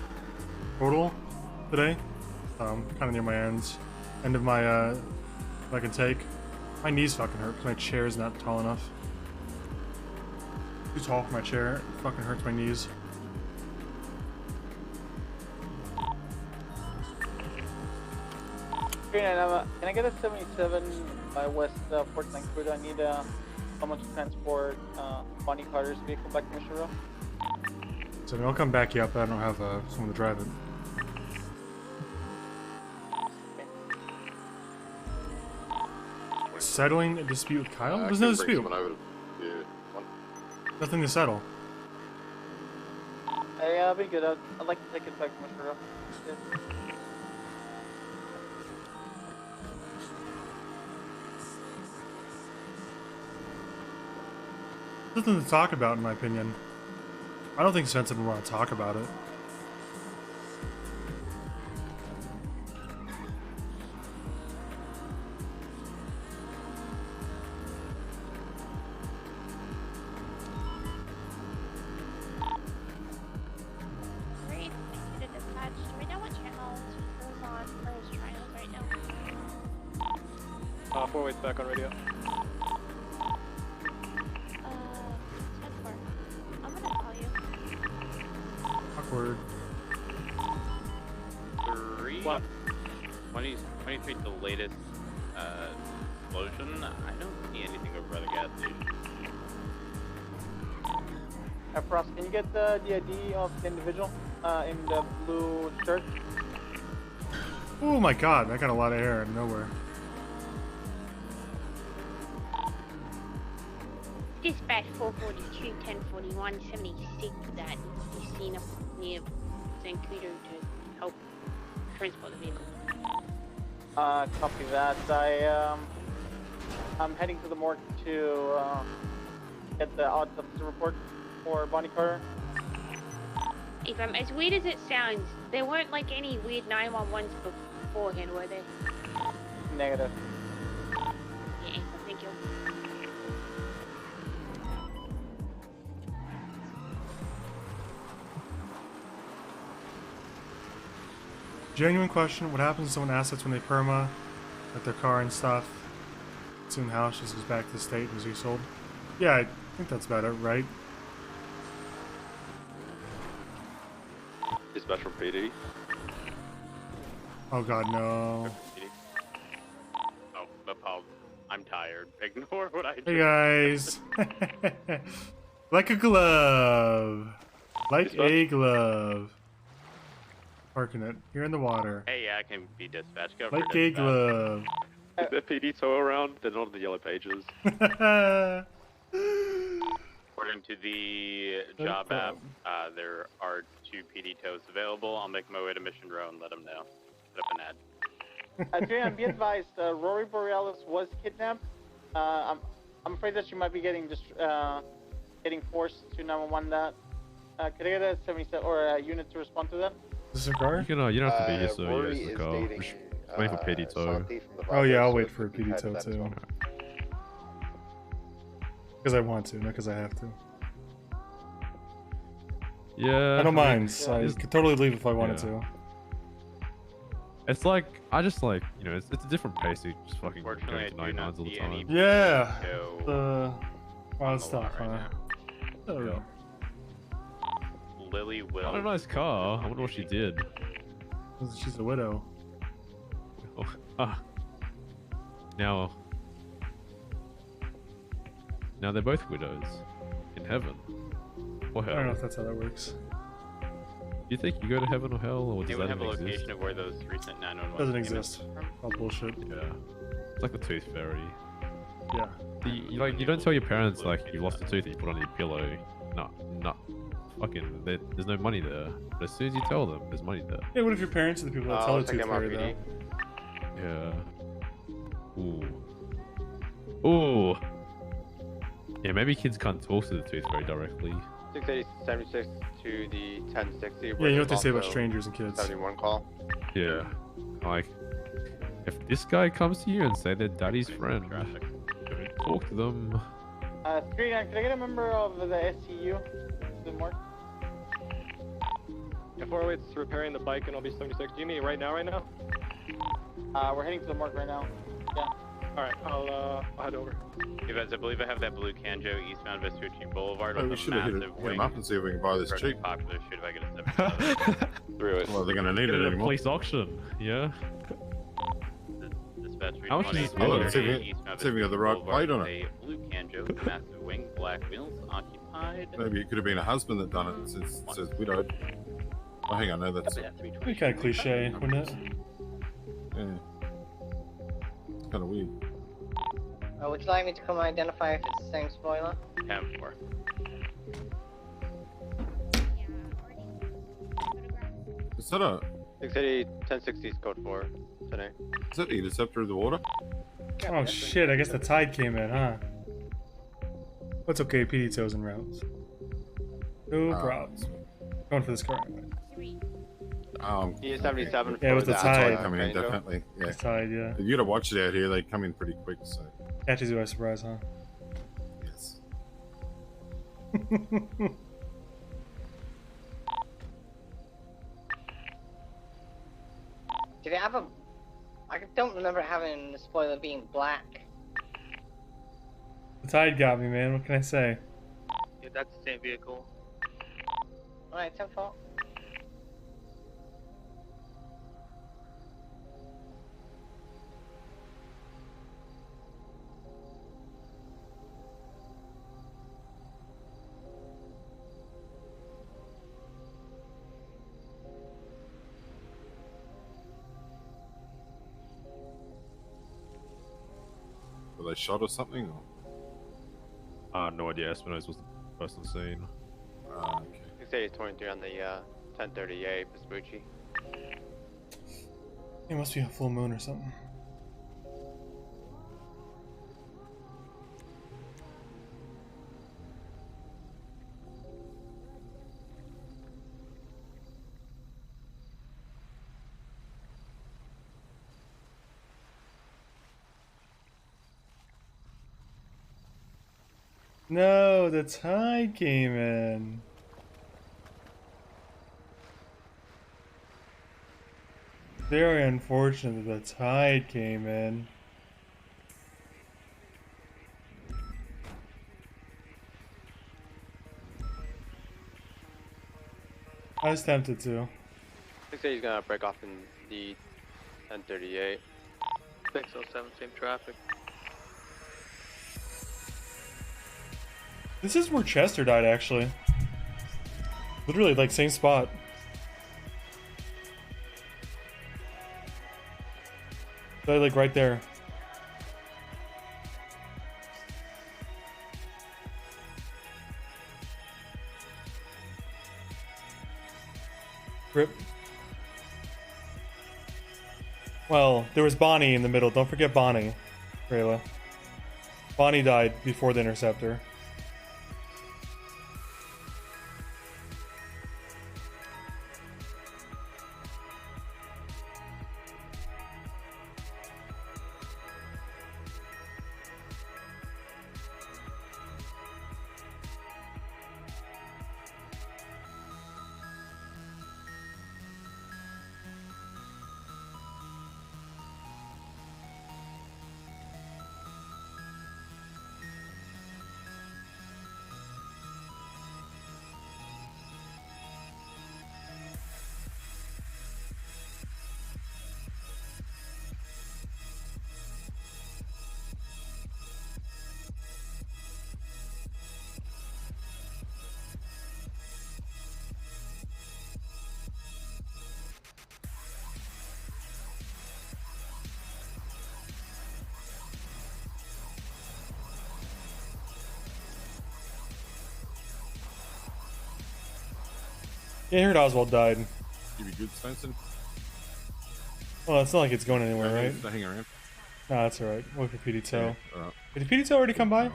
total today. Kind of near my end of my I can take. My knees fucking hurt because my chair is not tall enough. Too tall for my chair. It fucking hurts my knees. Can I get a 77 by West 49 Crew? I need someone to transport Bonnie Carter's vehicle back to Mission Row. So I'll come back you up, but I don't have someone to drive it. Settling a dispute with Kyle? There's no dispute. Nothing to settle. Hey, I'll be good. I'd like to take it back to Mission Row. Nothing to talk about, in my opinion. I don't think Svensen would want to talk about it. Great. Thank you to dispatch. Do we know what channel is on for his trials right now? 4 ways back on radio. 10-4. I'm gonna call you. Awkward. 23 the latest explosion. I don't see anything over by the gas station. Frost, can you get the ID of the individual in the blue shirt? Oh my god, that got a lot of air out of nowhere. Dispatch 442, 1041, 76 that is seen up near Zancudo to help transport the vehicle. Copy that. I'm heading to the morgue to get the autopsy report for Bonnie Carter. If as weird as it sounds, there weren't like any weird 911s beforehand, were there? Negative. Yeah, thank you. Genuine question, what happens to someone assets when they perma, like their car and stuff? Soon the house just goes back to the state and is resold. Yeah, I think that's about it, right? Dispatch from PD. Oh god, no. Oh, Paul, I'm tired. Ignore what I Hey guys! Like a glove! Like a glove. Parking it. Here in the water. Hey, yeah, I can be dispatched. Go for Like a dispatch. glove. Is the PD tow around? They're not on the yellow pages. According to the job app, there are 2 PD tows available. I'll make my way to Mission Row and let them know. Put up an ad. Adrian, be advised, Rory Borealis was kidnapped. I'm afraid that she might be getting getting forced to 911 that. Could I get a 77 or a unit to respond to that? Is this a car? You don't have to be here, so yeah, it's the car. Just wait for PD tow. Oh yeah, I'll wait for a PD tow too. Because I want to, not because I have to. Yeah. I don't mean, mind. So I could totally leave if I wanted to. It's like I just like it's a different pace. You just fucking going to 99s all the time. Yeah. The wild stuff, huh? Oh. Yeah. Lily will. Not a nice car. I wonder what she did. She's a widow. Oh, Now they're both widows in heaven or hell. I don't know if that's how that works. Do you think you go to heaven or hell, or does They would that have a even exist? location of where those recent 911 Doesn't payments exist. come from. All bullshit. Yeah, it's like the tooth fairy. Yeah. You don't tell your parents like you lost a tooth and you put it on your pillow. No, fucking. There's no money there. But as soon as you tell them, there's money there. Yeah, what if your parents are the people that tell the tooth fairy though? Yeah. Ooh. Yeah, maybe kids can't talk to the tooth fairy directly. 680-76 to the 1060. Yeah, you know what they say about strangers and kids. 71 call. Yeah. Like, if this guy comes to you and say they're daddy's friend, don't talk to them. 39, can I get a member of the SCU? The morgue? F408's repairing the bike and I'll be 76. Do you need it right now? We're heading to the morgue right now. Yeah. Alright, I'll head over. You guys, I believe I have that blue Canjo eastbound Vespucci Boulevard Oh, with we a should have hit massive wing. him up and see if we can buy this Very cheap. popular. Shoot if I get a 77. Through it. Well, they're going to need Get it a anymore. police auction, yeah. Dispatch How much is this Oh, building? let's see if we got the right plate on it. A blue Canjo with massive wing, black wheels, occupied. Maybe it could have been a husband that done it since it says widowed. Oh, hang on, no, that's it. It'd be kind of cliche, wouldn't it? Yeah. It's kind of weird. Would you like me to come identify if it's the same spoiler? 10-4. Is that a... 680 1060's code 4 today. Is that the interceptor of the water? Oh shit, I guess the tide came in, huh? That's okay, PD tow's en route. No problems. Going for this car anyway. E77 Yeah, it was the tide. Coming in, definitely. Yeah. The tide, yeah. You gotta watch it out here, they come in pretty quick, so... Catches you by surprise, huh? Yes. Did it have a... I don't remember having the spoiler being black. The tide got me, man. What can I say? Yeah, that's the same vehicle. Alright, 10-4. Were they shot or something? Or? No idea. Espinosa was the person seen. Okay. 680 on the 1038 Vespucci. It must be a full moon or something. No, the tide came in. Very unfortunate that the tide came in. I was tempted to. 680's gonna break off in the 1038. 607, same traffic. This is where Chester died, actually. Literally, like, same spot. Died, like, right there. Rip. Well, there was Bonnie in the middle. Don't forget Bonnie, Rayla. Bonnie died before the interceptor. Yeah, I heard Oswald died. You be good, Svensen? Well, it's not like it's going anywhere, right? Hang around. Nah, that's alright. Wait for PDTO. Yeah, alright. Did PDTO already come by?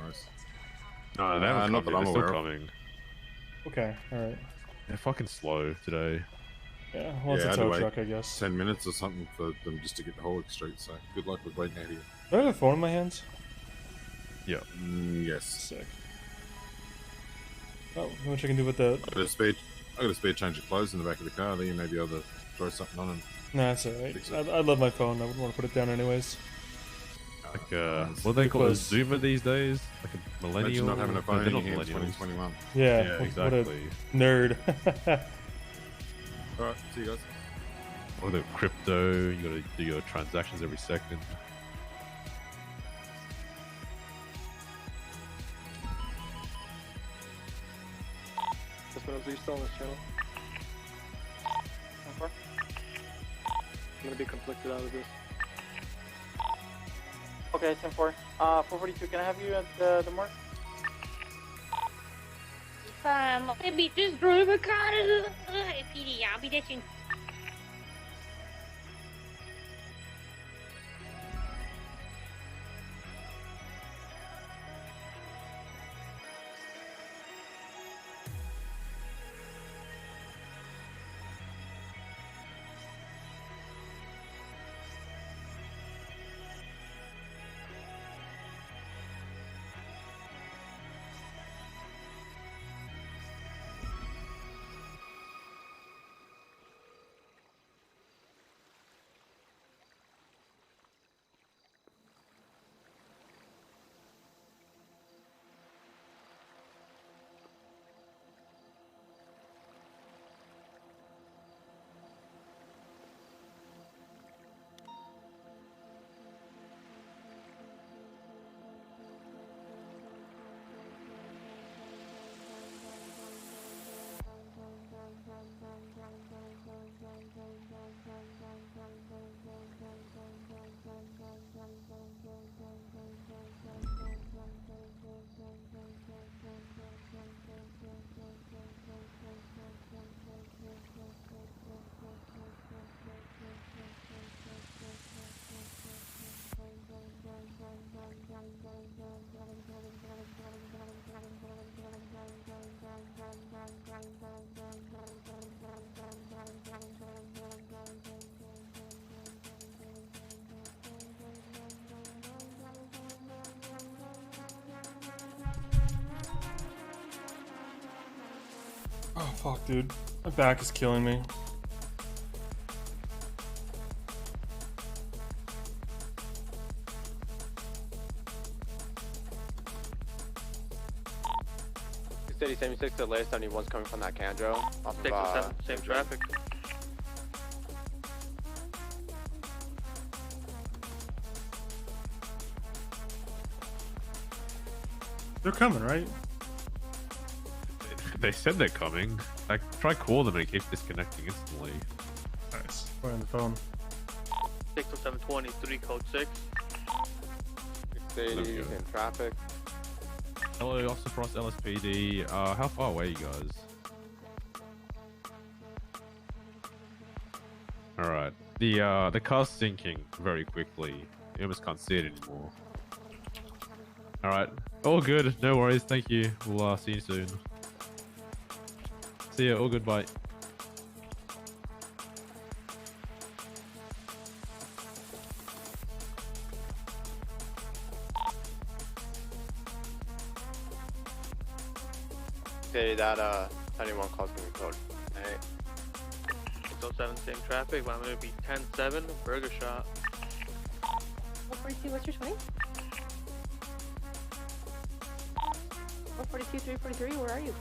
No, they haven't not come that in. I'm They're still aware of. coming. Okay, alright. They're fucking slow today. Yeah, well, it's I a had to tow wait truck, I guess. 10 minutes or something for them just to get the Holic straight, so good luck with waiting out here. Do I have a phone in my hands? Yeah. Yes. Sick. Oh, what I can do with the... I got a spare change of clothes in the back of the car there. You may be able to throw something on and... Nah, that's alright. I love my phone. I wouldn't want to put it down anyways. Like, what do they call a Zoomer these days? Like a millennial? Imagine not having a phone They're in not your hands millennials. 2021. Yeah, exactly. What a nerd. Alright, see you guys. Or the crypto, you gotta do your transactions every second. Are you still on this channel? I'm gonna be conflicted out of this. Okay, 10-4. 442, can I have you at the mark? Let me just drive a car. PD, I'll be ditching. Oh, fuck, dude. My back is killing me. City 76 to last 71's coming from that Candro. Off 6 of, 7, same traffic. They're coming, right? They said they're coming. I try call them and it keeps disconnecting instantly. Nice. We're on the phone. 6 to 720, 3 code 6. 680 in traffic. Hello, Officer Frost, LSPD. How far away are you guys? Alright. The car's sinking very quickly. You almost can't see it anymore. All right, all good. No worries. Thank you. We'll see you soon. See ya. All good. Bye. Okay, that 91 call's gonna be code. Alright. 607, same traffic, but I'm gonna be 10-7, burger shot. 142, what's your 20? 142, 343, where are you?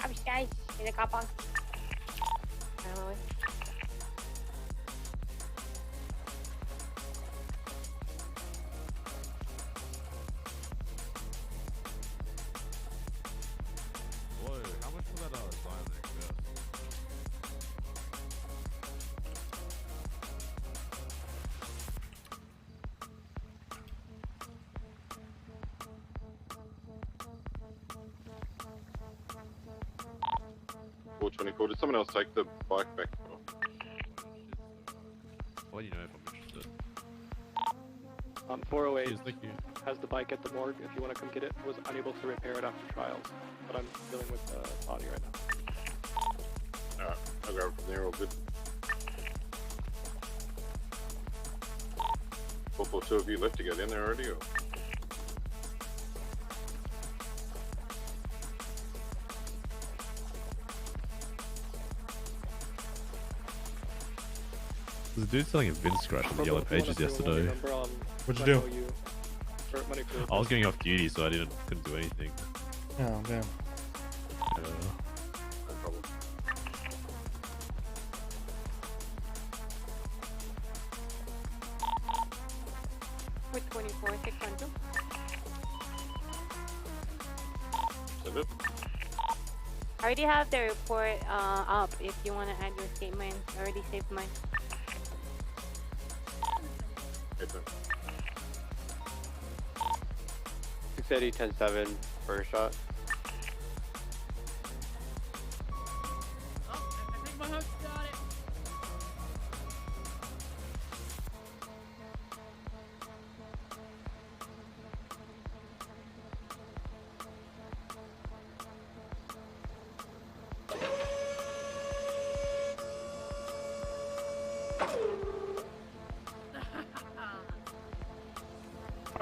Obvious guys, in the car park. On my way. Whoa, how much was that Zion XS? Four 24. Did someone else take the bike back? Well, you know if I'm interested. 408 Cheers, thank you. has the bike at the morgue. If you want to come get it, was unable to repair it after trials, but I'm dealing with the body right now. Alright, I'll grab it from there, all good. 442 of you left to get in there already, or? There's a dude selling a VIN scratch on the yellow pages yesterday. What'd you do? I was going off duty, so I couldn't do anything. Oh, damn. No problem. With 24, 612. I already have the report up if you want to add your statement. I already saved mine. 680, 10-7, burger shot.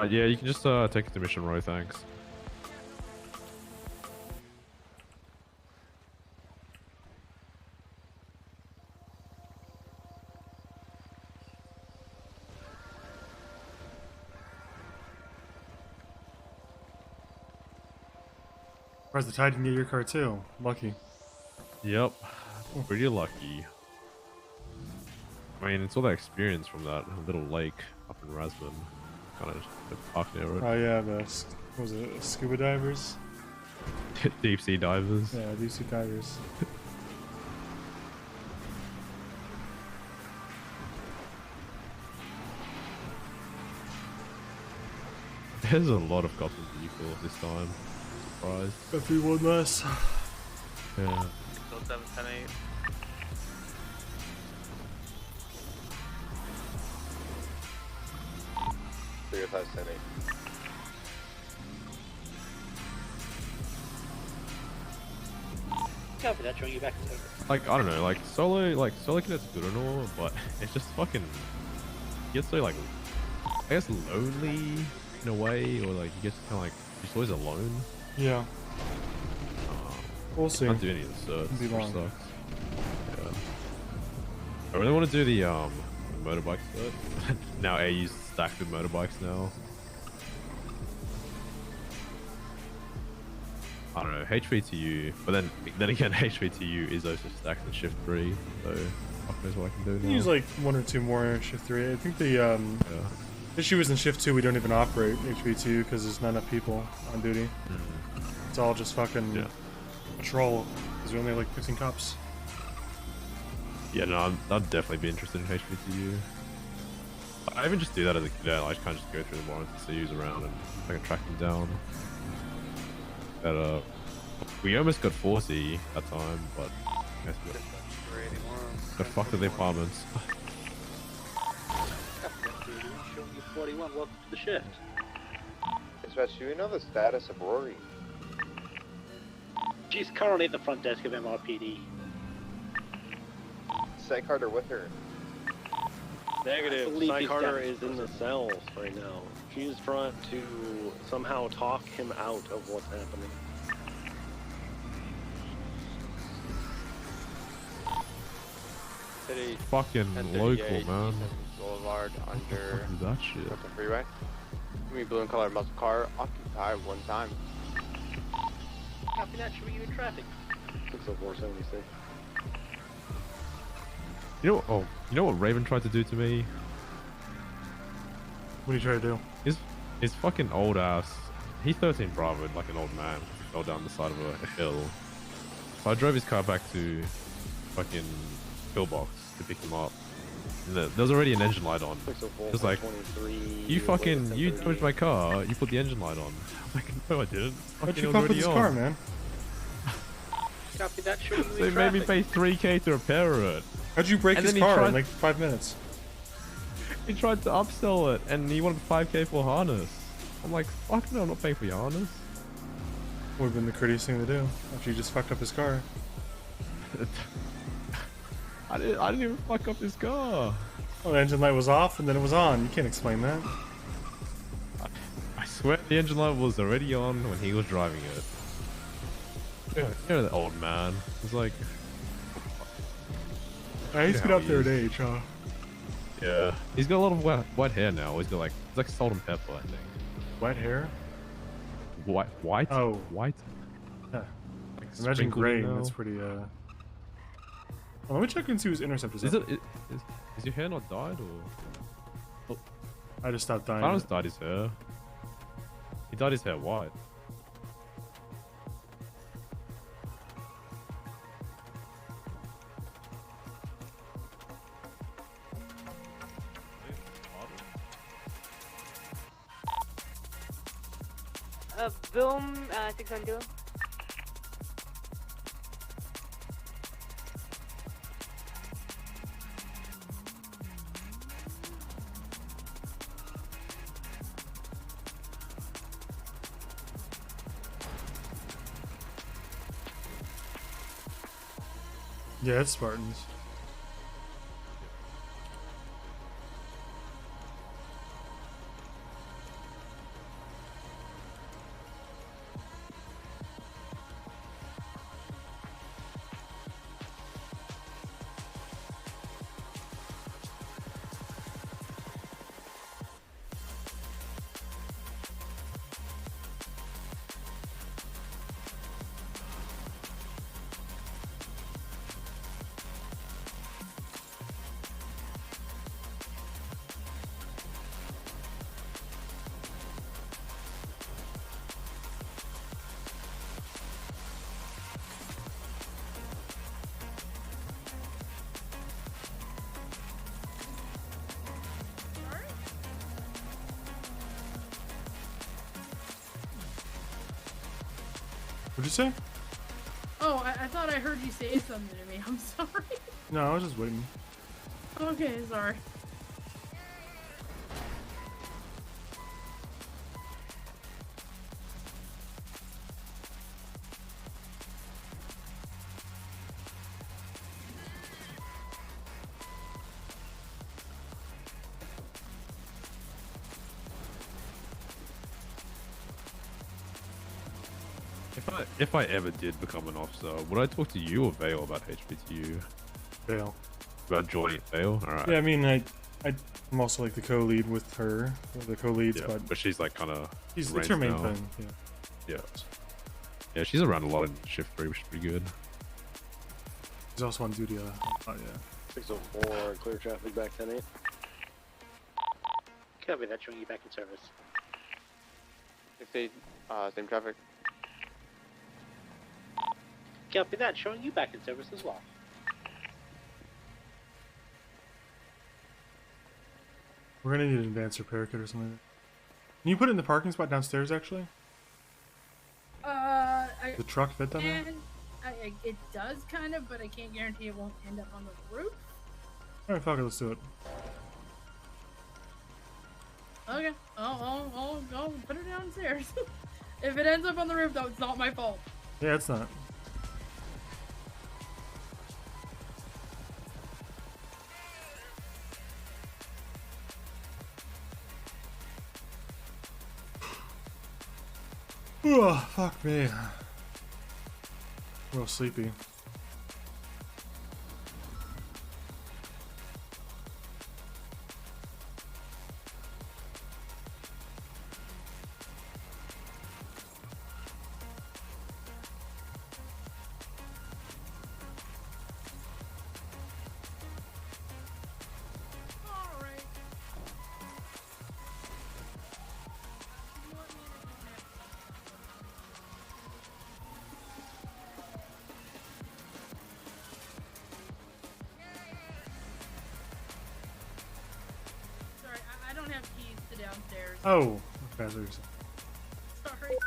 Yeah, you can just take it to Mission Row, thanks. Where's the Tide can get your car too? Lucky. Yep, pretty lucky. I mean, it's all that experience from that little lake up in Rasman. Kind of park near it. Oh yeah, the what was it, scuba divers? Deep sea divers. Yeah, deep sea divers. There's a lot of cops in vehicles this time. Surprised. Everyone less. Yeah. 607, 10-8. Figure 5, 10-8. Go for that, throwing you back to Like, I don't know, like solo cadet's good and all, but it's just fucking, you get so like, I guess lonely in a way, or like you get kind of like, you're always alone. Yeah. We'll see. Can't do any of the certs, Be which long. sucks. Yeah. I really want to do the motorbike cert. Now AU's stacked with motorbikes now. I don't know, HVTU, but then again, HVTU is also stacked in Shift 3, so fuck knows what I can do now. Use like one or two more in Shift 3. I think the issue is in Shift 2 we don't even operate HV2 because there's not enough people on duty. It's all just fucking patrol, because there are only like 15 cops. Yeah, no, I'd definitely be interested in HVTU. I even just do that as a cadet, I kind of just go through the warrants and see who's around and I can track them down. But, we almost got 40 that time, but I guess we got fucked at the apartments. 41, welcome to the shift. Dispatch, do we know the status of Rory? She's currently at the front desk of MRPD. Psych Carter with her. Negative. believe Psych he's Carter got- is in the cells right now. She's trying to somehow talk him out of what's happening. City. Fucking 1038, local, man. Boulevard under What the fuck is that shit? Brooklyn Freeway. Give me blue and color muscle car. Occupy one time. Copy that, showing you in traffic. 60476. You know what Raven tried to do to me? What did he try to do? His fucking old ass. He 13 Bravo like an old man. He fell down the side of a hill. So I drove his car back to fucking pillbox to pick him up. And there was already an engine light on. It was like, you damaged my car. You put the engine light on. I was like, no, I didn't. Why'd Fucking you was fuck with already his on. car, man? Copy that, showing you They in made me traffic. pay 3K to repair it. How'd you break And his then he car tried- in like 5 minutes? He tried to upsell it, and he wanted 5K for harness. I'm like, fuck no, I'm not paying for your harness. Would have been the courteous thing to do after you just fucked up his car. I didn't even fuck up his car. Oh, the engine light was off and then it was on. You can't explain that. I swear the engine light was already on when he was driving it. You know the old man. He's like... He's You been know up how there he an is. age, huh? Yeah. He's got a lot of white hair now. He's got like, it's like salt and pepper, I think. Wet hair? White? Oh. White? Yeah. Like Imagine sprinkled gray. in now. That's pretty, Well, let me check and see whose interceptors Is up. is your hair not dyed or? I just stopped dying. Clarence dyed his hair. He dyed his hair white. Boom, 612. Yeah, it's Spartans. What'd you say? Oh, I thought I heard you say something to me. I'm sorry. No, I was just waiting. Okay, sorry. If I ever did become an officer, would I talk to you or Vale about HPTU? Vale. About joining Vale? Alright. Yeah, I mean, I'm also like the co-lead with her, the co-leads, Yeah, but she's like kind of. it's her main thing. Yeah. Yeah. Yeah, she's around a lot in shift 3, which is pretty good. She's also on duty. Yeah. 604, clear traffic back 10-8. Copy that, showing you back in service. 68, same traffic. Copy that, showing you back in service as well. We're gonna need an advanced repair kit or something. Can you put it in the parking spot downstairs, actually? The truck fit down there? It does kind of, but I can't guarantee it won't end up on the roof. Alright, fuck it, let's do it. Okay, I'll put it downstairs. If it ends up on the roof, though, it's not my fault. Yeah, it's not. Oh, fuck me. Real sleepy. Sorry, I don't have keys to downstairs. Oh, okay, that's what you're saying. Sorry.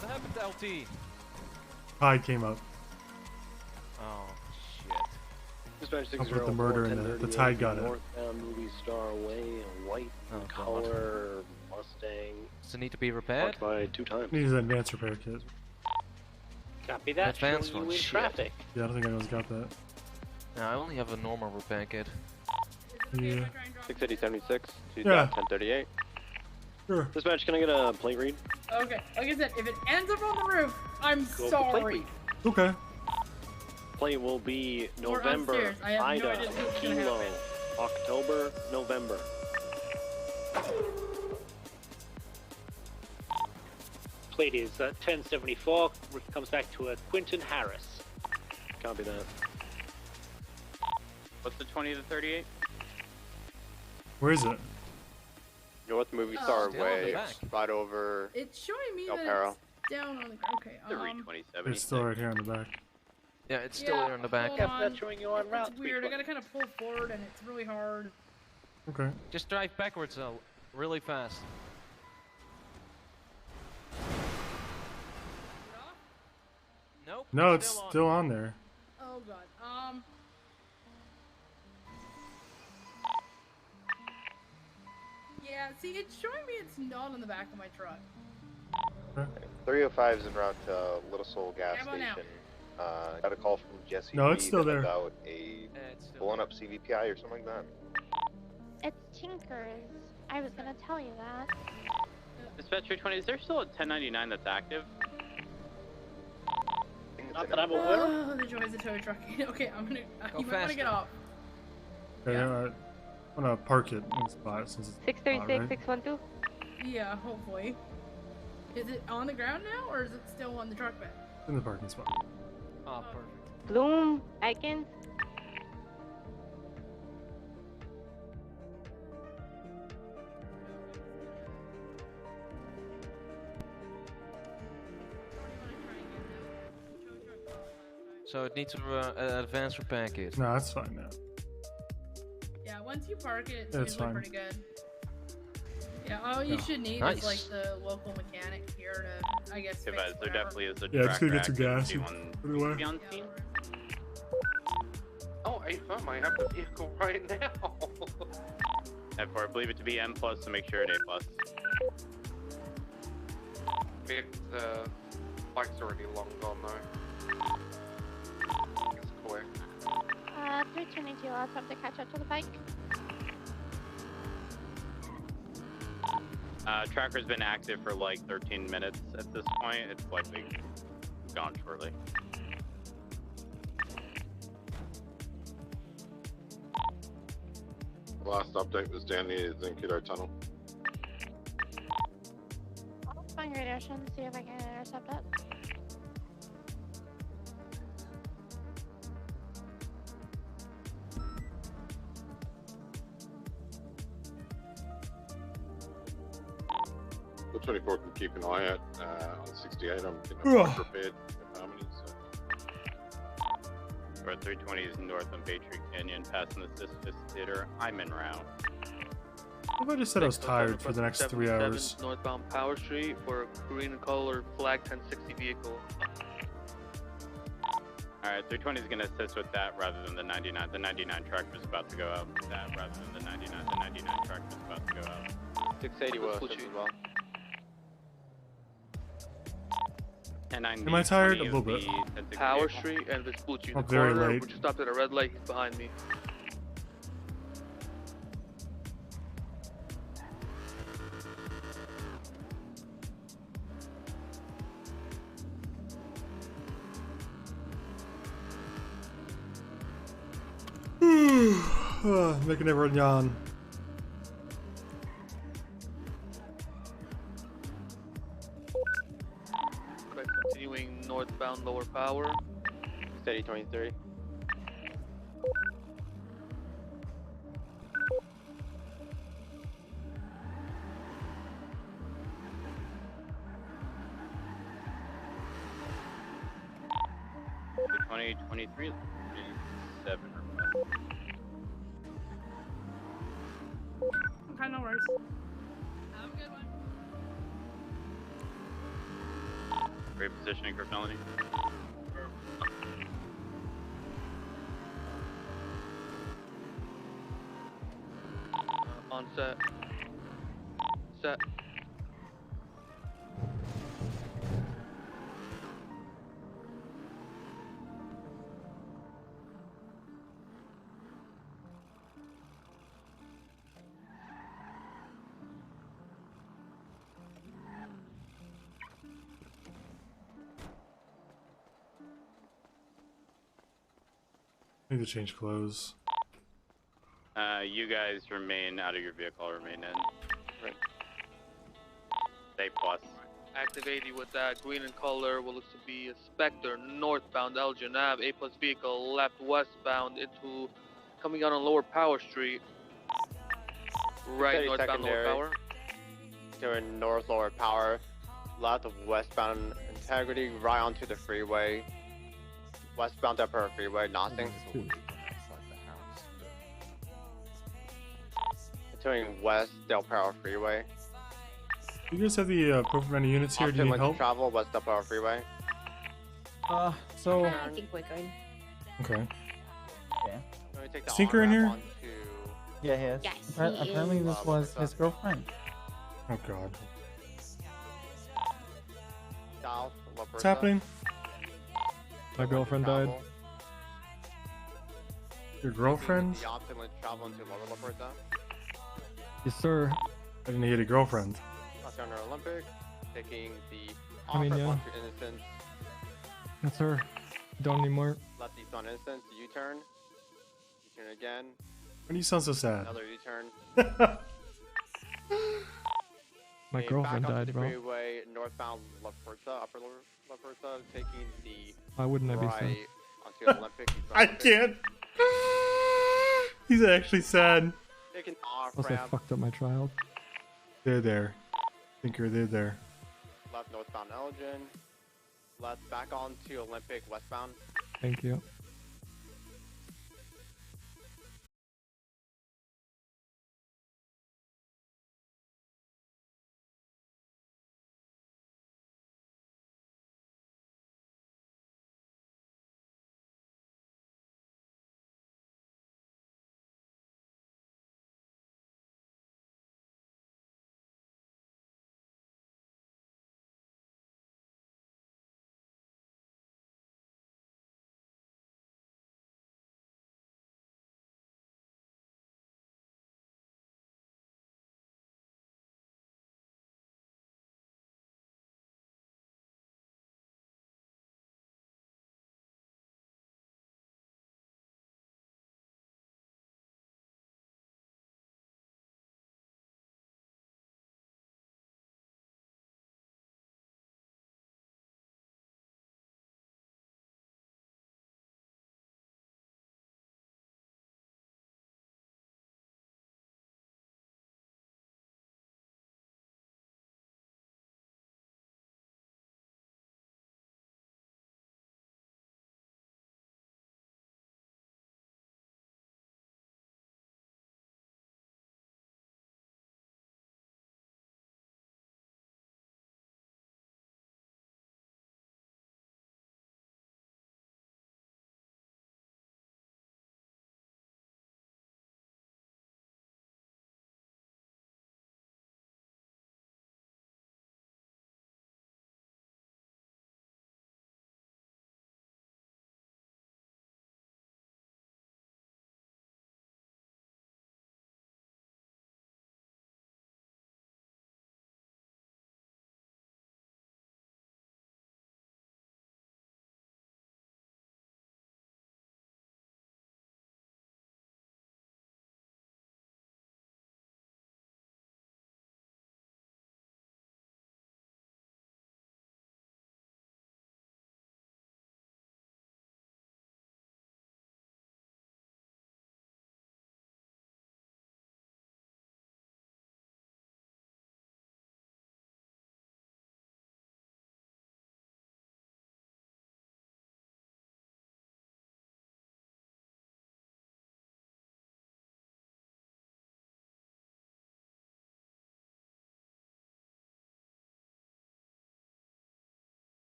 What happened to LT? Tide came up. Oh, shit. Up with the murder and the tide got it. Northbound Movie Star Way, a white color Mustang. Does it need to be repaired? Parked by 2 times. Needs an advanced repair kit. Copy that. Advanced showing one, you in shit. traffic. Yeah, I don't think anyone's got that. No, I only have a normal repair kit. Yeah. 68076 to Yeah. 1038. Sure. Dispatch, can I get a plate read? Okay, like I said, if it ends up on the roof, I'm Go for plate sorry. read. Okay. Plate will be Or November, upstairs. I have no Ida, idea what's gonna Kilo, happen. October, November. Plate is 1074. Comes back to a Quentin Harris. Copy that. What's the 20 to 38? Where is it? Go with Movie Star Still on the Way, back. right over It's showing me El that Perro. it's down on the. Okay. 327. It's still right here on the back. Yeah, it's still Yeah, there in the back. hold on. That's showing you on route. It's weird. I gotta kind of pull forward, and it's really hard. Okay. Just drive backwards though, really fast. Nope. No, it's still on there. Oh god. Yeah. See, it's showing me it's not on the back of my truck. 305 is en route to Little Soul gas How about now? station. Got a call from Jesse. No, it's Reed still there. About a blown up CVPI or something like that. It's Tinkers. I was gonna tell you that. Dispatcher 20, is there still a 1099 that's active? Not that I'm aware of. Oh, the joys of tow trucking. Okay, I'm gonna. Go You might want to get off. Okay, I'm gonna park it in the spot since it's 636, right? 612. Yeah, hopefully. Is it on the ground now, or is it still on the truck bed? In the parking spot. Oh, perfect. Bloom, Atkins. So it needs an advanced repair kit. No, that's fine now. Yeah, once you park it, it's Yeah, it's usually fine. pretty good. Yeah, all you Yeah. should need Nice. is like the local mechanic here to, I guess, If fix there whatever. definitely is a Yeah, just track gonna get some gas. activity and one put it away. be on scene. Oh, I might have the vehicle right now. Therefore, I believe it to be M plus to make sure it A plus. The bike's already long gone though. It's quick. 322, I'll attempt to catch up to the bike. Tracker's been active for like 13 minutes at this point. It's likely gone shortly. The last update was down near Zinkido Tunnel. I'll find radar and see if I can intercept it. The 24 can keep an eye out on 68. I'm getting a bike repaired. for 320 is north on Bay Tree Canyon, passing the Sisyphus Theater. I'm en route. What if I just said I was tired for the next 3 hours? Northbound Power Street for green color flag 1060 vehicle. Alright, 320 is going to assist with that rather than the 99. The 99 tractor is about to go out. That rather than the 99. The 99 tractor is about to go out. 680 will assist as well. And Am I tired? A little bit. Power Street and Vespucci in the I'm very corner. late. We just stopped at a red light. He's behind me. Making everyone yawn. Right, continuing northbound lower power. Steady 23. The 2023 7 or Okay, no worries. Have a good one. repositioning for felony. On set. Set. I need to change clothes. You guys remain out of your vehicle, remain in. Right. A plus. Active 80 with that green in color what looks to be a Spectre northbound Elgin Ave, A plus vehicle left westbound into coming out on Lower Power Street. Right northbound Lower Power. Doing north lower power, left of westbound integrity, right onto the freeway. Westbound upper freeway, nothing. Doing west Del Perro freeway. You guys have the appropriate amount of units here. Do you need help? Travel west Del Perro freeway. So. I think we're good. Okay. Yeah. Stinker in here? Yeah, he is. Yes, Apparently he this is. was his girlfriend. Oh god. South, What's happening? My girlfriend died. Your girlfriend? The optimum travel into Lower La Puerta. Yes, sir. I didn't hit a girlfriend. Left under Olympic, taking the I mean, offer yeah. onto Innocence. Yes, sir. Don't anymore. Left east on Innocence, U-turn. U-turn again. When you sound so sad. Another U-turn. My And girlfriend back onto died, the bro. freeway, northbound La Puerta, upper La Puerta, taking the Why wouldn't I be sad? right onto Olympic. I can't. He's actually sad. Taking off Plus, I ramp, fucked up my child. They're there. Thinker, they're there. left northbound Elgin. Left back onto Olympic westbound. Thank you.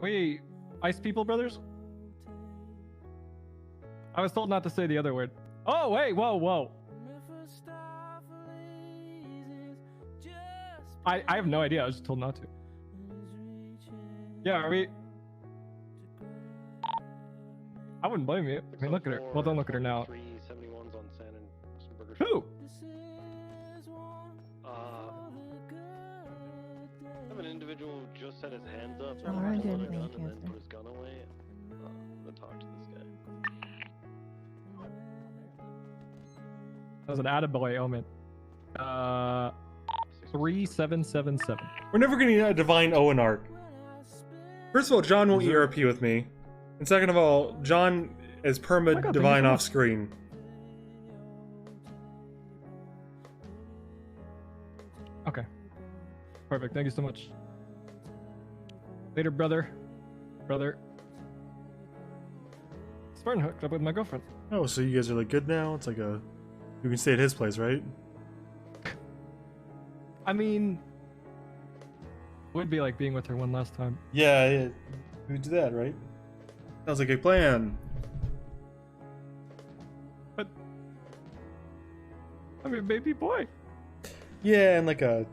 We ice people, brothers? I was told not to say the other word. Oh, wait, whoa. I have no idea. I was just told not to. Yeah, are we? I wouldn't blame you. I mean, look at her. Well, don't look at her now. 371s on San and Burger. Who? I have an individual who just had his hands up Oh, I and did let a gun make and then it. put his gun away. I'm gonna talk to this guy. That was an attaboy omen. 3777. We're never getting a divine Owen arc. First of all, John won't ERP with me. And second of all, John is perma divine off screen. Okay. Perfect. Thank you so much. Later, brother. Spartan hooked up with my girlfriend. Oh, so you guys are like good now? It's like a... You can stay at his place, right? I mean... Would be like being with her one last time. Yeah, we do that, right? Sounds like a plan. But... I'm a baby boy. Yeah, in like a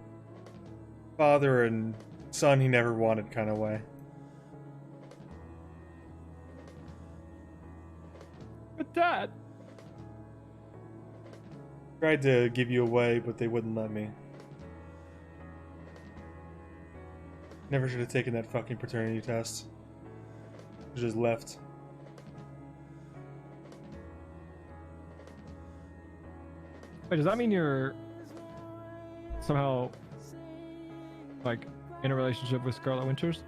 father and son he never wanted kind of way. But Dad... Tried to give you away, but they wouldn't let me. Never should have taken that fucking paternity test. Just left. Wait, does that mean you're somehow like in a relationship with Scarlet Winters?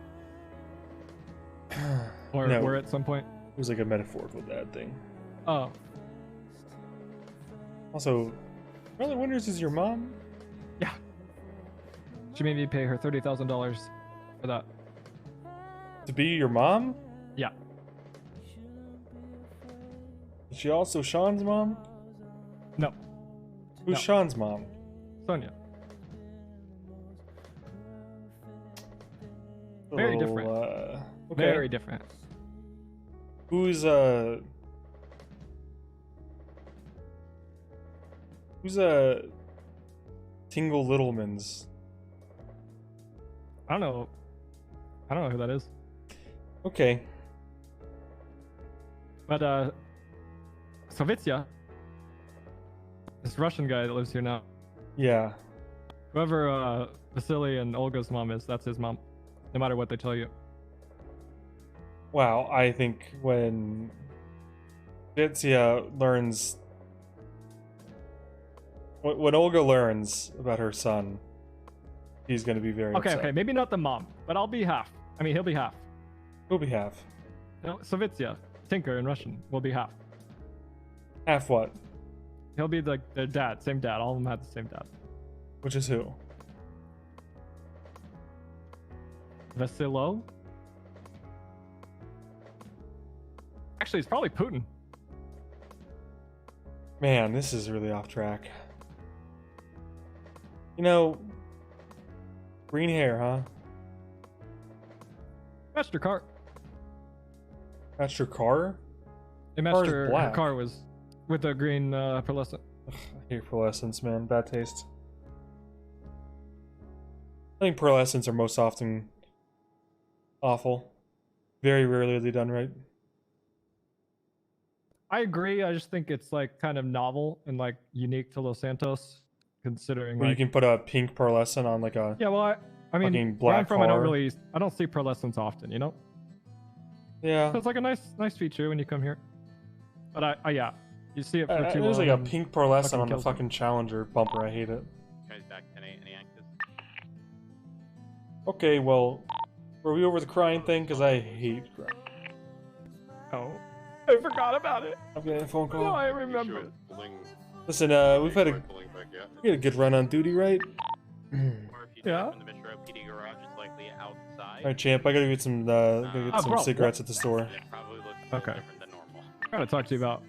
Or No. were at some point? It was like a metaphorical dad thing. Oh. Also, Scarlet Winters is your mom? Yeah. She made me pay her $30,000 for that. To be your mom? Yeah. Is she also Sean's mom? No. Who's No. Sean's mom? Sonia. A Very little, different. Okay. Very different. Who's Tingle Littleman's? I don't know who that is. Okay. But Savitsia, this Russian guy that lives here now. Yeah. Whoever Vasily and Olga's mom is, that's his mom. No matter what they tell you. Wow, I think when Vitsia learns... When Olga learns about her son, he's going to be very upset. Okay, maybe not the mom, but I'll be half. I mean, he'll be half. Who'll be half? No, Savitsia, Tinker in Russian, will be half. Half what? He'll be like their dad, same dad. All of them had the same dad. Which is who? Vasilo? Actually, it's probably Putin. Man, this is really off track. You know, green hair, huh? Matched her car. Matched her car? It matched Car's her black. car was with the green pearlescent. Ugh, I hate pearlescents, man. Bad taste. I think pearlescents are most often awful. Very rarely are they done right. I agree. I just think it's like kind of novel and like unique to Los Santos, considering Where you like, can put a pink pearlescent on like a... yeah. Well, I mean, fucking where I'm black from, I car. don't see pearlescents often. You know. Yeah. So it's like a nice feature when you come here. But yeah, you see it for too long. There's like a and pink pearlescent fucking on the kills me. fucking Challenger bumper. I hate it. Guys back 10-8, any active? Okay, well, were we over the crying thing? Because I hate crying. Oh, I forgot about it. I'm getting a phone call. No, I remember. Listen, we've had we had a good run on duty, right? Or if you Yeah. in the Metro PD garage, it's likely outside. Alright, champ, I gotta get some bro, cigarettes at the store. It probably looks Okay. different than normal. I gotta talk to you about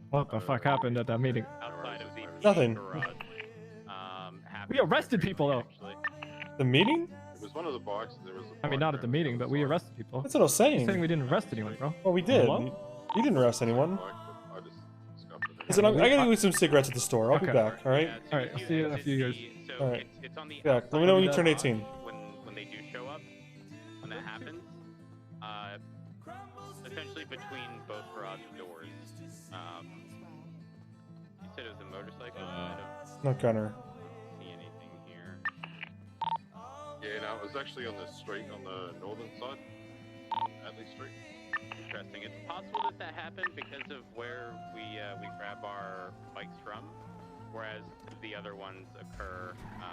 what the fuck happened at that meeting. Outside of the PD Nothing. garage. We arrested people though. Actually. The meeting? It was was one of the bikes. There was. I mean, not at the meeting, but we arrested people. That's what I was saying. You're saying we didn't arrest anyone, bro. Well, we did. Hello? You didn't arrest anyone. I just scuffed it. Listen, I gotta go get some cigarettes at the store. I'll be back. All right. All right. I'll see you in a few years. All right. It's on the Yeah. Let me know when you turn 18. when they do show up. When that happens, essentially between both garage doors. You said it was a motorcycle. I don't No gunner. see anything here. Yeah, no, it was actually on the street on the northern side, Adley Street. Interesting. It's possible that happened because of where we grab our bikes from, whereas the other ones occur in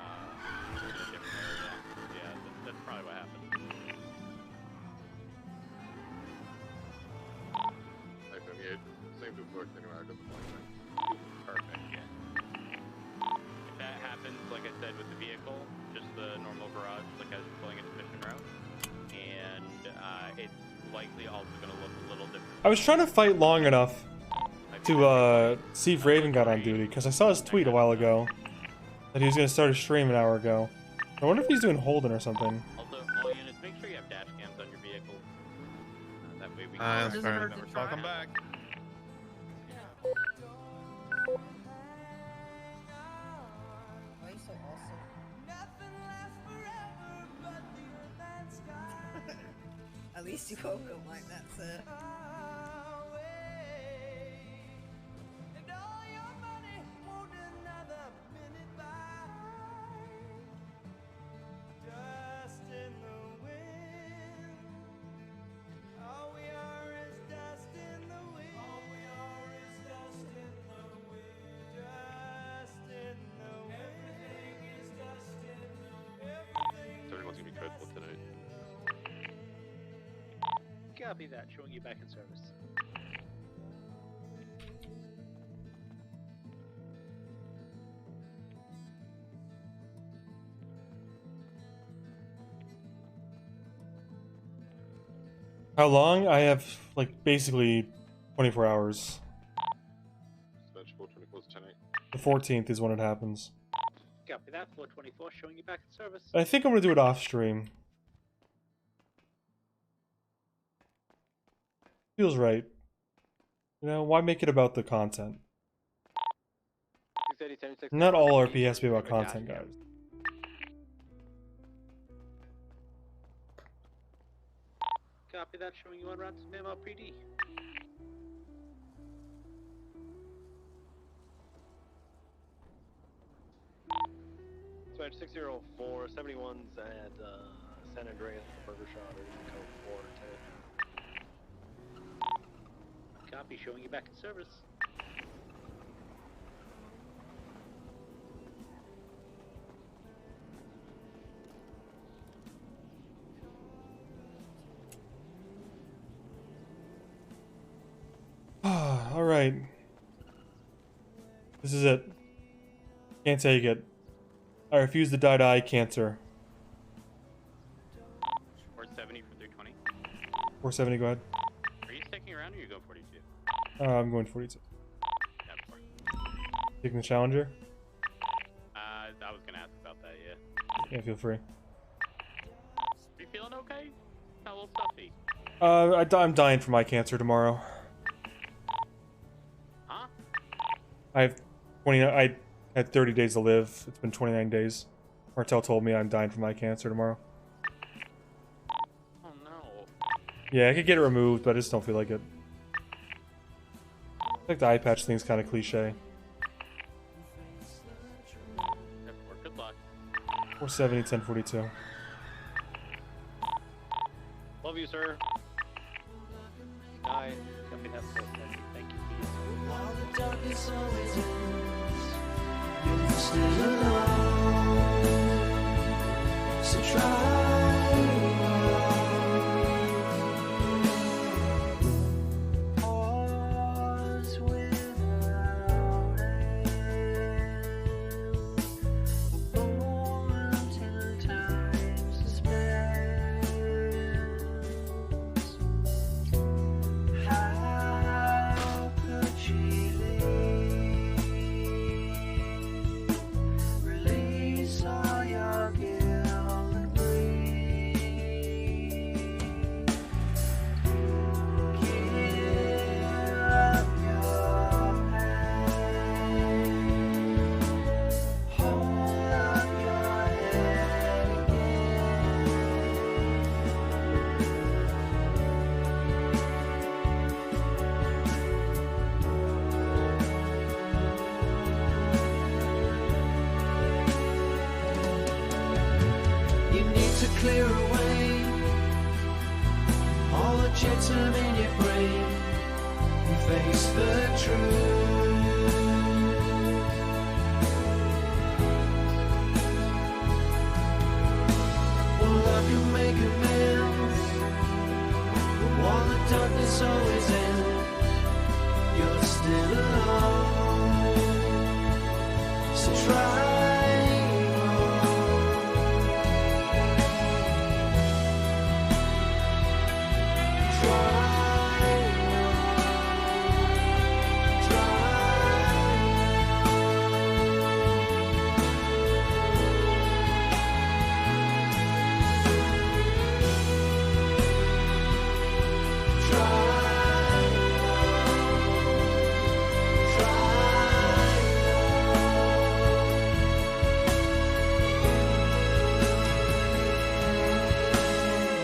a different area. Yeah, that's probably what happened. Yeah, it seemed to have worked anyway. I got the point. Perfect. Yeah. If that happens, like I said, with the vehicle, just the normal garage, like as you're pulling into Mission Row, and it's likely also going to look a little different. I was trying to fight long enough to see if Raven got on duty because I saw his tweet a while ago that he was going to start a stream an hour ago. I wonder if he's doing Holden or something. Also, all units, make sure you have dash cams on your vehicle. That way we can. That's fair. Welcome back. At least you woke up like that, sir. Everyone's gonna be dreadful tonight. Copy that, showing you back in service. How long? I have like basically 24 hours. Dispatch 424's 10-8. The 14th is when it happens. Copy that, 424, showing you back in service. I think I'm gonna do it off stream. Feels right. You know, why make it about the content? 680, Not all RP has to be about content, guys. Copy that, showing you on route to Memo PD. Dispatch 604, 71's at San Andreas, the burger shop, code 410. Copy, showing you back in service. All right. This is it. Can't take it. I refuse to die to eye cancer. 470 for 320. 470, go ahead. Are you sticking around or are you going 42? I'm going 42. Yeah, of course. Taking the Challenger? I was gonna ask about that, yeah. Yeah, feel free. Are you feeling okay? Not a little stuffy. I'm dying from eye cancer tomorrow. Huh? I had 30 days to live. It's been 29 days. Martel told me I'm dying from eye cancer tomorrow. Oh no. Yeah, I could get it removed, but I just don't feel like it. I think the eye patch thing's kind of cliche. Good luck. 470, 1042. Love you, sir. Aye. Copy that, 470. Thank you for your While the darkness always ends, you're still alone. So try. Pause without end. Moment in time suspense. How could she leave? Release all your guilt and grief. Shed some in your brain and face the truth. Well, I can make amends. The wall of darkness always